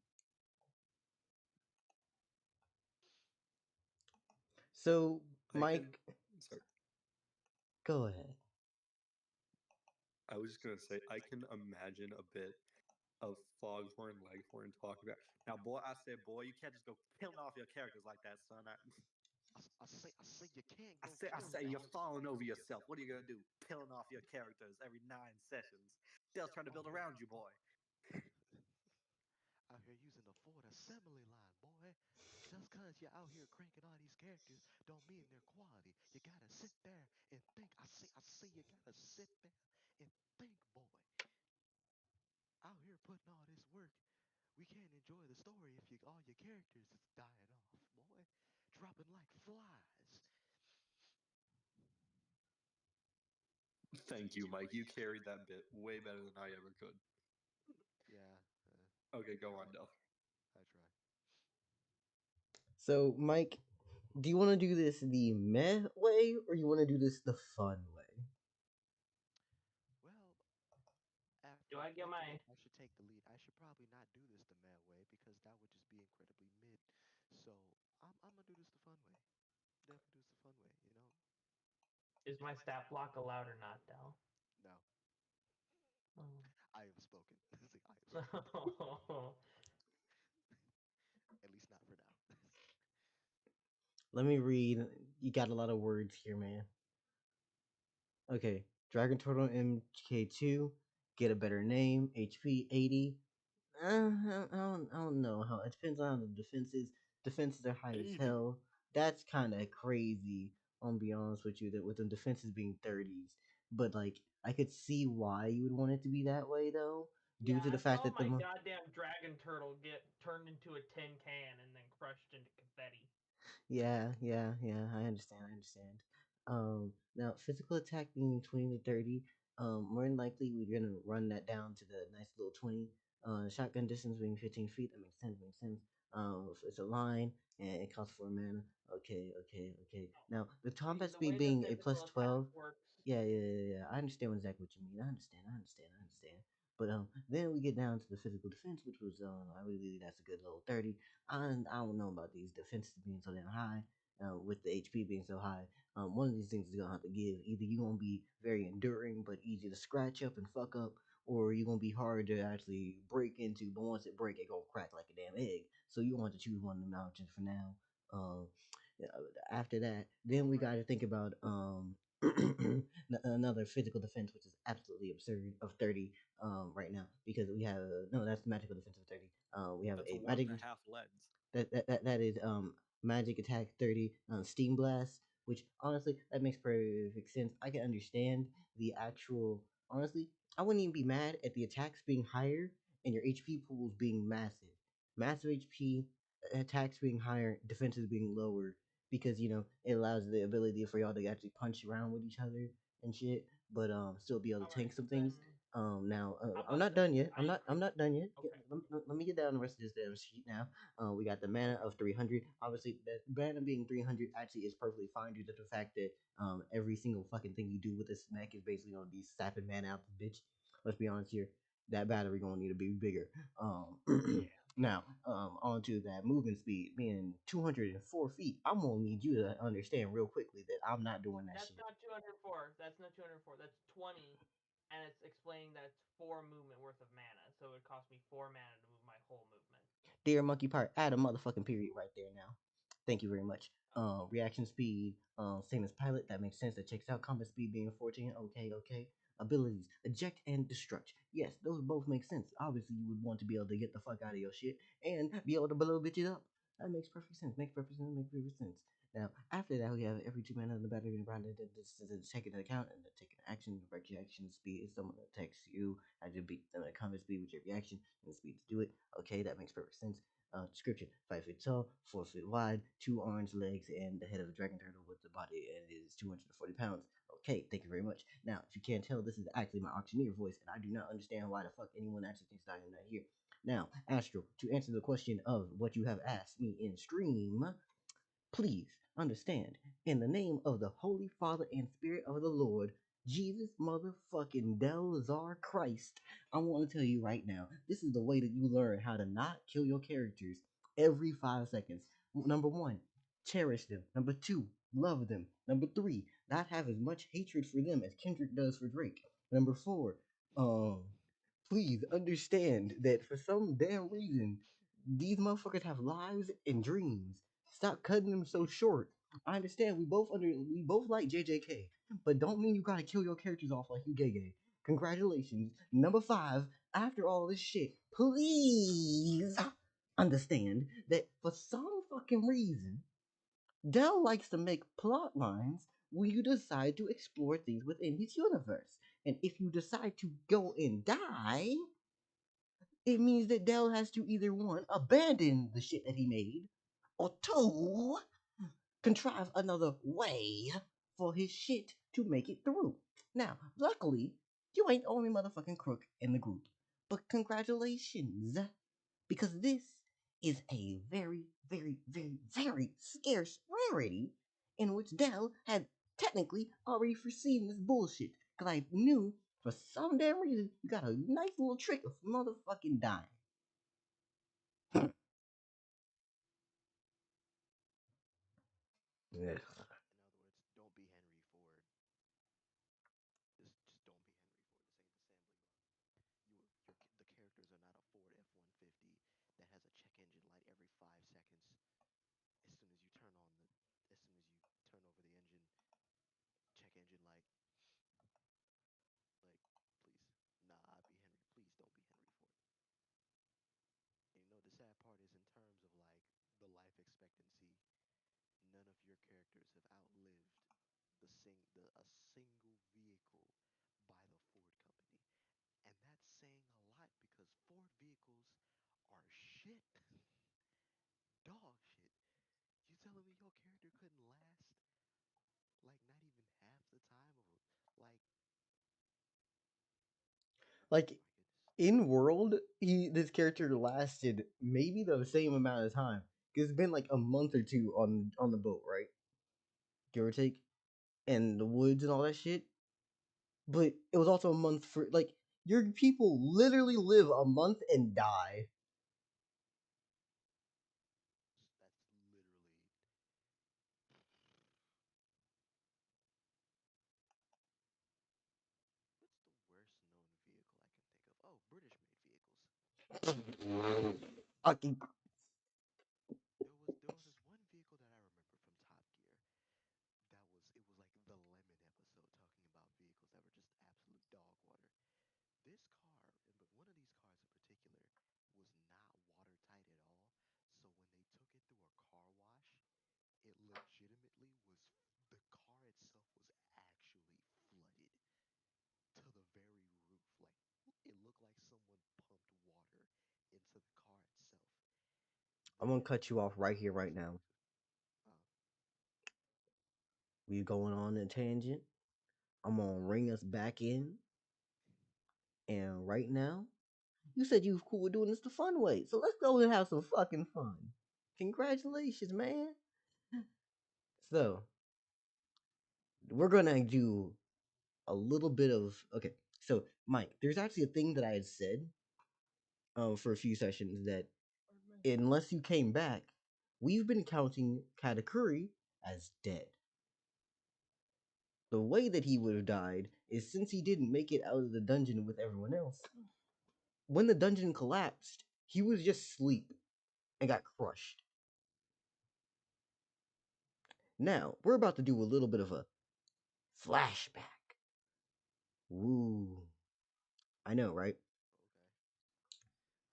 So, I can. Mike, Sorry. go ahead. I was just gonna say I can imagine a bit of Foghorn Leghorn talking about. Now, boy, I said, boy, you can't just go killing off your characters like that, son. I say you can't I go say, I killing say, you're off. falling over yourself. What are you gonna do? Killing off your characters every 9 sessions? Dale's trying to build around you, boy. Out here using the Ford assembly line, boy. Just cause you're out here cranking all these characters don't mean they're quality. You gotta sit there and think. I say you gotta sit there and think, boy. Out here putting all this work, we can't enjoy the story if all your characters is dying off, boy. Dropping like flies. Thank you, Mike. You carried that bit way better than I ever could. Yeah, Okay, go on, Del. I try. So, Mike, do you want to do this the meh way or you want to do this the fun way? Well, Do after I get my? thinking, I should take the lead. I should probably not do this the mad way because that would just be incredibly mid. So I'm gonna do this the fun way. Definitely do this the fun way. Is my stat block allowed or not, Dell? No, Oh. I have spoken. I have spoken. At least not for now. Let me read. You got a lot of words here, man. Okay. Dragon Turtle MK2. Get a better name. HP 80. I don't know how. It depends on how the defense is. Defenses are high as 80. hell. That's kind of crazy. I'm gonna be honest with you. That with the defenses being 30s, but like I could see why you would want it to be that way though, due Yeah, to the I fact saw that the my goddamn dragon turtle get turned into a tin can and then crushed into confetti. yeah. I understand. I understand. Now physical attack being 20 to 30. More than likely we're gonna run that down to the nice little 20. Shotgun distance being 15 feet. That makes sense. Makes sense. If it's a line and it costs 4 mana. Okay. Now the See, combat the way speed the being a physical plus attack 12. works. Yeah. I understand exactly what you mean. I understand. But then we get down to the physical defense, which was I believe that's a good level 30. I don't know about these defenses being so damn high, with the HP being so high. One of these things is gonna have to give. Either you're gonna be very enduring but easy to scratch up and fuck up, or you're gonna be hard to actually break into. But once it break, it gonna crack like a damn egg. So you want to choose one of them options for now. Um, yeah, after that, then we got to think about another physical defense, which is absolutely absurd of 30 right now because we have no, that's magical defense of 30. We have That's a one magic and a half leads. that is magic attack 30 steam blast, which honestly that makes perfect sense. I can understand the actual honestly, I wouldn't even be mad at the attacks being higher and your HP pools being massive. Massive HP attacks being higher, defenses being lower because it allows the ability for y'all to actually punch around with each other and shit, but still be able to tank Alright, some then things. Now how I'm about not this? done yet. I I'm agree. not done yet. Okay. Let me get down the rest of this damn sheet now. We got the mana Okay. of 300. Obviously, the mana being 300 actually is perfectly fine due to the fact that every single fucking thing you do with this mech is basically gonna be sapping mana out the bitch. Let's be honest here. That battery gonna need to be bigger. Yeah. Now, onto that movement speed being 204 feet. I'm gonna need you to understand real quickly that I'm not doing that That's shit. not 204. That's not 204. That's 20. And it's explaining that it's 4 movement worth of mana. So it would cost me 4 mana to move my whole movement. Dear Monkey Part, add a motherfucking period right there now. Thank you very much. Reaction speed, same as pilot. That makes sense. That checks out. Combat speed being 14. Okay, okay. Abilities, eject and destruct. Yes, those both make sense. Obviously, you would want to be able to get the fuck out of your shit and be able to blow bitches up. That makes perfect sense. Makes perfect sense. Makes perfect sense. Now, after that, we have every 2 mana in the battery and around it. This is taking into account and taking action. Reaction speed is someone that attacks you. I just beat them at combat speed with your reaction and the speed to do it. Okay, that makes perfect sense. Description: 5 feet tall, 4 feet wide, 2 arms, legs, and the head of a dragon turtle with the body, and it is 240 pounds. Okay, thank you very much. Now, if you can't tell, this is actually my auctioneer voice, and I do not understand why the fuck anyone actually thinks that I am not here. Now, Astro, to answer the question of what you have asked me in stream, please understand, in the name of the Holy Father and Spirit of the Lord, Jesus motherfucking Delzar Christ, I want to tell you right now, this is the way that you learn how to not kill your characters every 5 seconds. Number one, cherish them. Number two, love them. Number three, not have as much hatred for them as Kendrick does for Drake. Number four, um, please understand that for some damn reason, these motherfuckers have lives and dreams. Stop cutting them so short. I understand we both like JJK, but don't mean you gotta kill your characters off like you gay gay. Congratulations. Number five, after all this shit, please understand that for some fucking reason, Dell likes to make plot lines when you decide to explore things within his universe. And if you decide to go and die, it means that Dell has to either one, abandon the shit that he made, or two, contrive another way for his shit to make it through. Now, luckily, you ain't the only motherfucking crook in the group. But congratulations, because this is a very, very, very, very scarce rarity in which Dell had technically already foreseen this bullshit. Because I knew for some damn reason you got a nice little trick of motherfucking dying. Yeah. In other words, don't be Henry Ford. Just don't be Henry Ford. This ain't assembly line. The characters are not a Ford F-150 that has a check engine light every 5 seconds. As soon as you turn over the engine, check engine light. Like, please, nah, be Henry. Please don't be Henry Ford. And the sad part is in terms of like the life expectancy, none of your characters have outlived a single vehicle by the Ford company. And that's saying a lot because Ford vehicles are shit. Dog shit. You telling me your character couldn't last like not even half the time of like Like my goodness. in world, this character lasted maybe the same amount of time. Cause it's been like a month or two on the boat, right? Give or take, and the woods and all that shit. But it was also a month for like Your people literally live a month and die. That's literally. What's the worst known vehicle I can think of? Oh, British made vehicles. Fucking There was this one vehicle that I remember from Top Gear. It was like the Lemon episode talking about vehicles that were just absolute dog water. This car, but one of these cars in particular, was not watertight at all. So when they took it through a car wash, it legitimately was the car itself was actually flooded to the very roof. Like it looked like someone pumped water into the car itself. I'm gonna That cut you off right here, right worst now. uh, We going on a tangent. I'm gonna ring us back in, and right now, you said you was cool with doing this the fun way, so let's go and have some fucking fun. Congratulations, man. So we're gonna do a little bit of okay. So Mike, there's actually a thing that I had said for a few sessions that unless you came back, we've been counting Katakuri as dead. The way that he would have died is since he didn't make it out of the dungeon with everyone else. When the dungeon collapsed, he was just asleep and got crushed. Now, we're about to do a little bit of a flashback. Woo. I know, right?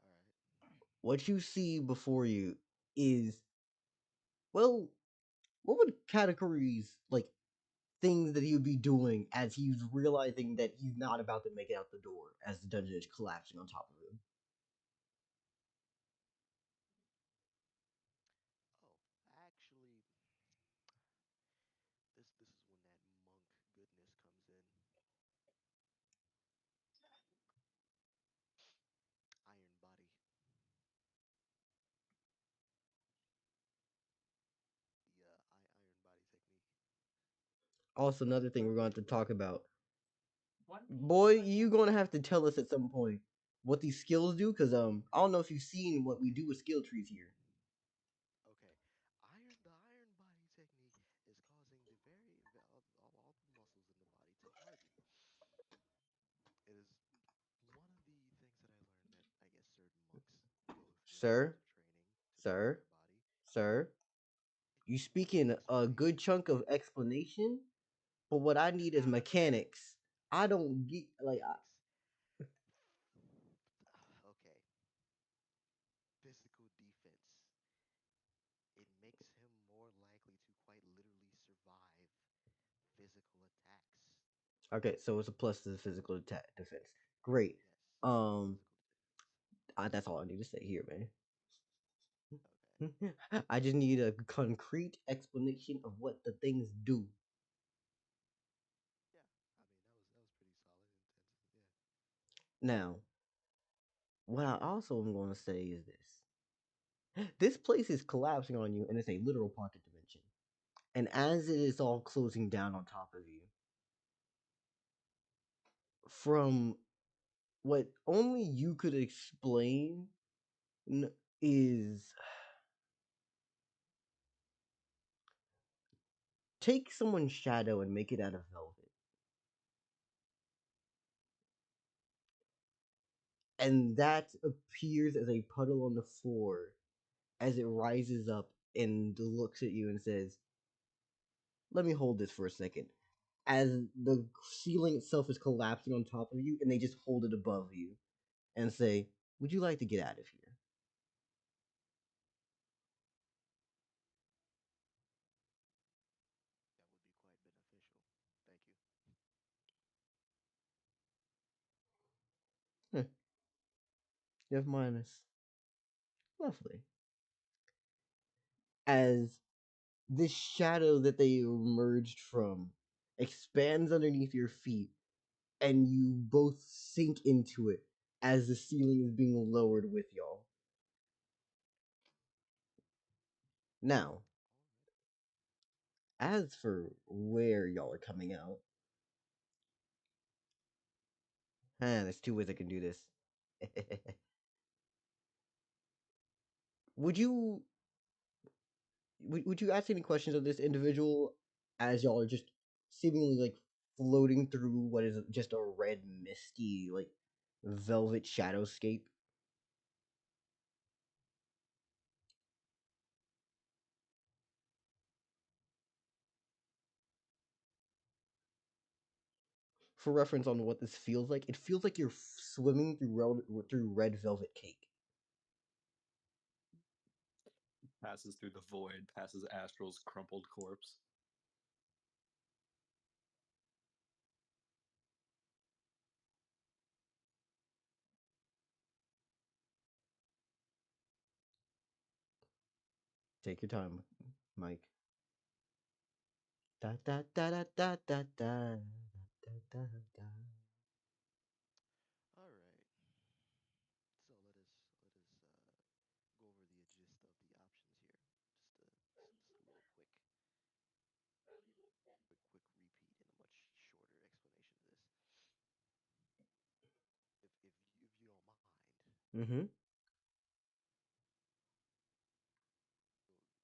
okay, all right. What you see before you is, well, what would categories like things that he would be doing as he's realizing that he's not about to make it out the door as the dungeon is collapsing on top of him? Oh, actually, this is when that monk goodness comes in. Iron body. The iron body technique. Also, another thing we're going to talk about. One thing Boy, I you gonna have to tell us at some point what these skills do, cause I don't know if you've seen what we do with skill trees here. Okay, the iron body technique is causing all the muscles in the body to harden. It is one of the things that I learned that I guess certain monks go through in Sir, terms of training to harden sir, their body. sir, you What speaking a good explanation? chunk of explanation, but what I need is mechanics. I don't get like Mechanics. Okay, physical defense. It makes him more likely to quite literally survive physical attacks. okay, so it's a plus to the physical attack defense. Great. Yes, Um, physical defense. that's all I need to say here, man. Okay. I just need a concrete explanation of what the things do. Yeah, I mean that was pretty solid, intense. Yeah. Now, what I also am going to say is this: this place is collapsing on you, and it's a literal pocket dimension. And as it is all closing down on top of you, from what only you could explain is take someone's shadow and make it out of velvet. And that appears as a puddle on the floor as it rises up and looks at you and says, "Let me hold this for a second." As the ceiling itself is collapsing on top of you, and they just hold it above you and say, "Would you like to get out of here?" That would be quite beneficial. Thank you. Huh, you have minus. Lovely. As this shadow that they emerged from expands underneath your feet, and you both sink into it as the ceiling is being lowered with y'all. Now, as for where y'all are coming out, There's two ways I can do this. would you would you ask any questions of this individual as y'all are just seemingly like floating through what is just a red misty like velvet shadowscape? For reference on what this feels like, it feels like you're swimming through red velvet cake. Passes through the void, passes Astral's crumpled corpse. Take your time, Mike. Da da da da da da da da da da. All right. So let us go over the gist of the options here. Just a little quick repeat and a much shorter explanation of this, if you don't mind. Mm-hmm.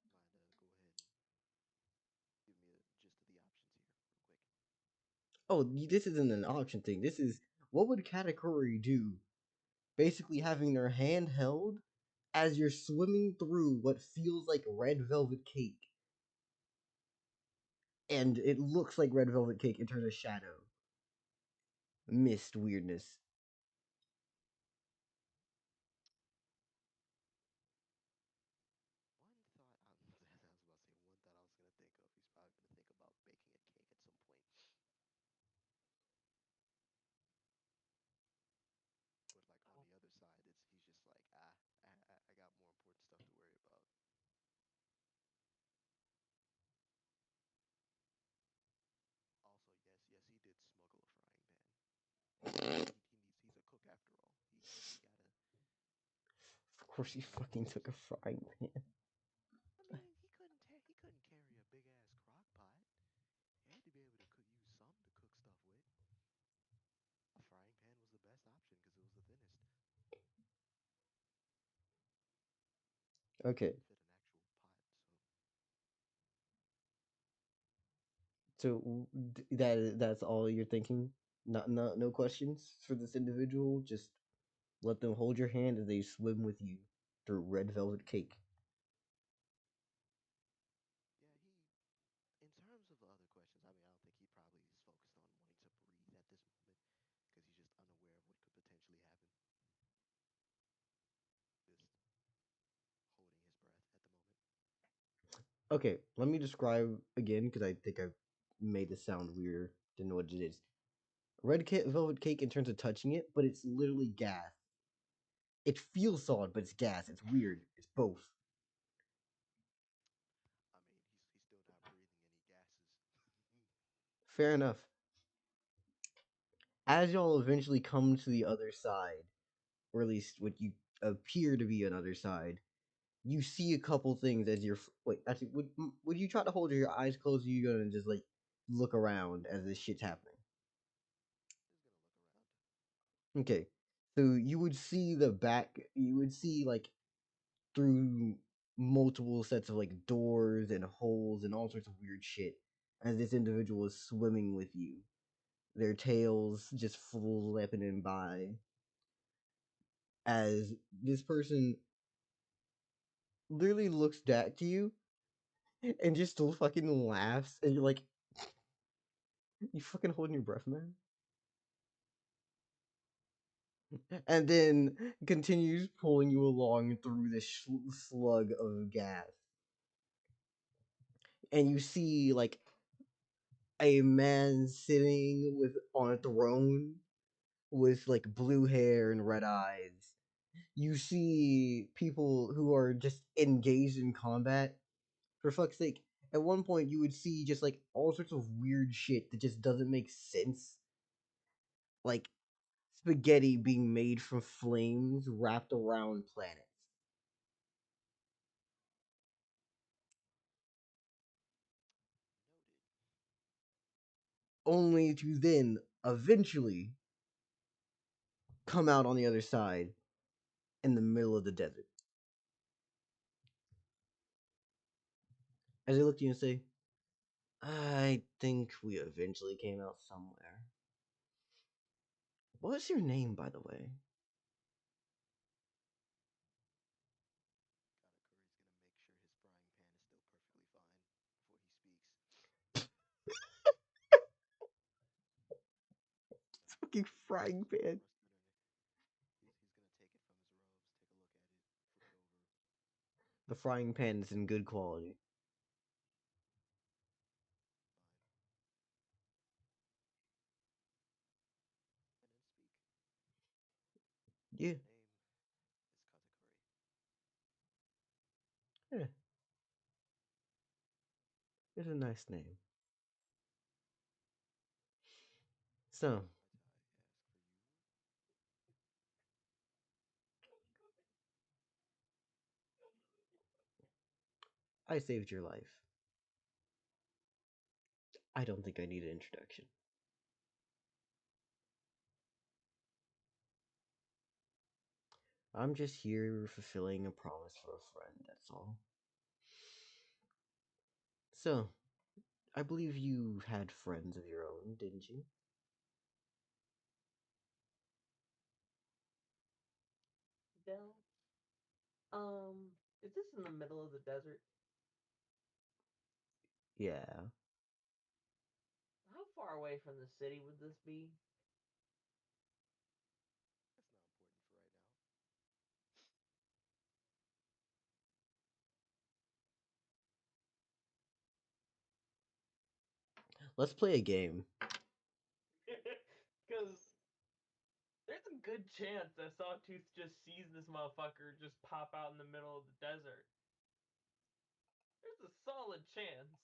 Mind go ahead and give me a gist of the options here, real quick. Oh, this isn't an option thing. This is what would Katakuri do? Basically, having their hand held as you're swimming through what feels like red velvet cake, and it looks like red velvet cake in terms of shadow, mist weirdness. One thought I, I was about to say one thought I was gonna think of. He's probably gonna think about baking a cake at some point. But like on the other side, he's just like I got more important stuff to worry about. Also, yes, he did smuggle a frying pan. He's a cook after all. He gotta. Of course, he He needs fucking some took a stuff. frying pan. I mean, he couldn't carry a big ass crock pot. He had to be able to use some to cook stuff with. A frying pan was the best option because it was the thinnest. Okay, Fit an actual pot. so that's all you're thinking. No questions for this individual. Just let them hold your hand as they swim with you through red velvet cake. Yeah, in terms of the other questions, I mean, I don't think he probably is focused on wanting to breathe at this moment because he's just unaware of what could potentially happen. Just holding his breath at the moment. Okay, let me describe again because I think I made this sound weirder than what it is. Velvet cake in terms of touching it, but it's literally gas. It feels solid, but it's gas. It's weird. It's both. I mean, he's still not breathing any gases. Fair enough. As y'all eventually come to the other side, or at least what you appear to be another side, you see a couple things as you're. Wait, actually, would you try to hold your eyes closed? Or you gonna just like look around as this shit's happening? Just gonna look around. Okay, so you would see the back. You would see like through multiple sets of like doors and holes and all sorts of weird shit as this individual is swimming with you. Their tails just flipping by as this person literally looks back to you and just still fucking laughs and you're like, you fucking holding your breath, man? And then continues pulling you along through this slug of gas. And you see like a man sitting with on a throne with like blue hair and red eyes. You see people who are just engaged in combat. For fuck's sake, at one point you would see just like all sorts of weird shit that just doesn't make sense. Like spaghetti being made from flames wrapped around planets. Only to then eventually come out on the other side in the middle of the desert. As they look at you and say, I think we eventually came out somewhere. What's your name, by the way? Katakuri's gonna make sure his frying pan is still perfectly fine before he speaks. Fucking frying pan. He's gonna take it from his robes, take a look at it, flip it over. The frying pan is in good quality. And then speak. Yeah, My name is Katakuri. yeah, it's a nice name. So, Might I ask for you? I saved your life. I don't think I need an introduction. I'm just here fulfilling a promise for a friend, that's all. So, I believe you had friends of your own, didn't you? Del, is this in the middle of the desert? Yeah. How far away from the city would this be? Let's play a game. Because there's a good chance that Sawtooth just sees this motherfucker just pop out in the middle of the desert. There's a solid chance.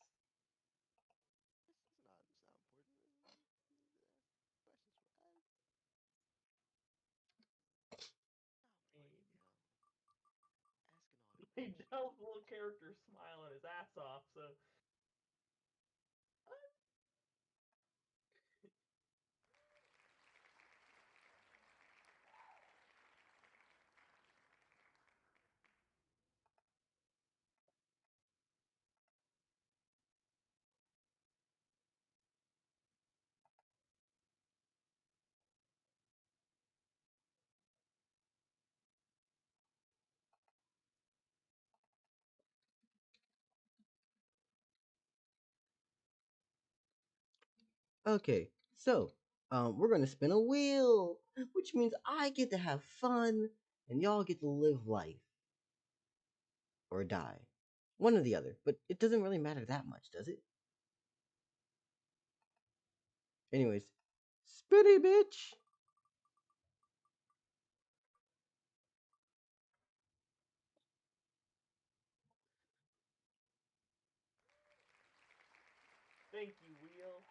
Joe's little character smiling his ass off, so Okay, so we're gonna spin a wheel, which means I get to have fun and y'all get to live life or die, one or the other. But it doesn't really matter that much, does it? Anyways, spinny bitch. thank you, Wheel.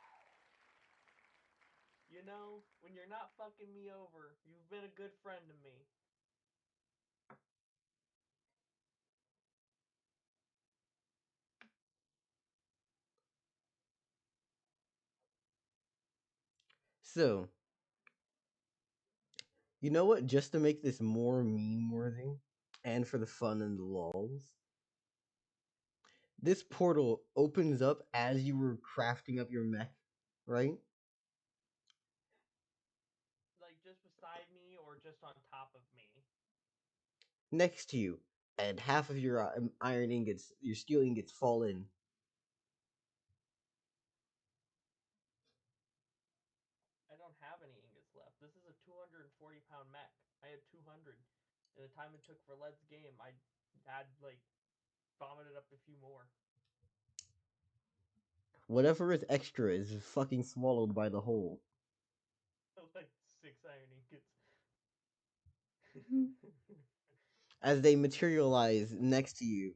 You know, when you're not fucking me over, you've been a good friend to me. So you know what? Just to make this more meme worthy, and for the fun and the lulls, this portal opens up as you were crafting up your mech, right? Like just beside me or just on top of me. Next to you, and half of your iron ingots, your steel ingots fall in. I don't have any ingots left. This is a 240-pound mech. I had 200. In the time it took for Led's game, I had like vomited up a few more. Whatever is extra is fucking swallowed by the hole. Like 6 iron ingots. As they materialize next to you,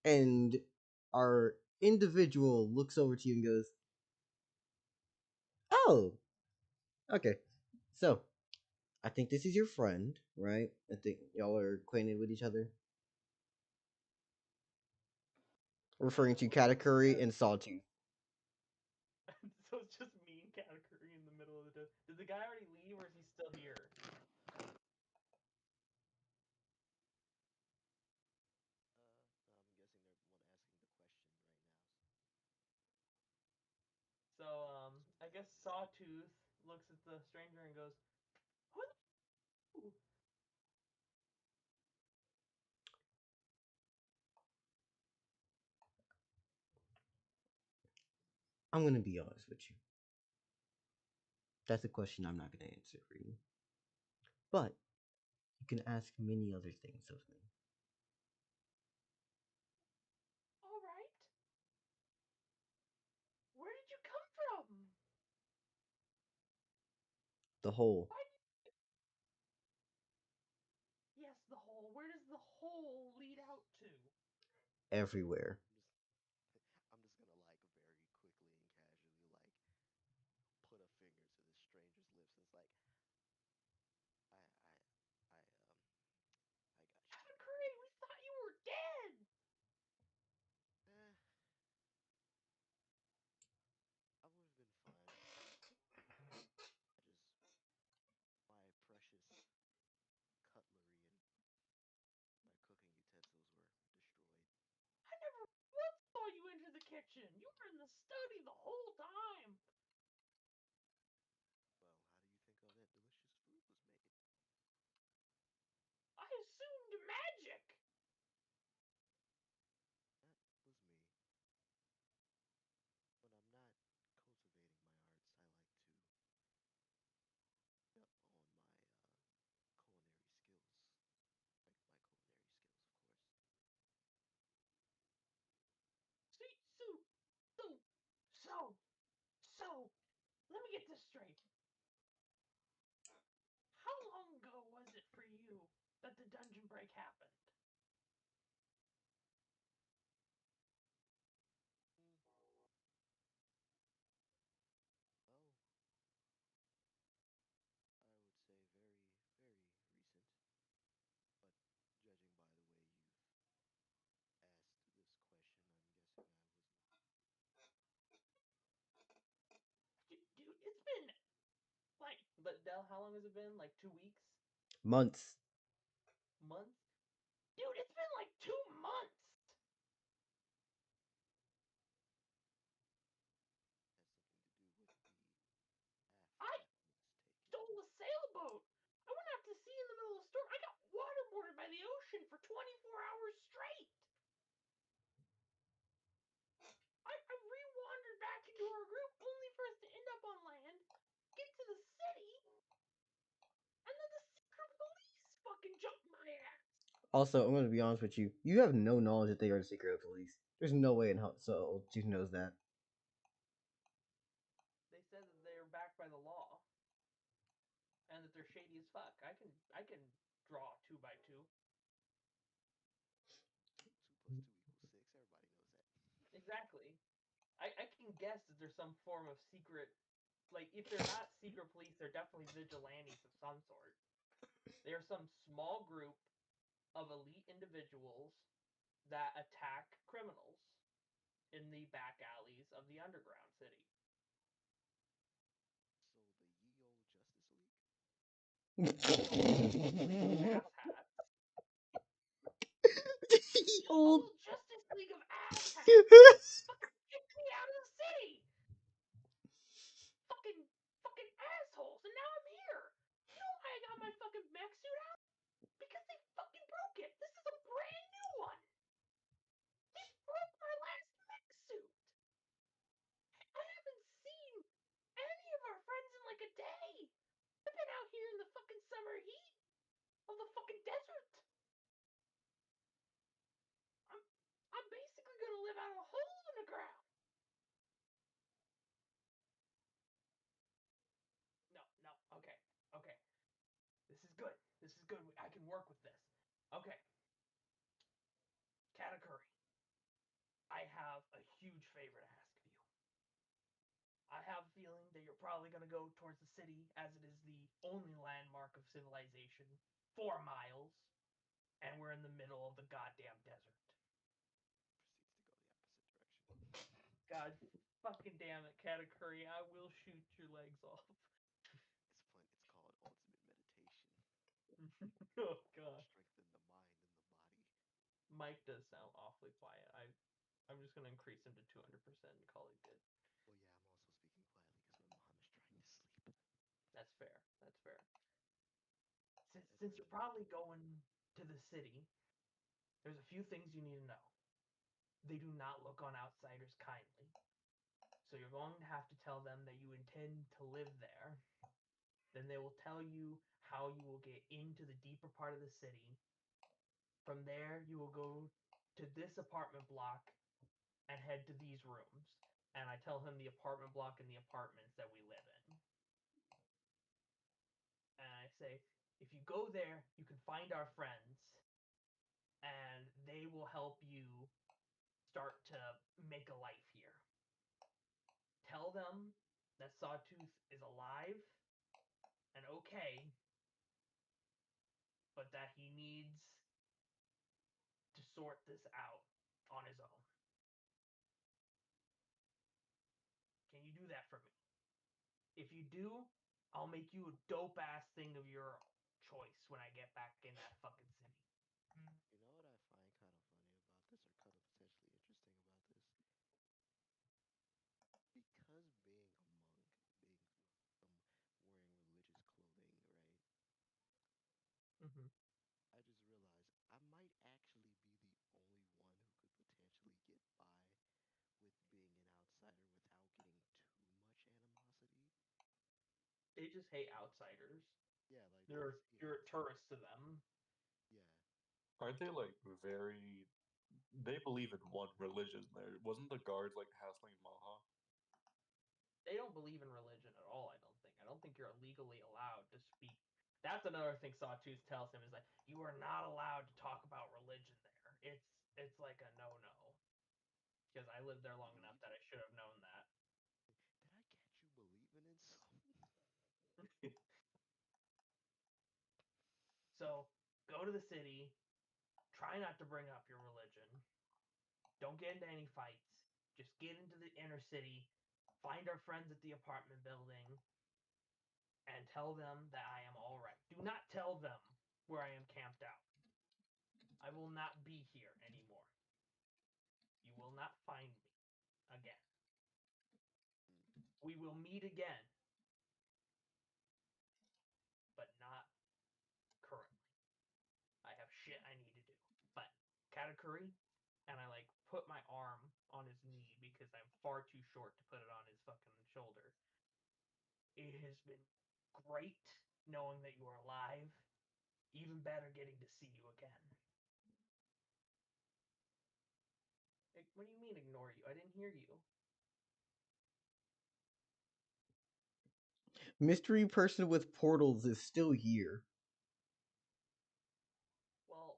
and our individual looks over to you and goes, "Oh, okay. So, I think this is your friend, right? I think y'all are acquainted with each other." Referring to Katakuri and Sawtooth. So it's just me and Katakuri in the middle of the desert. Did the guy already leave or is he still here? guess Sawtooth looks at the stranger and goes, "Who the f-?" I'm gonna be honest with you. That's a question I'm not gonna answer for you. But you can ask many other things of me. All right. Where did you come from? The whole. Why? Yes, the hole. Where does the hole lead out to? Everywhere. I'm just gonna like very quickly and casually like put a finger to this stranger's lips and it's like I I I I got you, sir. Katakuri, we thought you were dead. Eh, I would have been fine. I just my precious cutlery and my cooking utensils were destroyed. I never once saw you enter the kitchen. You were in the study the whole time. Well, how do you think all that delicious food was made? I assumed magic. That was me. When I'm not cultivating my arts, I like to read up on my culinary skills. Like my culinary skills, of course. See, so, so, so. Let me get this straight. How long ago was it for you that the dungeon break happened? Mm, well, I would say very, very recent. But judging by the way you've asked this question, I'm guessing I was not. Dude, it's been like, but Dell, how long has it been? Like 2 weeks? Months. Months? Dude, it's been like 2 months. Has something to do with the path I that was taken. stole a sailboat. I went out to sea in the middle of the storm. I got waterboarded by the ocean for 24 hours straight. I re-wandered back into our group only for us to end up on land, get to the city, and then the secret police fucking jumped my ass. Also, I'm gonna be honest with you. You have no knowledge that they are the secret police. There's no way in hell so you knows that. They said that they're backed by the law and that they're shady as fuck. I can draw 2x2. 2 plus 2 equals 6. Everybody knows that. Exactly. I can guess that there's some form of secret, like if they're not secret police, they're definitely vigilantes of some sort. They are some small group of elite individuals that attack criminals in the back alleys of the underground city. So the ye old Justice League. The old League of Asshats. The Old. old Justice League of Asshats fucking kicked me out of the city. Fucking assholes, and now I'm here. You know why I got my fucking mech suit out? Because they fucking broke it. This is a brand new one. They broke my last mech suit. I haven't seen any of our friends in like a day. I've been out here in the fucking summer heat of the fucking desert. I'm I'm basically gonna live out of a hole in the ground. No, no, okay, okay. This is good. This is good. I can work with this. Okay, Katakuri, I have a huge favor to ask of you. I have a feeling that you're probably going to go towards the city, as it is the only landmark of civilization, 4 miles, and we're in the middle of the goddamn desert. Proceeds to go the opposite direction. God fucking damn it, Katakuri, I will shoot your legs off. It's fun. It's called ultimate meditation. Oh god. Strengthen the mind and the body. Mike does sound awfully quiet. I'm just gonna increase him to 200% and call it good. Well, yeah, I'm also speaking quietly because my fair. That's fair. Since you're probably going to the city, there's a few things you need to know. They do not look on outsiders kindly. So you're going to have to tell them that you intend to live there. Then they will tell you how you will get into the deeper part of the city. From there, you will go to this apartment block and head to these rooms. And I tell him the apartment block and the apartments that we live in. And I say, if you go there, you can find our friends, and they will help you start to make a life here. Tell them that Sawtooth is alive and okay, but that he needs to sort this out on his own. Can you do that for me? If you do, I'll make you a dope ass thing of your choice when I get back in that fucking city. You know what I find kind of funny about this, or kind of potentially interesting about this? Because being a monk, being wearing religious clothing, right? Mm-hmm. I just realized I might actually be the only one who could potentially get by with being an outsider without getting too much animosity. They just hate outsiders. Yeah, like they You're just hate you're a outsiders. tourist to them. Yeah. Aren't they like very? They believe in one religion. There wasn't the guards like hassling Maha. They don't believe in religion at all. I don't think. I don't think you're legally allowed to speak. That's another thing Sawtooth tells him is like you are not allowed to talk about religion there. It's like a no no. Because I lived there long enough that I Religion? should have known that. Did I catch you believing in something? So go to the city. Try not to bring up your religion. Don't get into any fights. Just get into the inner city. Find our friends at the apartment building and tell them that I am all right. Do not tell them where I am camped out. I will not be here anymore. You will not find me again. Hmm. We will meet again, but not currently. I have shit I need to do. But Katakuri, and I like put my arm on his knee because I'm far too short to put it on his fucking shoulder. It has been great knowing that you are alive. Even better getting to see you again. Like, what do you mean ignore you? I didn't hear you. Mystery person with portals is still here. Well,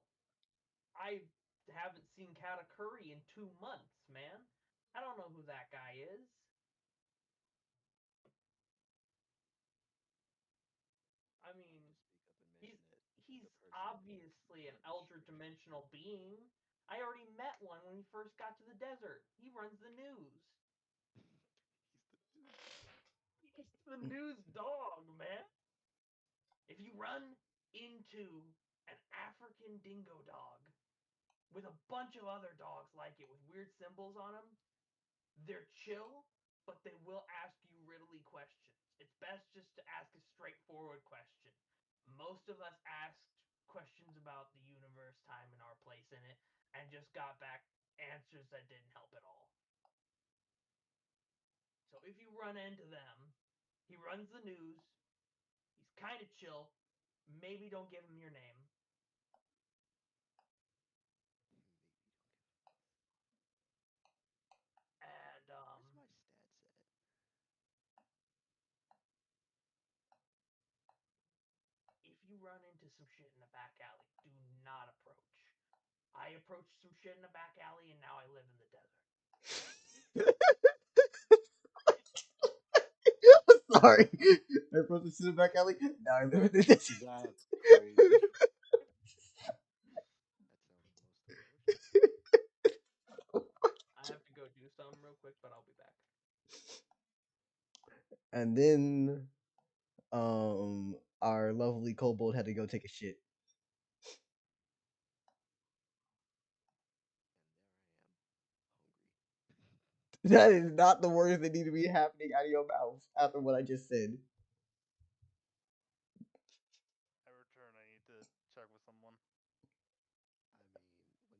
I haven't seen Katakuri in 2 months, man. I don't know who that guy is. I Why mean, don't you speak up and he's mention that he's the person you met obviously an might be elder strange? dimensional being. I already met one when he first got to the desert. He runs the news. He's the news dog. He's the news dog, man. If you run into an African dingo dog with a bunch of other dogs like it with weird symbols on them, they're chill, but they will ask you riddly questions. It's best just to ask a straightforward question. Most of us asked questions about the universe, time, and our place in it, and just got back answers that didn't help at all. So if you run into them, he runs the news, he's kind of chill. Maybe don't give him your name. Maybe don't give him. And Where's my stats at? if you run into some shit in the back alley, do not approach. I approached some shit in the back alley, and now I live in the desert. Sorry. I brought this in the back alley. Now I live in the desert. That's crazy. That sounds most unfortunate. I have to go do something real quick, but I'll be back. And then our lovely kobold had to go take a shit. And there I am, hungry. That is not the words that need to be happening out of your mouth after what I just said. check with someone. I mean, when this all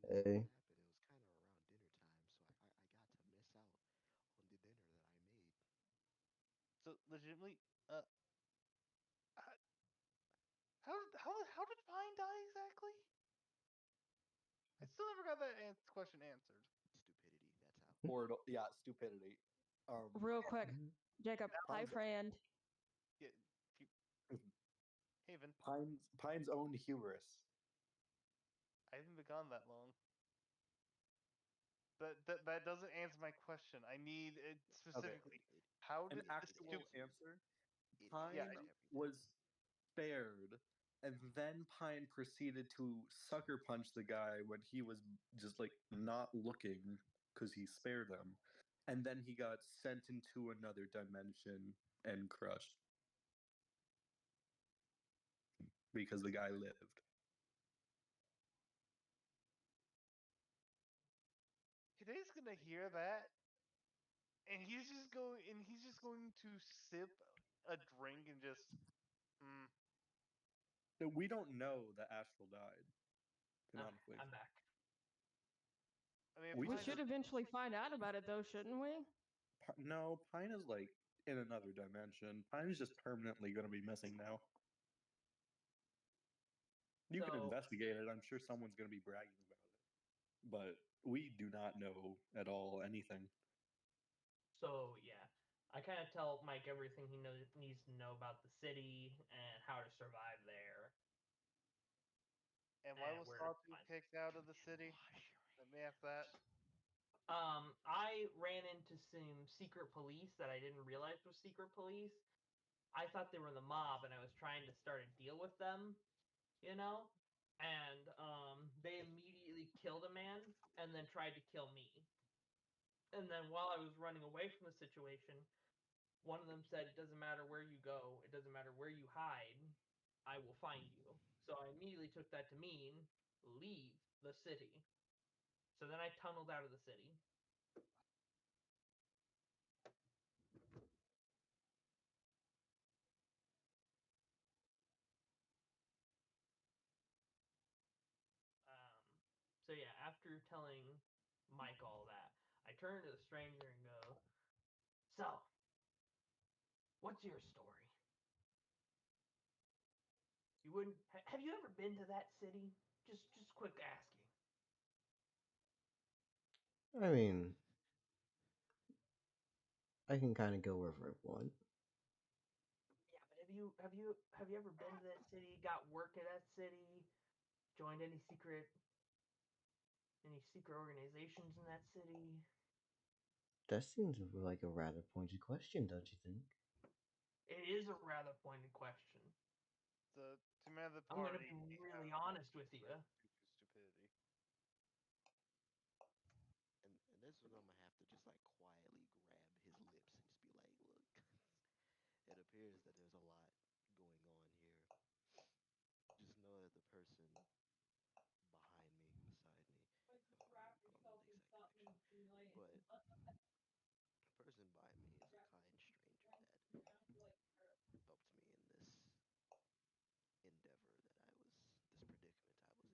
Hey. happened, it was kind of around dinner time, so I got to miss out on the dinner that I made. So legitimately, how did Pine die exactly? I still never got that question answered. Stupidity, that's how. Portal, yeah, stupidity. Real quick, Jacob. Hi, Pine's, friend. Yeah, Haven. Pine's own hubris. I haven't been gone that long. That doesn't answer my question. I need it specifically. How An did actual answer. It Pine Yeah, answers everything. was spared, and then Pine proceeded to sucker punch the guy when he was just like not looking because he spared him, and then he got sent into another dimension and crushed because the guy lived. Today's gonna hear that, and he's just going to sip a drink and just. We don't know that Astral died. Canonically, I'm back. I mean, We We Pine should doesn't. eventually find out about it, though, shouldn't we? No, Pine is like in another dimension. Pine is just permanently going to be missing now. You can So- investigate it. I'm sure someone's going to be bragging about it, but we do not know at all anything. So yeah, I kind of tell Mike everything he needs to know about the city and how to survive there. And why and was where to Sawtooth find- kicked out of the city? Let me ask that. I ran into some secret police that I didn't realize was secret police. I thought they were the mob, and I was trying to start a deal with them, you know. And they immediately killed a man and then tried to kill me. And then while I was running away from the situation, one of them said, "It doesn't matter where you go, it doesn't matter where you hide, I will find you." So I immediately took that to mean leave the city. So then I tunneled out of the city. So yeah, after telling Mike all that, I turn to the stranger and go, "So, what's your story? You wouldn't have you ever been to that city? Just quick asking." I mean, I can kind of go wherever I want. Yeah, but have you ever been to that city? Got work at that city? Joined any secret organizations in that city? That seems like a rather pointed question, don't you think? It is a rather pointed question. The two men of the I'm gonna party. be really honest with you. Due to stupidity. And this is where I'm gonna have to just like quietly grab his lips and just be like, look, it appears that there's a lot going on here. Just know that the person behind me, beside me, I don't know the exact direction, but the person by me is a kind stranger that helped me in this endeavor that I was, this predicament I was in.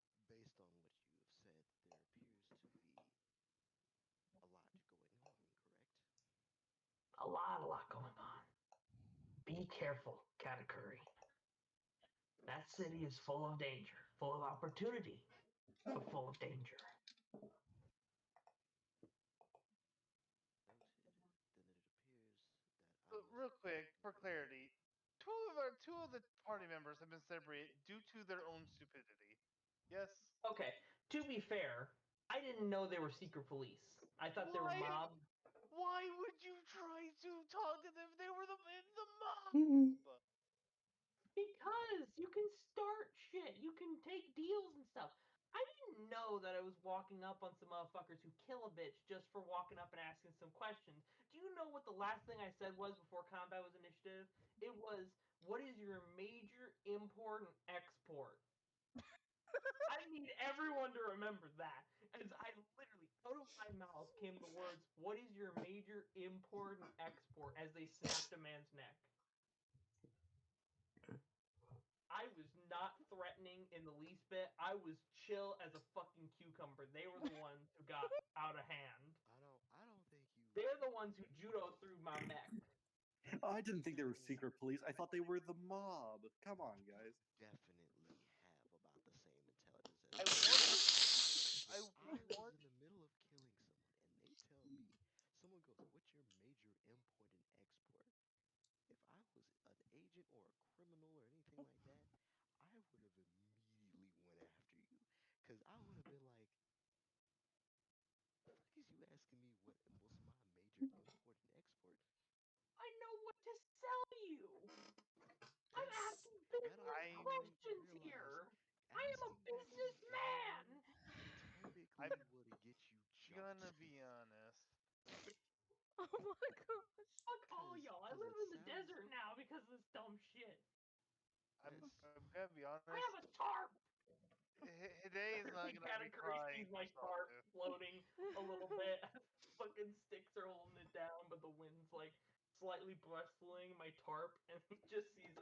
And based on what you have said, there appears to be a lot going on, correct? A lot going on. Be careful, Katakuri. That city is full of danger, full of opportunity, but full of danger. Noted. Then it appears that I must. Real quick, for clarity, two of the party members have been separated due to their own stupidity. Yes. Okay, to be fair, I didn't know they were secret police. I thought they were Why? mob. Why would you try to talk to them if they were the Mhm. mob? Because you can start shit. You can take deals and stuff. I didn't know that I was walking up on some motherfuckers who kill a bitch just for walking up and asking some questions. Do you know what the last thing I said was before combat was initiative? It was, "What is your major import and export?" I need everyone to remember that. As I literally, out of my mouth came the words, "What is your major import and export?" as they snapped a man's neck. threatening in the least bit. I was chill as a fucking cucumber. They were the ones who got out of hand. I don't think They're the ones who judo through my mech. Oh, I didn't think they were you secret police. I thought they were the mob. Come on, guys. definitely have about the same intelligence as I the want mob. I If I was want in the middle of killing someone and they tell me, someone goes, "What's your major import and export?" If I was an agent or a criminal or anything like that, I would have immediately went after you, cause I would have been like, "The fuck is you asking me what's my major import and export?" I know what to sell you. I'm That's asking that business don't I'm questions realize here. I am a asking that businessman. gentleman typically I'm would get you jumped. gonna be honest. Oh my gosh. Fuck all Cause y'all. I cause it live in the sounds desert now because of this dumb shit. that's I'm gonna be honest. I have a tarp. Hide is not gonna be Katakuri crying sees for my tarp Sawtooth. floating a little bit. Fucking sticks are holding it down, but the wind's like slightly bristling my tarp, and he just sees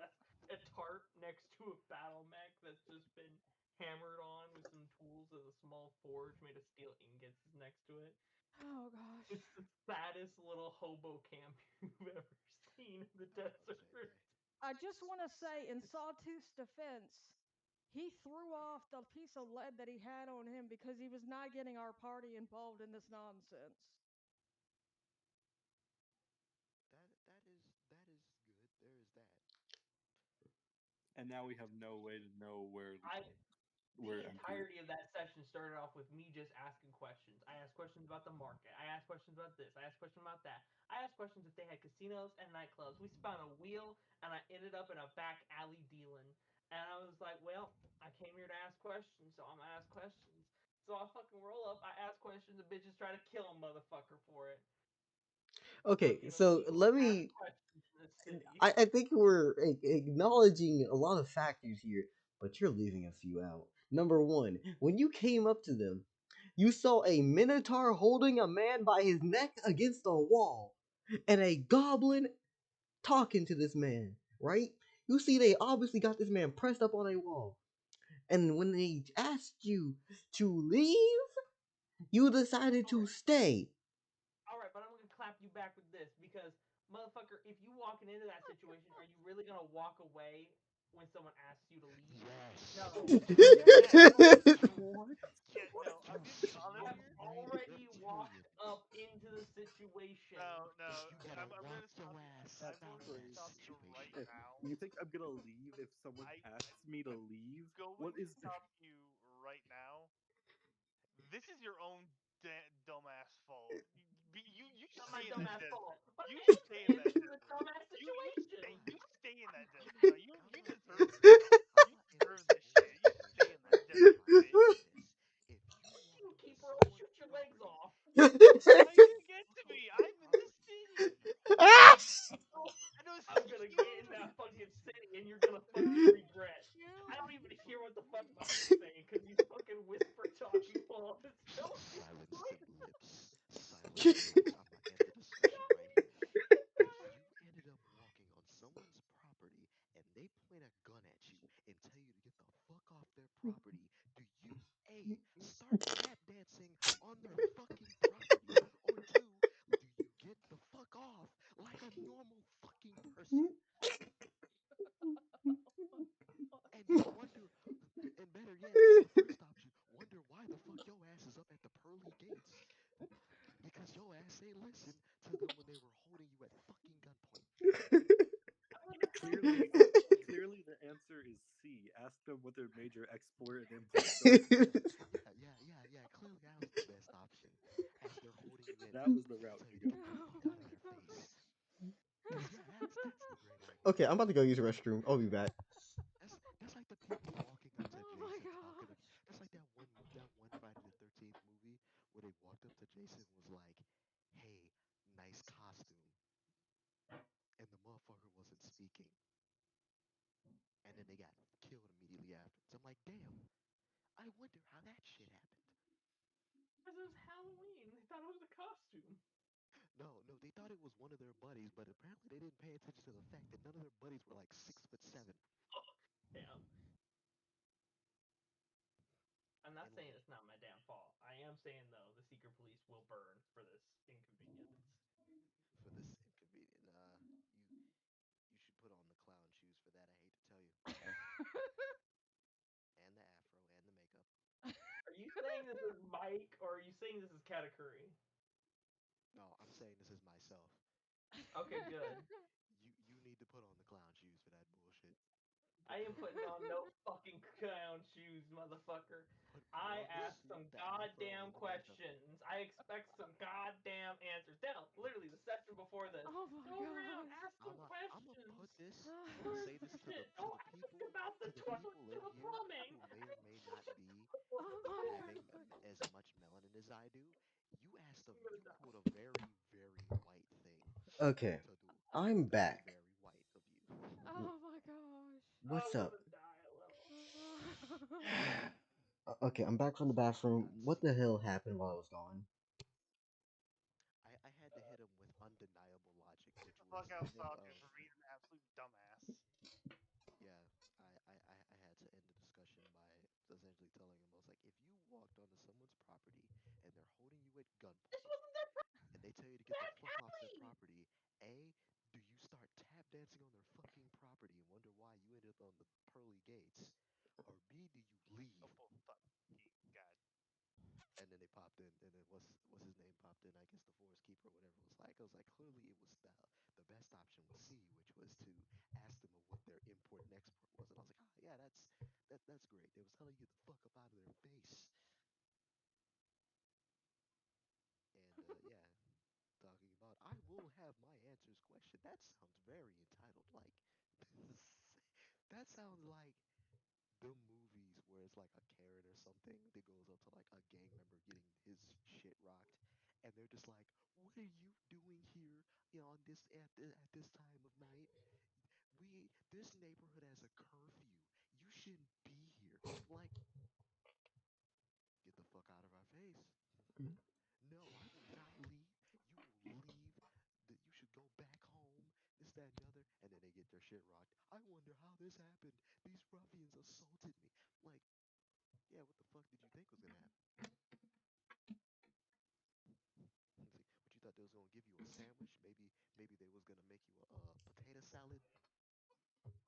a tarp next to a battle mech that's just been hammered on with some tools and a small forge made of steel ingots is next to it. Oh gosh. It's the saddest little hobo camp you've ever seen in the I was about to say desert. that. I just want to say, in Sawtooth's defense, he threw off the piece of lead that he had on him because he was not getting our party involved in this nonsense. That is good. There is that. And now we have no way to know I where the MP. entirety of that session started off with me just asking questions. I asked questions about the market. I asked questions about this. I asked questions about that. I asked questions if they had casinos and nightclubs. We spun a wheel and I ended up in a back alley dealing. And I was like, well, I came here to ask questions, so I'm gonna ask questions. So I fucking roll up, I ask questions, the bitches try to kill a motherfucker for it. Okay, Fucking so illegal let ask me. questions in the city. I think we're acknowledging a lot of factors here, but you're leaving a few out. Number one, when you came up to them, you saw a minotaur holding a man by his neck against a wall, and a goblin talking to this man, right? You see, they obviously got this man pressed up on a wall. And when they asked you to leave, you decided to Alright, stay. alright, but I'm gonna clap you back with this because motherfucker, if you walking into that situation, are you really gonna walk away when someone asks you to leave? Yes. No. Yes. What? Yeah. What? No. I'm You gonna be honest I've here. fly-brained already walked reptilian. up into the situation. No. No. You better I'm walk gonna your stop you. ass up I'm That's out going of to that stop crazy. you right situation. now. You think I'm gonna leave if someone I. asks me to I'm leave? going What to is this? stop you right now. This is your own dumbass fault. You Not my stay in that dumbass desert. fault. But You I'm stay in answering that to the desert. dumbass situation. You stay in that desert. No, I'm you not in deserve a this. I'm You not in a deserve this normal shit. You stay in situation that desert, by bitch. doing this. If you walked You onto keep or I'll someone's shoot your legs property, off. How you gonna get to walk me? onto their I'm in the property and city. you're holding Oh, I know I'm gonna get in that fucking dancing, city and you're gonna fucking regret. I don't even hear what the fuck Mike's saying because he's fucking whisper talking while I'm telling you silencing right lips, silent words. I'm gonna end the discussion right here. If you ended up walking on someone's property and they point a gun at you and tell you to get the fuck off their property, do you A, start tap dancing on their fucking property, or two, do you get the fuck off like a normal fucking person? And you wonder, and better yet, the first option, wonder why the fuck your ass is up at the pearly gates because your ass ain't listen to them when they were holding you at fucking gunpoint. I'm gonna tell you Clearly, something. clearly the answer is C. Ask them what their major export and import does. Yeah. Clearly, that was the best option. As they're holding you at That was the gunpoint, route tell to you to go. get the Oh fuck out my of their gosh. face. Cause yeah, that's the great Okay, idea. I'm about to go use the restroom. I'll be back. That's like the people walking up to Oh my Jason talking. gosh. That's like that one Friday the 13th movie where they walked up to Jason and was like, "Hey, nice costume," and the motherfucker wasn't speaking, and then they got killed immediately afterwards. I'm like, damn. I wonder how that shit happened. Because it was Halloween. They thought it was a costume. No, they thought it was one of their buddies, but apparently they didn't pay attention to the fact that none of their buddies were like 6'7". Damn. not in saying life. it's not my damn fault. I am saying though the secret police will burn for this inconvenience. For this inconvenient. You you should put on the clown shoes for that. I hate to tell you, and the afro and the makeup. Are you saying this is Mike or are you saying this is Katakuri? No, I'm saying this is myself. Okay, good. You need to put on the clown shoes for that bullshit. I Put ain't put putting on no fucking clown shoes, motherfucker. put I on the asked suit, some the afro, goddamn and the makeup. questions. I expect some goddamn answers. Hell, literally the session before this. Oh my Go around, gosh. ask some I'm a put questions. this. I'm gonna Learn say some this shit. to Don't the ask people about the to the toilets people or in the here plumbing. who may or may not be Oh my having god. as much melanin as I do. You asked them. I'm gonna You die. quote a very white thing Okay, to do. I'm Very back. white of you. W- Oh my gosh. What's I'm up? gonna die a little. Okay, I'm back from the So you bathroom. got What the secret hell police. happened while I was gone? I had to hit him with undeniable logic, Get which the was fuck the out, hint Falcon, of for being an absolute dumbass. yeah. I had to end the discussion by essentially telling him I was like, if you walked onto someone's property and they're holding you at This gunpoint wasn't their and they tell you to get the back fuck off their alley. property, A, do you start tap dancing on their fucking property and wonder why you ended up on the pearly gates? Or B, do you Oh, leave? fucking god. And then they popped in, and then what's his name popped in? I guess the forest keeper or whatever it was like. I was like, clearly it was the best option was C, which was to ask them of what their import and export was. And I was like, ah, yeah, that's great. They was telling you get the fuck up out of their face. And yeah, talking about I will have my answers question. That sounds very entitled. Like that sounds like the movies where it's like a Karen or something that goes up to like a gang member getting his shit rocked, and they're just like, "What are you doing here? You know, on this at this time of night? This neighborhood has a curfew. You shouldn't be here. Like, get the fuck out of our face." No, I will not leave. You will leave. That you should go back home. This, that, and the other. And then they get their shit rocked. I wonder how this happened. These ruffians assaulted me. Like, yeah, what the fuck did you think was gonna happen? It's like, what you thought they was gonna give you a sandwich? Maybe they was gonna make you a potato salad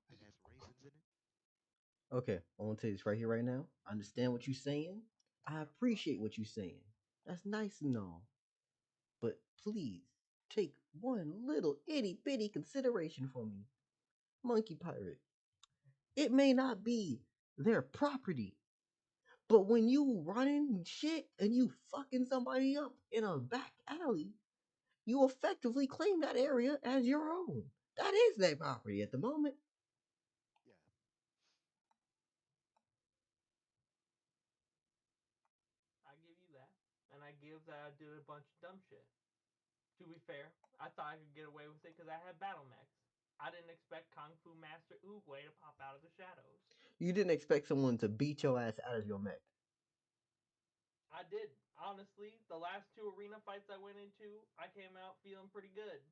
that has raisins in it. Okay, I want to tell you this right here, right now. I understand what you're saying. I Fuck. appreciate what you're saying. That's nice and all. But please take one little itty bitty consideration for me. Monkey Pirate. It may not be their property, but when you running shit and you fucking somebody up in a back alley, you effectively claim that area as your own. That is their property at the moment. Yeah, I give you that. And I give that I did a bunch of dumb shit. To be fair, I thought I could get away with it because I had battle mechs. I didn't expect Kung Fu Master Oogway to pop out of the shadows. You didn't expect someone to beat your ass out of your mech. I did. Honestly, the last two arena fights I went into, I came out feeling pretty good.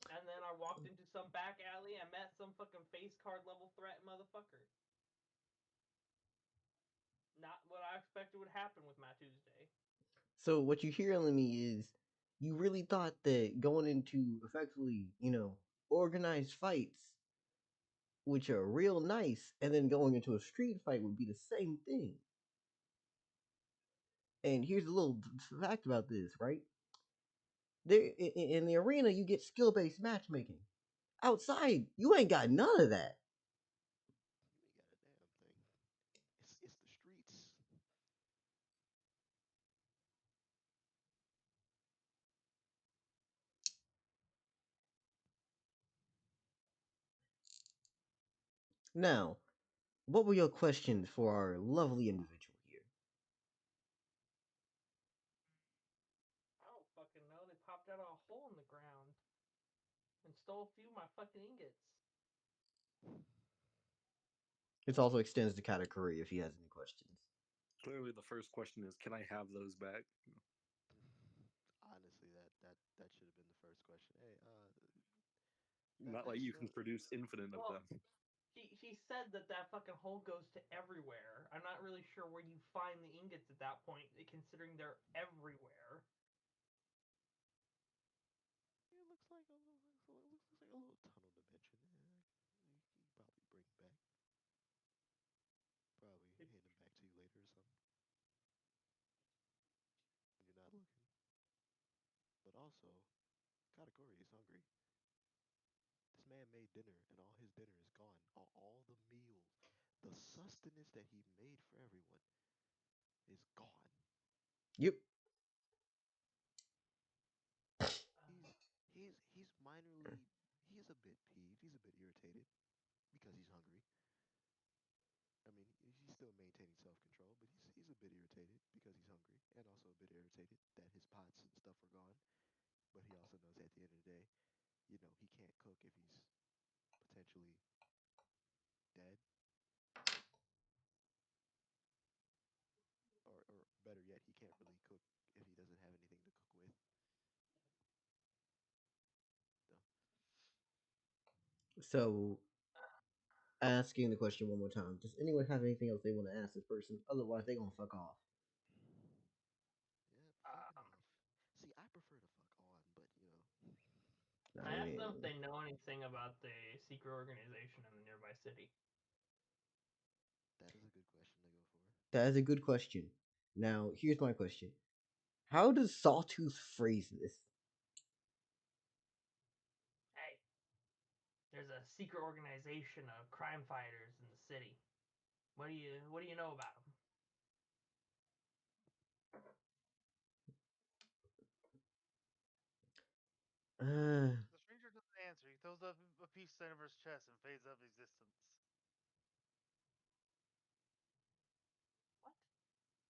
And then I walked into some back alley and met some fucking face card level threat motherfucker. Not what I expected would happen with my Tuesday. So what you're hearing me is you really thought that going into effectively, organized fights, which are real nice, and then going into a street fight would be the same thing. And here's a little fact about this, right? There in the arena, you get skill based matchmaking. Outside, you ain't got none of that. you ain't got a damn thing. It's the streets. Now, what were your questions for our lovely individual here? I don't fucking know. They popped out of a hole in the ground and stole a few of my fucking ingots. This also extends to Katakuri if he has any questions. Clearly, the first question is, can I have those back? Honestly, that should have been the first question. Hey, Not like that's you can produce infinite of Well, them. he said that that fucking hole goes to everywhere. I'm not really sure where you find the ingots at that point, considering they're everywhere. It looks like a little, looks like a little tunnel dimension. Yeah, you can probably bring it back. Probably hand them back to you later or something when you're not looking. But also, Katakuri is hungry. This man made dinner, and all his dinner is gone. All the meals, the sustenance that he made for everyone is gone. Yep. He's he's minorly he's a bit peeved. He's a bit irritated because he's hungry. I mean, he's still maintaining self-control, but he's a bit irritated because he's hungry, and also a bit irritated that his pots and stuff are gone. But he also knows at the end of the day, he can't cook if he's potentially dead, or better yet, he can't really cook if he doesn't have anything to cook with. So, So, asking the question one more time. Does anyone have anything else they want to ask this person? Otherwise, they gonna fuck off. yeah, fucking Um, off. See, I prefer to fuck on, but I I asked them if mean, they know anything about the secret organization in the nearby city. that is a good question to go for. that is a good question. Now, here's my question: how does Sawtooth phrase this? Hey, there's a secret organization of crime fighters in the city. What do you know about them? The stranger doesn't answer. He throws up a piece center of his chest and fades out of existence. What? He just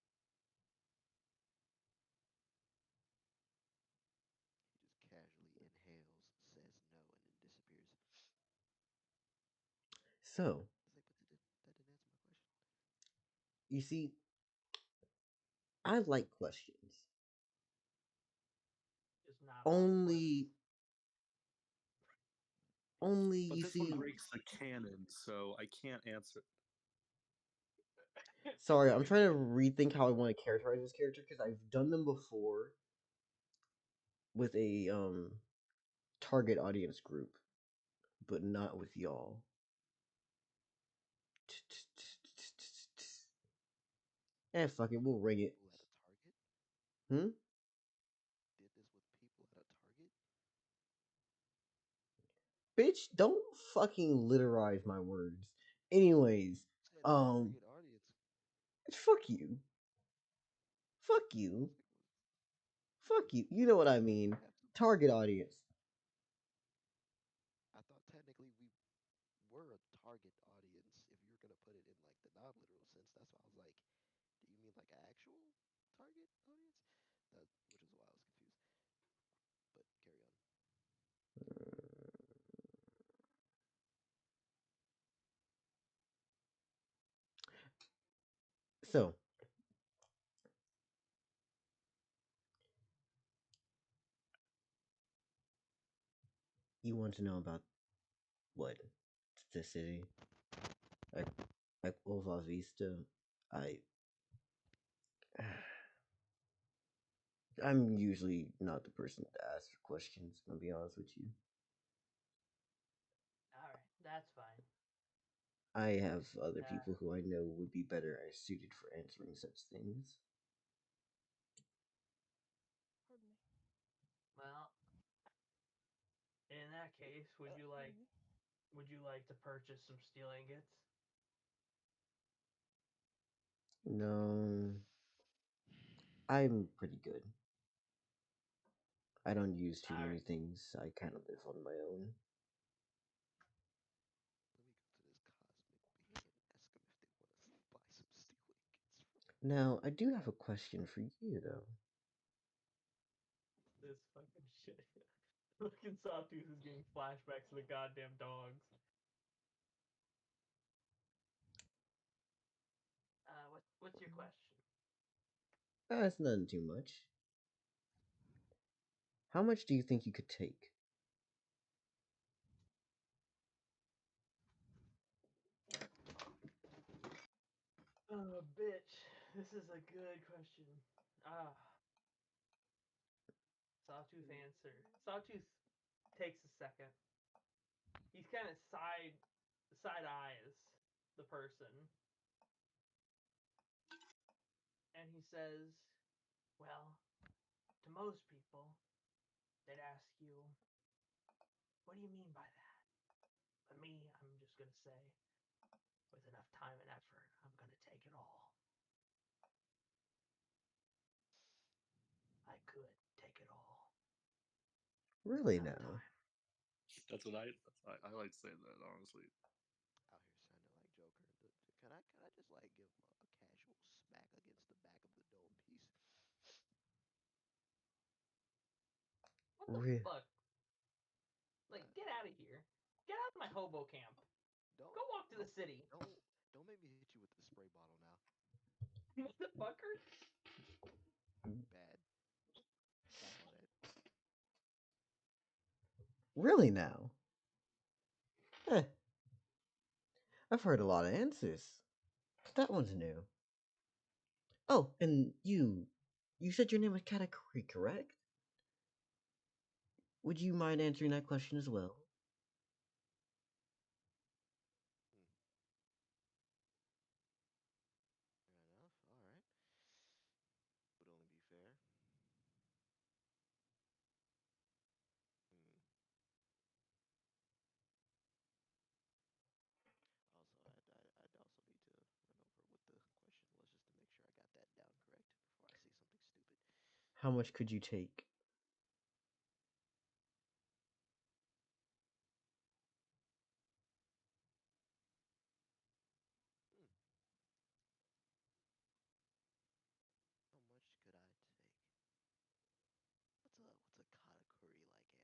casually inhales, says no, and then disappears. So, It's like, but that didn't answer my question. you see, I like questions. Just not about toilets. Only, only But you this one see. breaks the canon, so I can't answer. Sorry, I'm trying to rethink how I want to characterize this character because I've done them before with a target audience group, but not with y'all. Fuck it, we'll ring it. People at a Target Hmm? did this with people at a Target. Bitch, don't fucking litterize my words. Anyways, Said um, target audience. fuck you. Fuck you. Like, Fuck you. You know what I mean. we have to. Target audience. I thought technically we were a target audience. If you're gonna put it in like the non-literal sense, that's why I was like, do you mean like an actual target audience? Which is why I was confused. But carry on. So, you want to know about what? The city? Like, like Ova Vista? I. I'm usually not the person to ask for questions, I'm gonna be honest with you. All right, that's fine. I have other Uh, people who I know would be better suited for answering such things. Pardon me. well, in that case, would you like Pardon me. would you like to purchase some steel ingots? No, I'm pretty good. I don't use too All many right. things. I kind of live on my own. Let me go to this cosmic being and ask them if they want to buy some steel ingots from. Now, I do have a question for you, though. This fucking shit. Fucking Sawtooth is getting flashbacks to the goddamn dogs. What's your question? It's nothing too much. How much do you think you could take? Oh, bitch. This is a good question. Ah, Sawtooth answer. Sawtooth takes a second. He's kind of side eyes the person, and he says, "Well, to most people, they'd ask you, what do you mean by that? But me, I'm just gonna say, with enough time and effort, I'm gonna take it all. I could take it all. Really Enough now? time." I like to say that honestly. Out here sounding like Joker. Can I just like give him a casual smack against the back of the dome piece? What the Re- fuck? Like, get out of here. Get out of my hobo camp. Don't Go walk to the don't city. don't make me hit you with the spray bottle now. Motherfucker. Bad. Slap on it. really now? Eh, I've heard a lot of answers. But that one's new. Oh, and you said your name was Katakuri, correct? Would you mind answering that question as well? Hmm. Fair enough. All right. Would only be fair. Hmm. Also, I'd also need to run over what the question was just to make sure I got that down correct before I say something stupid. How much could you take? Hmm. How much could I take? What's a Katakuri like answer?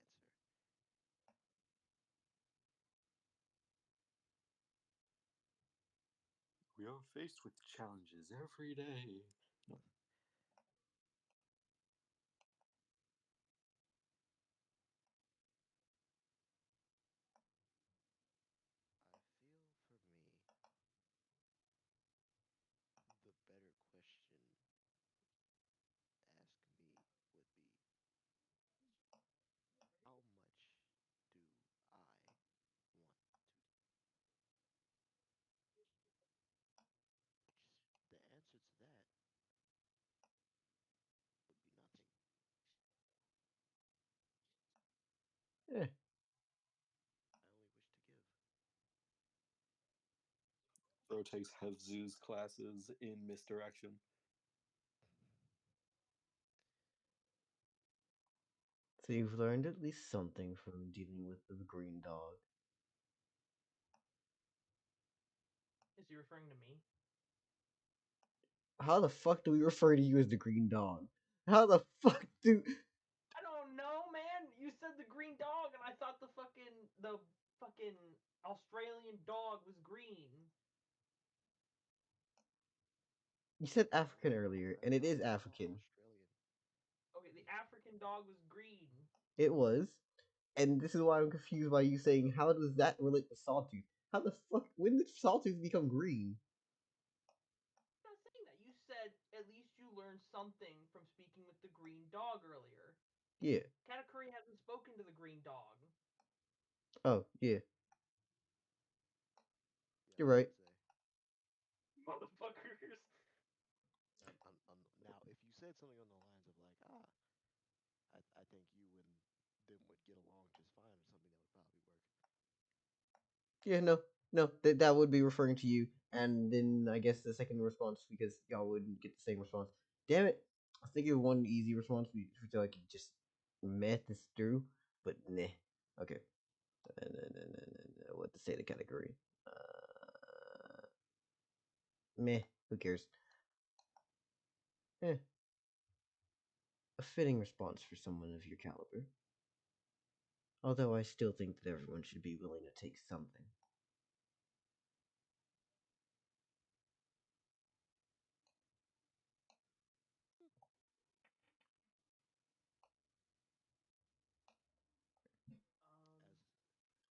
We are faced with challenges every day. No. I feel for me, the better question ask me would be how much do I want to, which the answer to that would be nothing. Eh, I only wish to give. Bro takes Hevzu's classes in misdirection. so you've learned at least something from dealing with the green dog. Is he referring to me? How the fuck do we refer to you as the green dog? How the fuck do... I don't know, man. You said the green dog, and I thought the fucking Australian dog was green. You said African No, earlier, I and it thought is I saw African. Australian. Okay, the African dog was green. It was. And this is why I'm confused by you saying, how does that relate to Sawtooth? How the fuck... When did Sawtooth become green? I'm not saying that. You said at least you learned something from speaking with the green dog earlier. Yeah. Katakuri hasn't spoken to the green dog. Oh, yeah. Yeah, You're I right. would say. Motherfuckers. Now, if you said something on the lines of like, I think you and them would get along just fine or something, that would probably work. Yeah, no, that would be referring to you, and then I guess the second response because y'all wouldn't get the same response. Damn it! I was thinking of one easy response so I could just math this through, but nah. Okay, what to say the category? Meh. Who cares? Eh, a fitting response for someone of your caliber. Although I still think that everyone should be willing to take something.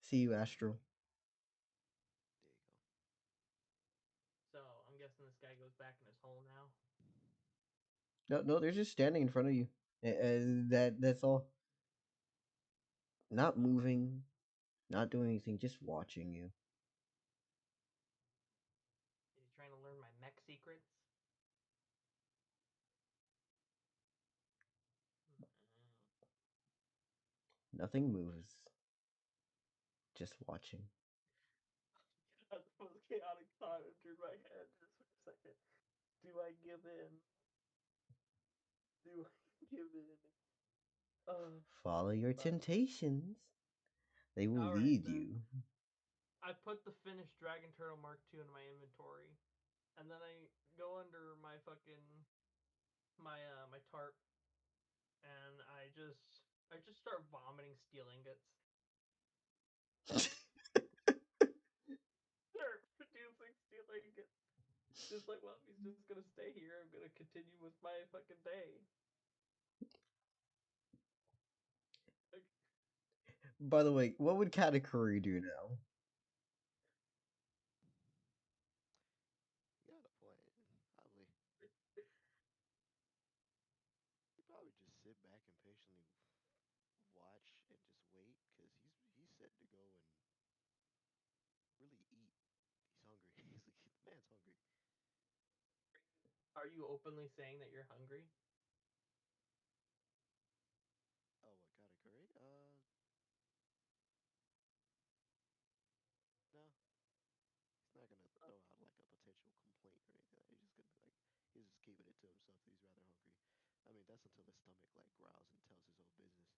As See as you, a Astral. there you go. So I'm guessing this guy goes back in his hole now. No, no, they're just standing in front of you. That's all. Not moving, not doing anything, just watching you. Is he trying to learn my mech secrets? Nothing moves. Just watching. God, the most chaotic thought entered my head just for a second. Do I give in? Do I give in? Follow your temptations. They will All right lead then. you. I put the finished Dragon Turtle Mark II into my inventory, and then I go under my fucking my tarp, and I just start vomiting steel ingots. Start producing steel ingots. Just like, well, he's just gonna stay here. I'm gonna continue with my fucking day. Like, By the way, what would Katakuri do now? You got a point. Probably. He probably just sit back and patiently watch and just wait because he's set to go and really eat. He's hungry. He's like, the man's hungry. are you openly saying that you're hungry? Oh, what Katakuri? No. He's not gonna throw out like a potential complaint or anything. He's just gonna be like, he's just keeping it to himself. That he's rather hungry. I mean, that's until his stomach like growls and tells his own business.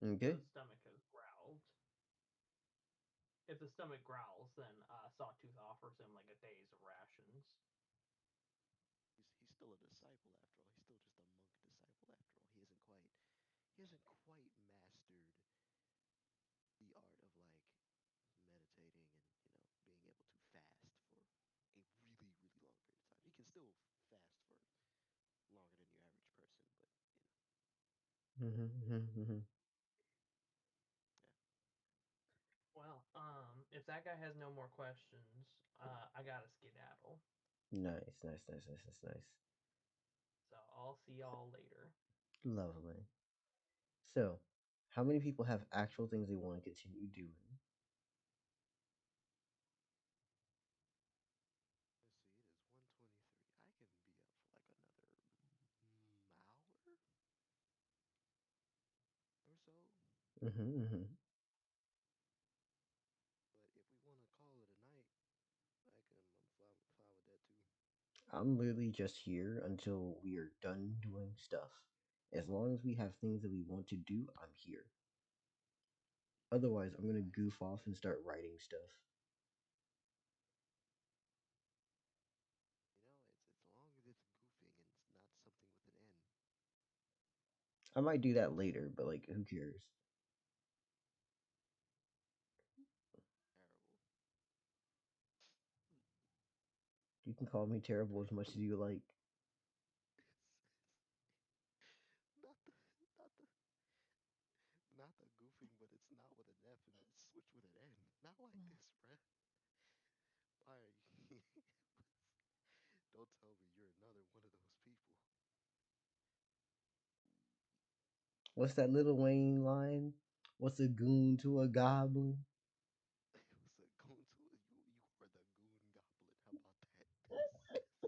So Okay. the stomach has growled. If the stomach growls, then Sawtooth offers him like a day's of rations. He's still a disciple after all. He's still just a monk disciple after all. He hasn't quite mastered the art of like meditating and being able to fast for a really really long period of time. He can still fast for longer than your average person, but yeah. Well, if that guy has no more questions, I gotta skedaddle. Nice, nice, nice, nice, nice, nice. So I'll see y'all later. Lovely. So, how many people have actual things they want to continue doing? Let's see, it is 1:23. I can be up for like another hour or so. Mm-hmm. But if we want to call it a night, I'm fine with that too. I'm literally just here until we are done doing stuff. As long as we have things that we want to do, I'm here. Otherwise, I'm gonna I goof off and start writing stuff. it's as long as it's goofing and it's not something with an N. I might do that later, but like, who cares? Terrible. You can call me terrible as much as you like. Not the not the not the goofing, but it's not with an F and it's switched with an N. Not like this, bruh. Why are you? Don't tell me you're another one of those people. What's that Little Wayne line? What's a goon to a goblin? It was a goon to you were the goon goblin. How about that? That's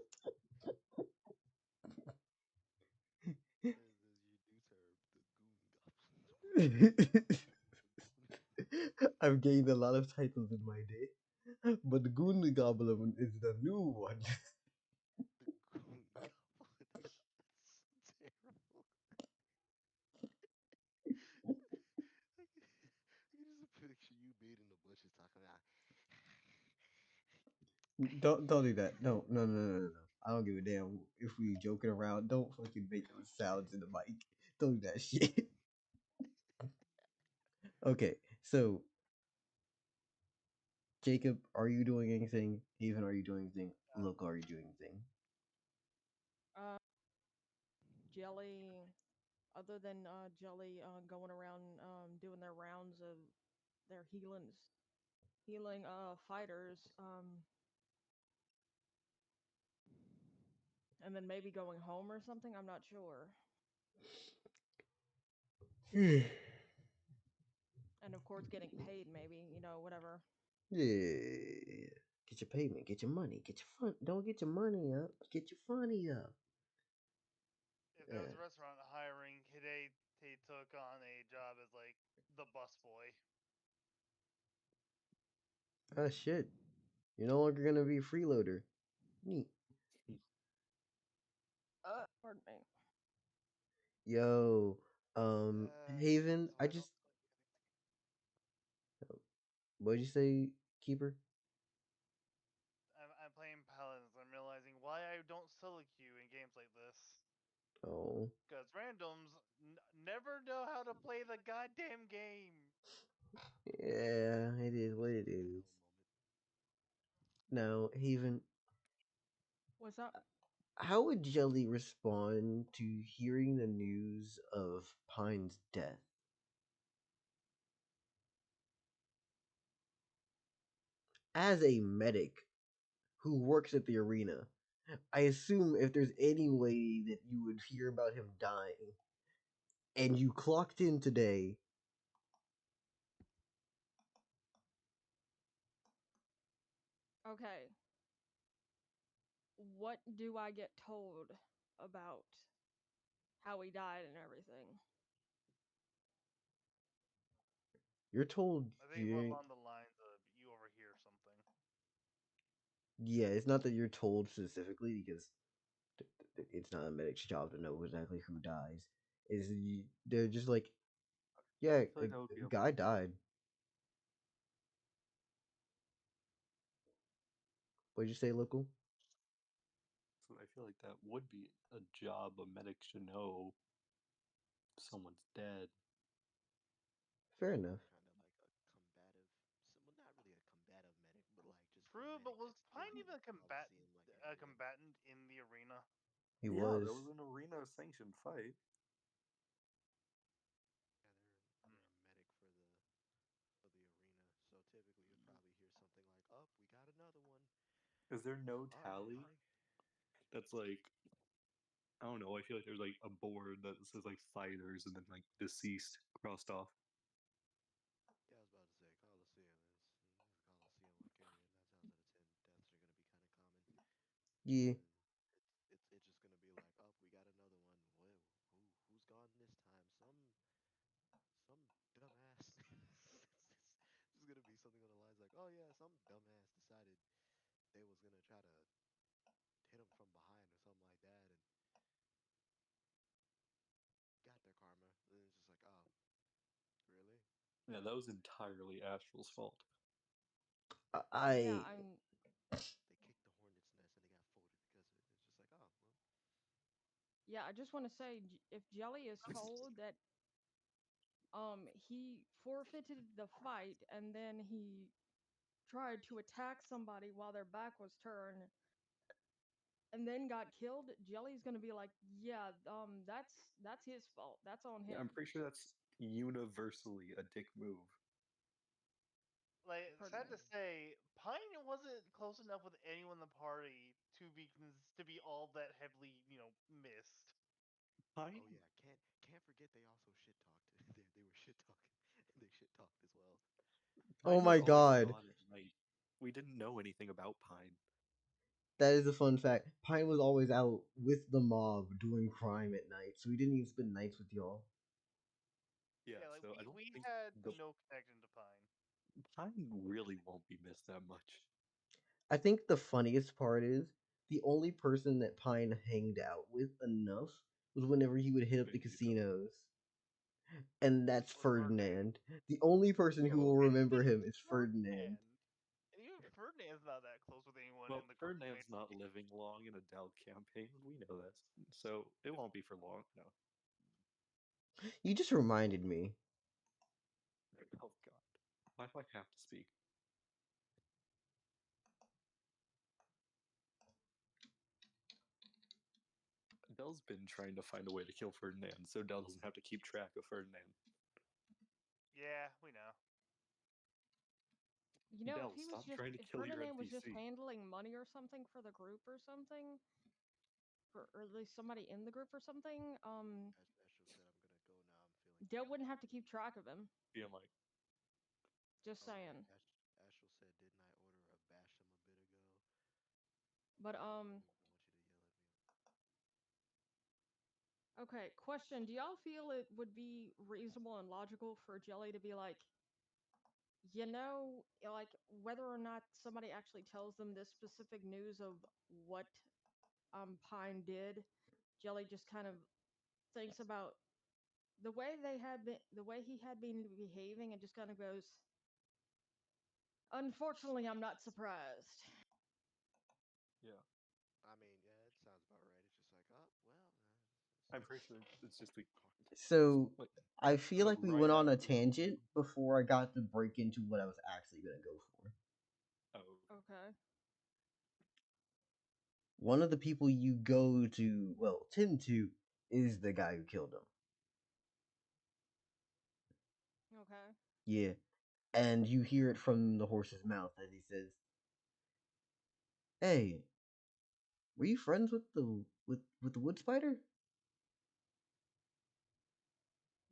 your new term, the goon goblin. I've gained a lot of titles in my day, but the Goon Goblin is the new one. The goon goblin. That's so terrible. I can just picture you being in the bushes talking about. Don't do that. No, no, no, no, no, no. I don't give a damn if we joking around. Don't fucking make those sounds in the mic. Don't do that shit. Okay, so Jacob, are you doing anything? Even are you doing anything? Look, are you doing anything? Uh, Jelly, other than Jelly going around doing their rounds of their healing fighters, and then maybe going home or something. I'm not sure. Yeah. And of course, getting paid, maybe, whatever. Get your payment, get your money, get your fun. Don't get your money up, get your funny up. If there was a restaurant hiring, Hide took on a job as like the busboy. Ah, shit. You're no longer gonna be a freeloader. Neat. Pardon me. Yo, Haven, I So I just, don't. what'd you say, Keeper? I'm playing paladins. I'm realizing why I don't solo queue in games like this. Oh, Because randoms never know how to play the goddamn game. yeah, it is what it What the is. hell moment? Now, Haven, What's up? how would Jelly respond to hearing the news of Pine's death? As a medic who works at the arena, I assume if there's any way that you would hear about him dying, and you clocked in today, Okay. What do I get told about how he died and everything? you're told I think more you. along the lines of you overhear something. Yeah, it's not that you're told specifically because it's not a medic's job to know exactly who dies. They're just like, yeah, I feel like that would be a a guy died. What'd you say, local? so I feel like that would be a job a medic should know if someone's dead. Fair enough. Kind of like a combative, well, not really a combative medic, but like just a True, but medic was that's Pine in even the Coliseum like a everyone. combatant in the arena? He Yeah, was. there was an arena sanctioned fight. Yeah, they're a medic for the arena. So typically you'd probably hear something like, "Oh, we got another one." Is there no All tally right. that's like, I don't know, I feel like there's like a board that says like fighters and then like deceased crossed off. Yeah, I was about to say Coliseum is a Coliseum with carrying 9 times out of 10 deaths are gonna be kind of common. Yeah. And it's just gonna be like, oh, we got another one. Well, who's gone this time? Some dumbass. It's gonna be something on the lines like, oh yeah, some dumbass decided they was gonna try to hit him from behind or something like that, and got their karma. And it's just like, oh, really? Yeah, that was entirely Astral's fault. Yeah, I. I'm. They kicked the hornet's nest and they got folded because of it. It's just like, oh, well, Yeah, I just want to say, if Jelly is told that he forfeited the fight and then he tried to attack somebody while their back was turned and then got killed, Jelly's gonna be like, yeah, that's his fault. That's on Yeah, him. I'm pretty sure that's universally a dick move. Like, Pardon sad me. to say, Pine wasn't close enough with anyone in the party to be all that heavily, missed. Pine? oh yeah, can't forget they also shit talked. They were shit talking. They shit talked as well. Oh Pine my was always god. gone at night. We didn't know anything about Pine. That is a fun fact. Pine was always out with the mob doing crime at night, so he didn't even spend nights with y'all. Yeah, Yeah, like so I don't we think had the no connection to Pine. Pine really won't be missed that much. I think the funniest part is the only person that Pine hanged out with enough was whenever he would hit up the Vegito. casinos. And that's Was Ferdinand. Ferdinand. The only person who will Well, And remember even him is Ferdinand. Ferdinand. And even Ferdinand's not that close with anyone well, in the Ferdinand's community. not living long in a Dell campaign. We know this, so it won't be for long. No. You just reminded me. Oh God, why do I have to speak? Dell's been trying to find a way to kill Ferdinand, so Dell doesn't have to keep track of Ferdinand. Yeah, we know. If Del, he was stop just, trying to if kill your Ferdinand was just NPC. handling money or something for the group or something, or at least somebody in the group or something, Astral said, "I'm gonna go now. I'm feeling Dale better." wouldn't have to keep track of him. Being like, Just saying. Astral said, "Didn't I order a Basham a bit ago? But I don't even want you to yell at me." okay, question. Do y'all feel it would be reasonable and logical for Jelly to be like, like whether or not somebody actually tells them this specific news of what Pine did, Jelly just kind of thinks about the way he had been behaving and just kind of goes, unfortunately, I'm not surprised. yeah. I mean, yeah, it sounds about right. It's just like, oh well, I'm pretty sure it's just like, So like I feel like like we right went on a after. tangent before I got to break into what I was actually gonna go for. Oh, okay. Okay. One of the people you go to, well, tend to, is the guy who killed him. Okay. Yeah, and you hear it from the horse's mouth as he says, "Hey, were you friends with the wood spider?"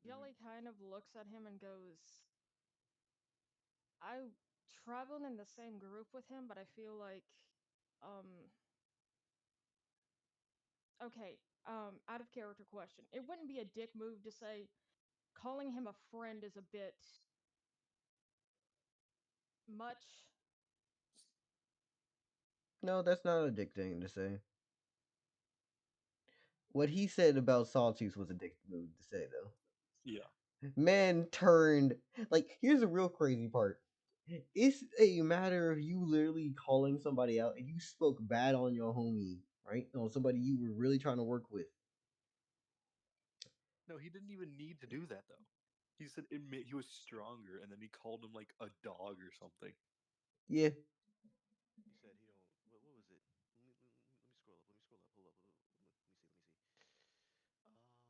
Jelly kind of looks at him and goes, I traveled in the same group with him, but I feel like, um, okay, out of character question. It wouldn't be a dick move to say calling him a friend is a bit much. No, that's not a dick thing to say. What he said about Sawtooth was a dick move to say, though. Yeah. Man turned like here's the real crazy part. It's a matter of you literally calling somebody out and you spoke bad on your homie, right? On somebody you were really trying to work with. No, he didn't even need to do that though. He said he was stronger, and then he called him like a dog or something. Yeah. he said he don't. What was it? Let me scroll up. Let me scroll up. Hold up. Let me see. Let me see.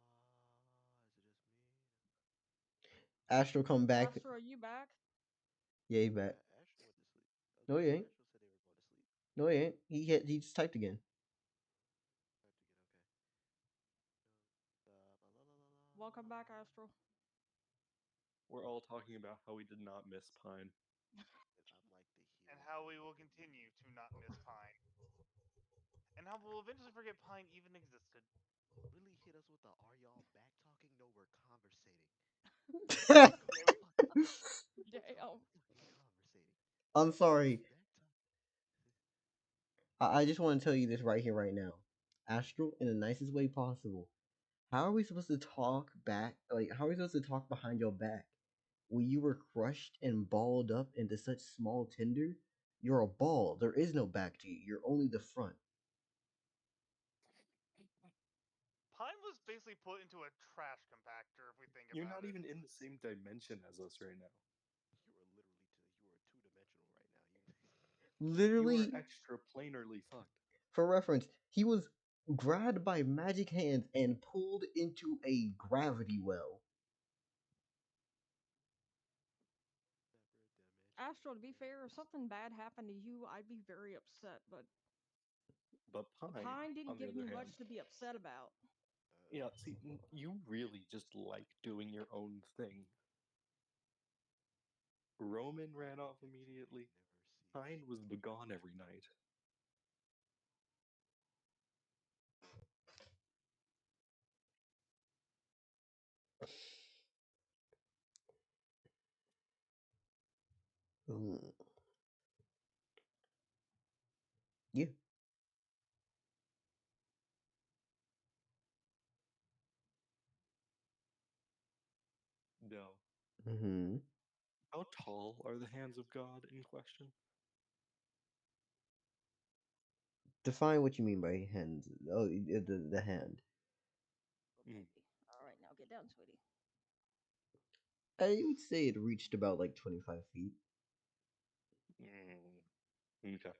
Is it just me? Astro come back. Astro, are you back? Yeah, he back. Astral went to sleep. No, he No, ain't. Astral said they were going to sleep. No, he ain't. He just typed again. Typed again. Okay. Welcome back, Astro. We're all talking about how we did not miss Pine. I'm like the And hero how of we will every continue to not miss Pine. And how we'll eventually forget Pine even existed. Lily hit us with the "Are y'all back talking?" No, we're conversating. Like, what the fuck? What's Damn. fucking conversating? I'm Are we sorry. back talking? I just want to tell you this right here, right now. Astral, in the nicest way possible. How are we supposed to talk back? Like, how are we supposed to talk behind your back? When you were crushed and balled up into such small tinder, you're a ball. There is no back to you. You're only the front. Pine was basically put into a trash compactor if we think You're about not it. even in the same dimension as us right now. You are two-dimensional right now. You are Literally, extra planarly fucked. for reference, he was grabbed by magic hands and pulled into a gravity well. Separate Astro, to be dimensions. fair, if something bad happened to you, I'd be very upset, but But Pine, Pine on didn't the give other me hand, much to be upset about. yeah, see, you really just like doing your own thing. Roman ran off immediately. Never Pine was cease. gone every night. Mm, yeah. No. Mm-hmm. How tall are the hands of God in question? Define what you mean by hands. Oh, the hand. Good Mm. baby. All right, now get down, sweetie. I would say it reached about like 25 feet. Okay.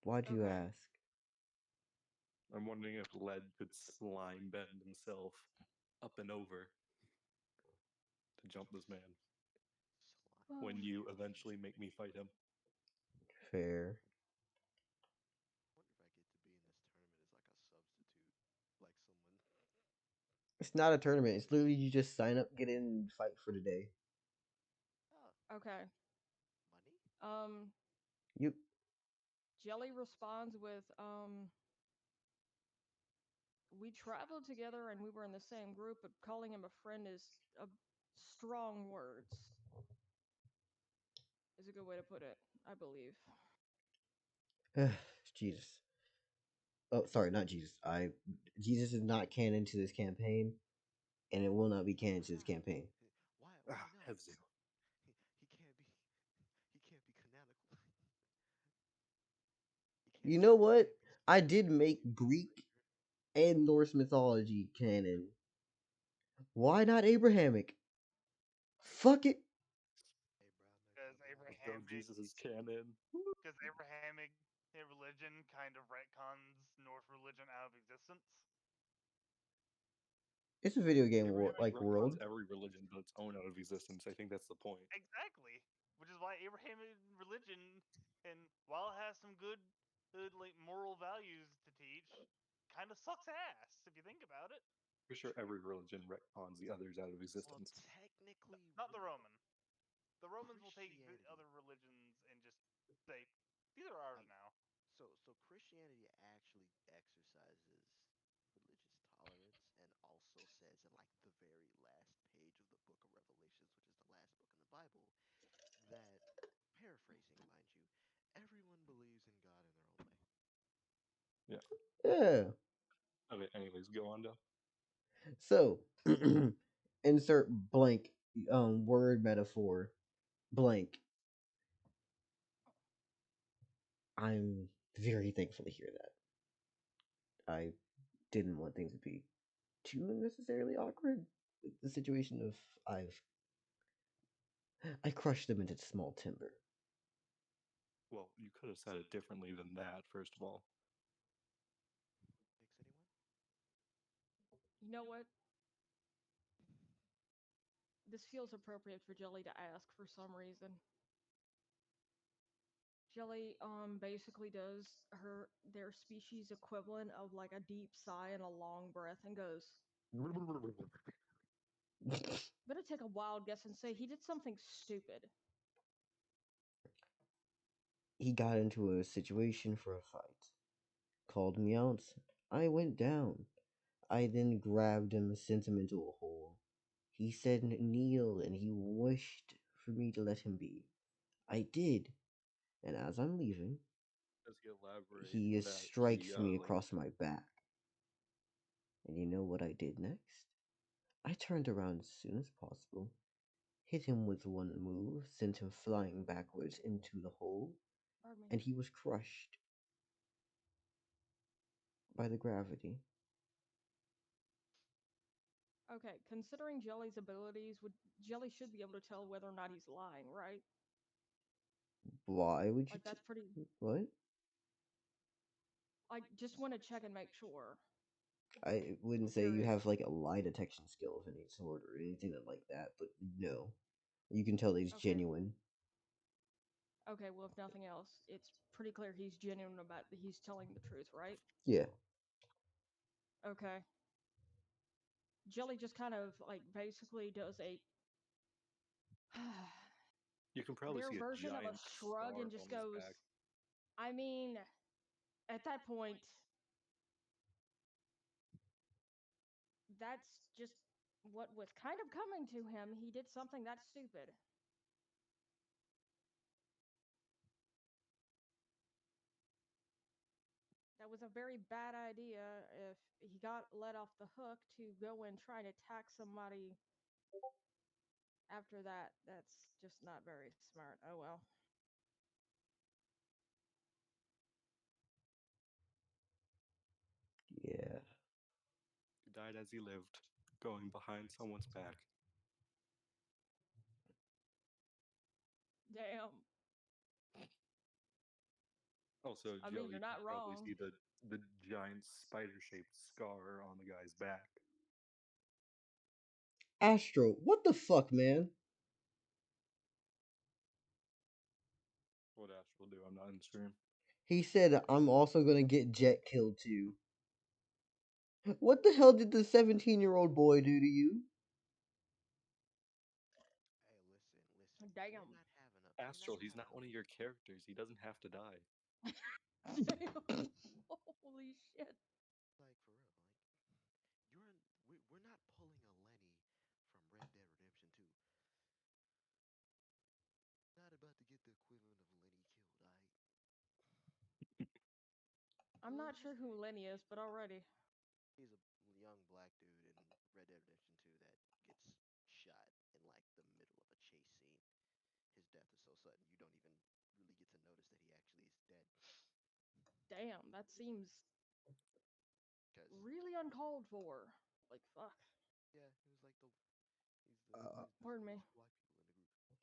Why'd you Okay. ask? I'm wondering if Lead could slime bend himself up and over to jump this man. when you eventually make me fight him. Fair. I wonder if I get to be in this tournament as like a substitute, like someone. It's not a tournament. It's literally you just sign up, get in, and fight for the day. Oh, Okay. money? Um, You Jelly responds with, we traveled together and we were in the same group, but calling him a friend is a strong words. Is a good way to put it, I believe. Jesus. Oh, sorry, not Jesus. Jesus is not canon to this campaign, and it will not be canon to this campaign. Why Ah, not? Hevzu. He can't be. He can't be canonical. You know He what? can't be I supernatural. did make Greek and Norse mythology canon. Why not Abrahamic? Fuck it. Hey, bro, I'm not Because gonna lie. Though Abrahamic, Jesus is canon. because Abrahamic religion kind of retcons Norse religion out of existence. It's a video game Abrahamic like retcons world. every religion but its own out of existence. I think that's the point. Exactly, which is why Abrahamic religion, and while it has some good like moral values to teach, kind of sucks ass if you think about it. For sure, every religion retcons the others out of Well, existence. technically, Not the Roman. The Romans will take Christianity. other religions and just say, these are ours Um, now. so Christianity actually exercises religious tolerance, and also says in like the very last page of the Book of Revelations, which is the last book in the Bible, that, paraphrasing, mind you, everyone believes in God in their own way. Yeah. Yeah. Okay, anyways, go on, Dell. So, insert blank word metaphor blank. I'm very thankful to hear that. I didn't want things to be too necessarily awkward with the situation of I crushed them into small timber. Well, you could have said it differently than that, first of all. Fix anyone? You know what? This feels appropriate for Jelly to ask for some reason. Jelly basically does their species equivalent of like a deep sigh and a long breath and goes, I'm gonna take a wild guess and say he did something stupid. He got into a situation for a fight, called me out. I went down. I then grabbed him, sent him into a hole. He said kneel and he wished for me to let him be. I did, and as I'm leaving, Does he elaborate he that he strikes me like across my back. And you know what I did next? I turned around as soon as possible, hit him with one move, sent him flying backwards into the hole, Pardon me. and he was crushed by the gravity. Okay, considering Jelly's abilities, Jelly should be able to tell whether or not he's lying, right? Why would you? Like that's pretty. What? I just want to check and make sure. I wouldn't I'm say you curious. have like a lie detection skill of any sort or anything like that, but no, you can tell that he's Okay. genuine. Okay, well, if nothing else, it's pretty clear he's genuine about he's telling the truth, right? Yeah. Okay. Jelly just kind of like basically does a you can probably their see a version of a giant shrug scar and just on his goes, back. I mean, at that point, that's just what was kind of coming to him. He did something that stupid. That was a very bad idea if he got let off the hook to go and try and attack somebody after that. That's just not very smart. Oh well. Yeah. He died as he lived, going behind someone's back. Damn. Also, I mean, Jelly you're can not probably wrong. see the giant spider-shaped scar on the guy's back. Astro, what the fuck, man? people do. I'm not in stream. He said, "I'm also gonna get Jet killed too." What the hell did the 17-year-old boy do to you? Hey, listen. Damn. Astral, he's not one of your characters. He doesn't have to die. Damn. Holy shit. Like for real, like we're not pulling a Lenny from Red Dead Redemption 2. Not about to get the equivalent of Lenny killed, alright? I'm not Just sure who Lenny is, but already. he's a young black dude in Red Dead Redemption 2 that gets shot in like the middle of a chase scene. His death is so sudden you don't even really get to notice that he actually is dead. Damn, that seems Cause really uncalled for. Like, fuck. yeah, he was like Uh, he's Pardon the me. least black people in the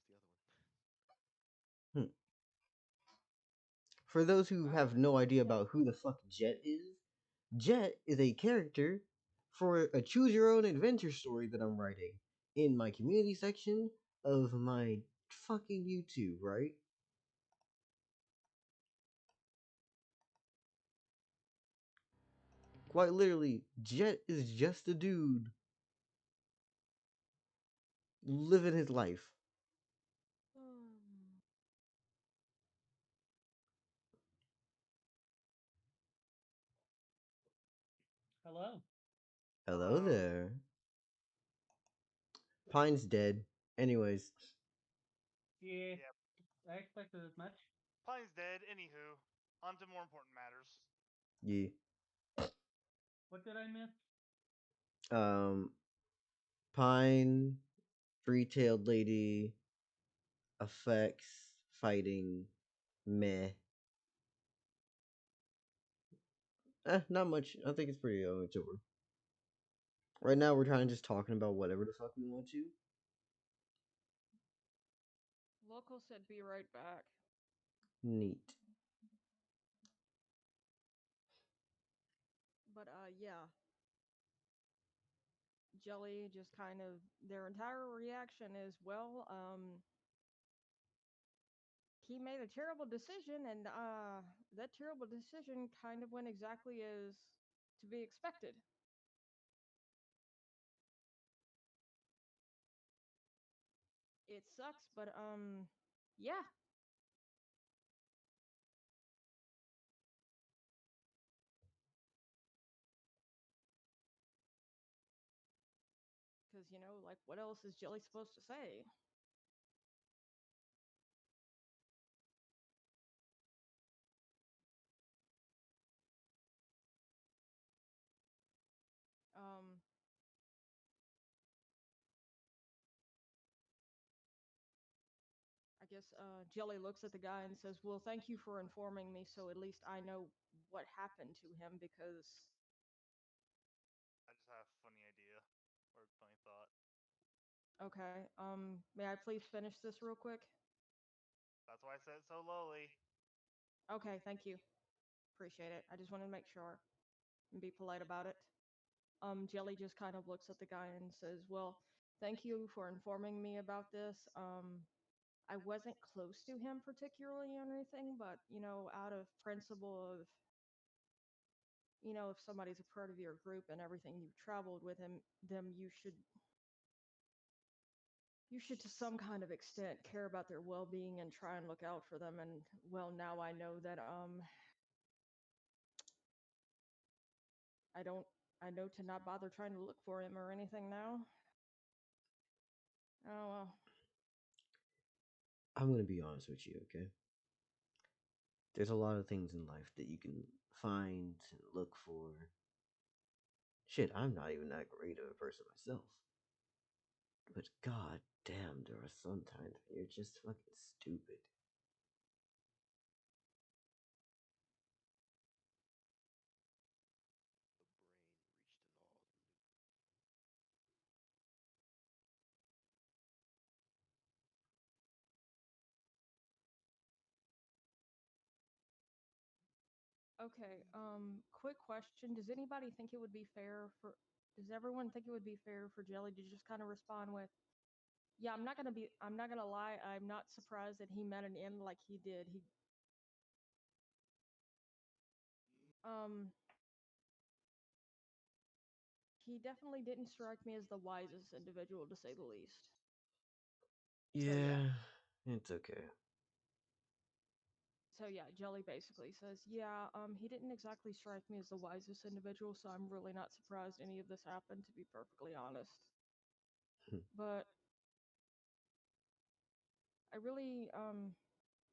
group. Who was the other one? hmm. For those who Wow. have no idea about who the fuck Jet is a character for a choose your own adventure story that I'm writing in my community section of my fucking YouTube, right? Quite literally, Jet is just a dude living his life. Hello. Hello Hello. there. Pine's dead. Anyways, Yeah, Yep. I expected as much. Pine's dead. Anywho, on to more important matters. yeah. What did I miss? Um, Pine, three-tailed lady, effects, fighting, meh. Not much. I think it's pretty over. Right now, we're trying just talking about whatever the fuck we want to. Local said be right back. Neat. But yeah. Jelly just kind of their entire reaction is, well, he made a terrible decision, and that terrible decision kind of went exactly as to be expected. It sucks, but yeah, because like, what else is Jelly supposed to say? Um, I guess Jelly looks at the guy and says, "Well, thank you for informing me, so at least I know what happened to him because." I just have a funny idea or funny thought. Okay. May I please finish this real quick? That's why I said it so lowly. Okay, thank you. Appreciate it. I just wanted to make sure and be polite about it. Jelly just kind of looks at the guy and says, "Well, thank you for informing me about this. I wasn't close to him particularly or anything, but out of principle of if somebody's a part of your group and everything, you've traveled with them, you should to some kind of extent care about their well-being and try and look out for them. And well, now I know that I don't I know to not bother trying to look for him or anything now. Oh well. I'm gonna be honest with you, okay? There's a lot of things in life that you can find and look for. Shit, I'm not even that great of a person myself. But god damn, there are some times when you're just fucking stupid. The brain reached an all new. Okay, quick question. Does anybody think it would be fair for does everyone think it would be fair for Jelly to just kind of respond with, yeah, I'm not gonna lie, I'm not surprised that he met an end like he did. Um he definitely didn't strike me as the wisest individual to say the least. So yeah. Yeah, it's okay. So yeah, Jelly basically says, "Yeah, he didn't exactly strike me as the wisest individual, so I'm really not surprised any of this happened, to be perfectly honest. But I really,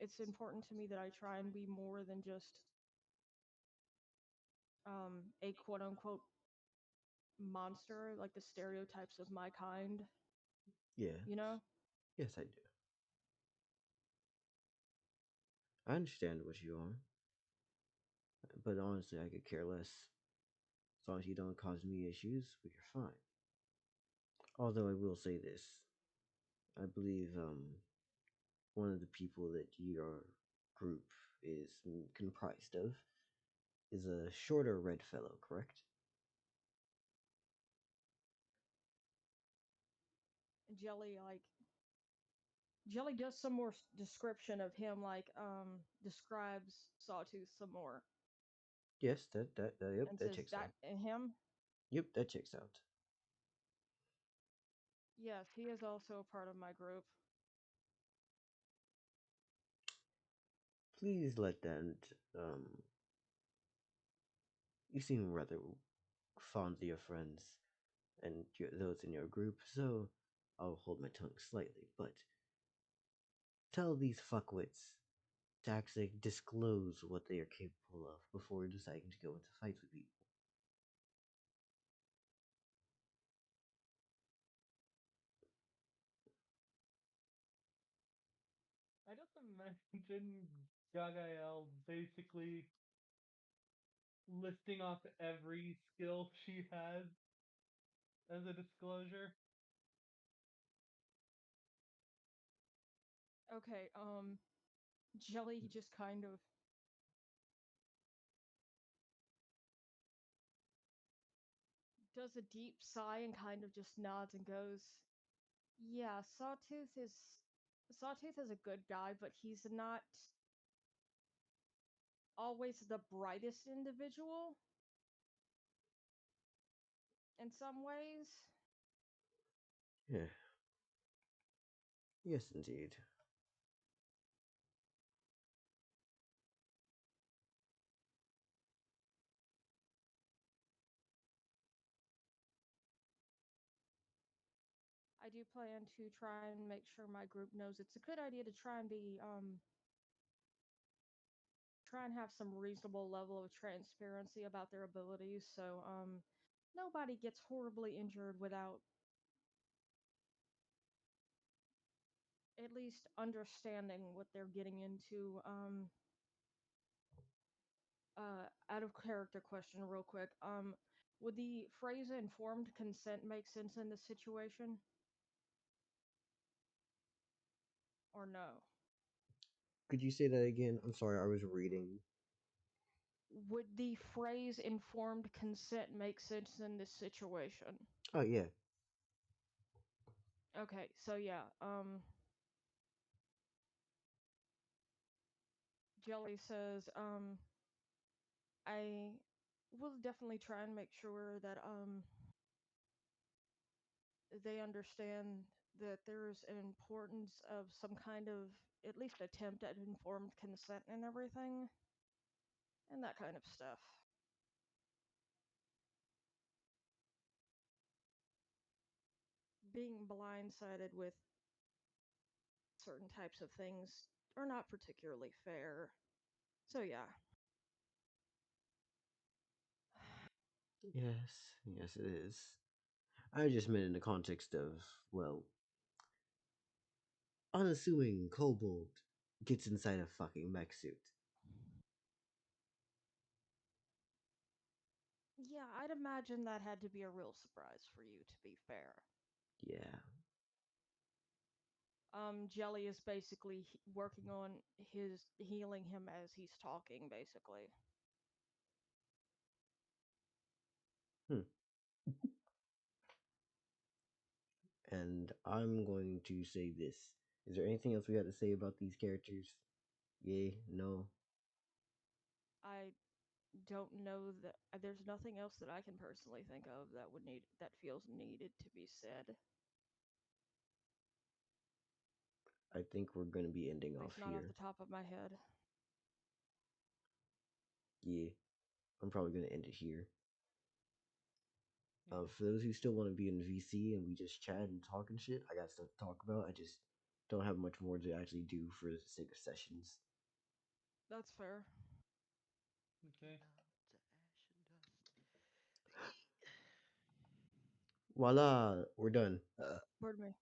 it's important to me that I try and be more than just a quote unquote monster, like the stereotypes of my kind, Yeah, you know? yes, I do. I understand what you are, but honestly, I could care less. As long as you don't cause me issues, we're fine. Although I will say this, I believe one of the people that your group is comprised of is a shorter red fellow, correct? Jelly, like, Jelly does some more description of him, like, describes Sawtooth some more, Yes, that yep, and that says checks that out. him, Yep, that checks out. yes, he is also a part of my group. Please let that you seem rather fond of your friends and those in your group, so I'll hold my tongue slightly, but tell these fuckwits to actually disclose what they are capable of before deciding to go into fights with people. I just imagine Gagael basically listing off every skill she has as a disclosure. Okay, Jelly just kind of does a deep sigh and kind of just nods and goes, "Yeah, Sawtooth is a good guy, but he's not always the brightest individual in some ways." Yeah, yes, indeed. I do plan to try and make sure my group knows it's a good idea to try and have some reasonable level of transparency about their abilities, so nobody gets horribly injured without at least understanding what they're getting into. Out of character question, real quick. Would the phrase "informed consent" make sense in this situation, or no? Could you say that again? I'm sorry, I was reading. Would the phrase "informed consent" make sense in this situation? Oh, yeah. Okay, so yeah, Jelly says, I will definitely try and make sure that they understand that there's an importance of some kind of at least attempt at informed consent and everything, and that kind of stuff. Being blindsided with certain types of things are not particularly fair. So yeah. Yes, yes, it is. I just meant in the context of, well, unassuming kobold gets inside a fucking mech suit. Yeah, I'd imagine that had to be a real surprise for you, to be fair. Yeah. Jelly is basically working on his healing him as he's talking, basically. Hmm. And I'm going to say this. Is there anything else we got to say about these characters? Yay? No? I don't know that there's nothing else that I can personally think of that would need that feels needed to be said. I think we're going to be ending At off least not off here. the top of my head. Yeah, I'm probably going to end it here. Yeah. For those who still want to be in VC and we just chat and talk and shit, I got stuff to talk about. I just don't have much more to actually do for the sake of sessions. That's fair. Okay. To ash and dust. Voila, we're done. Pardon me.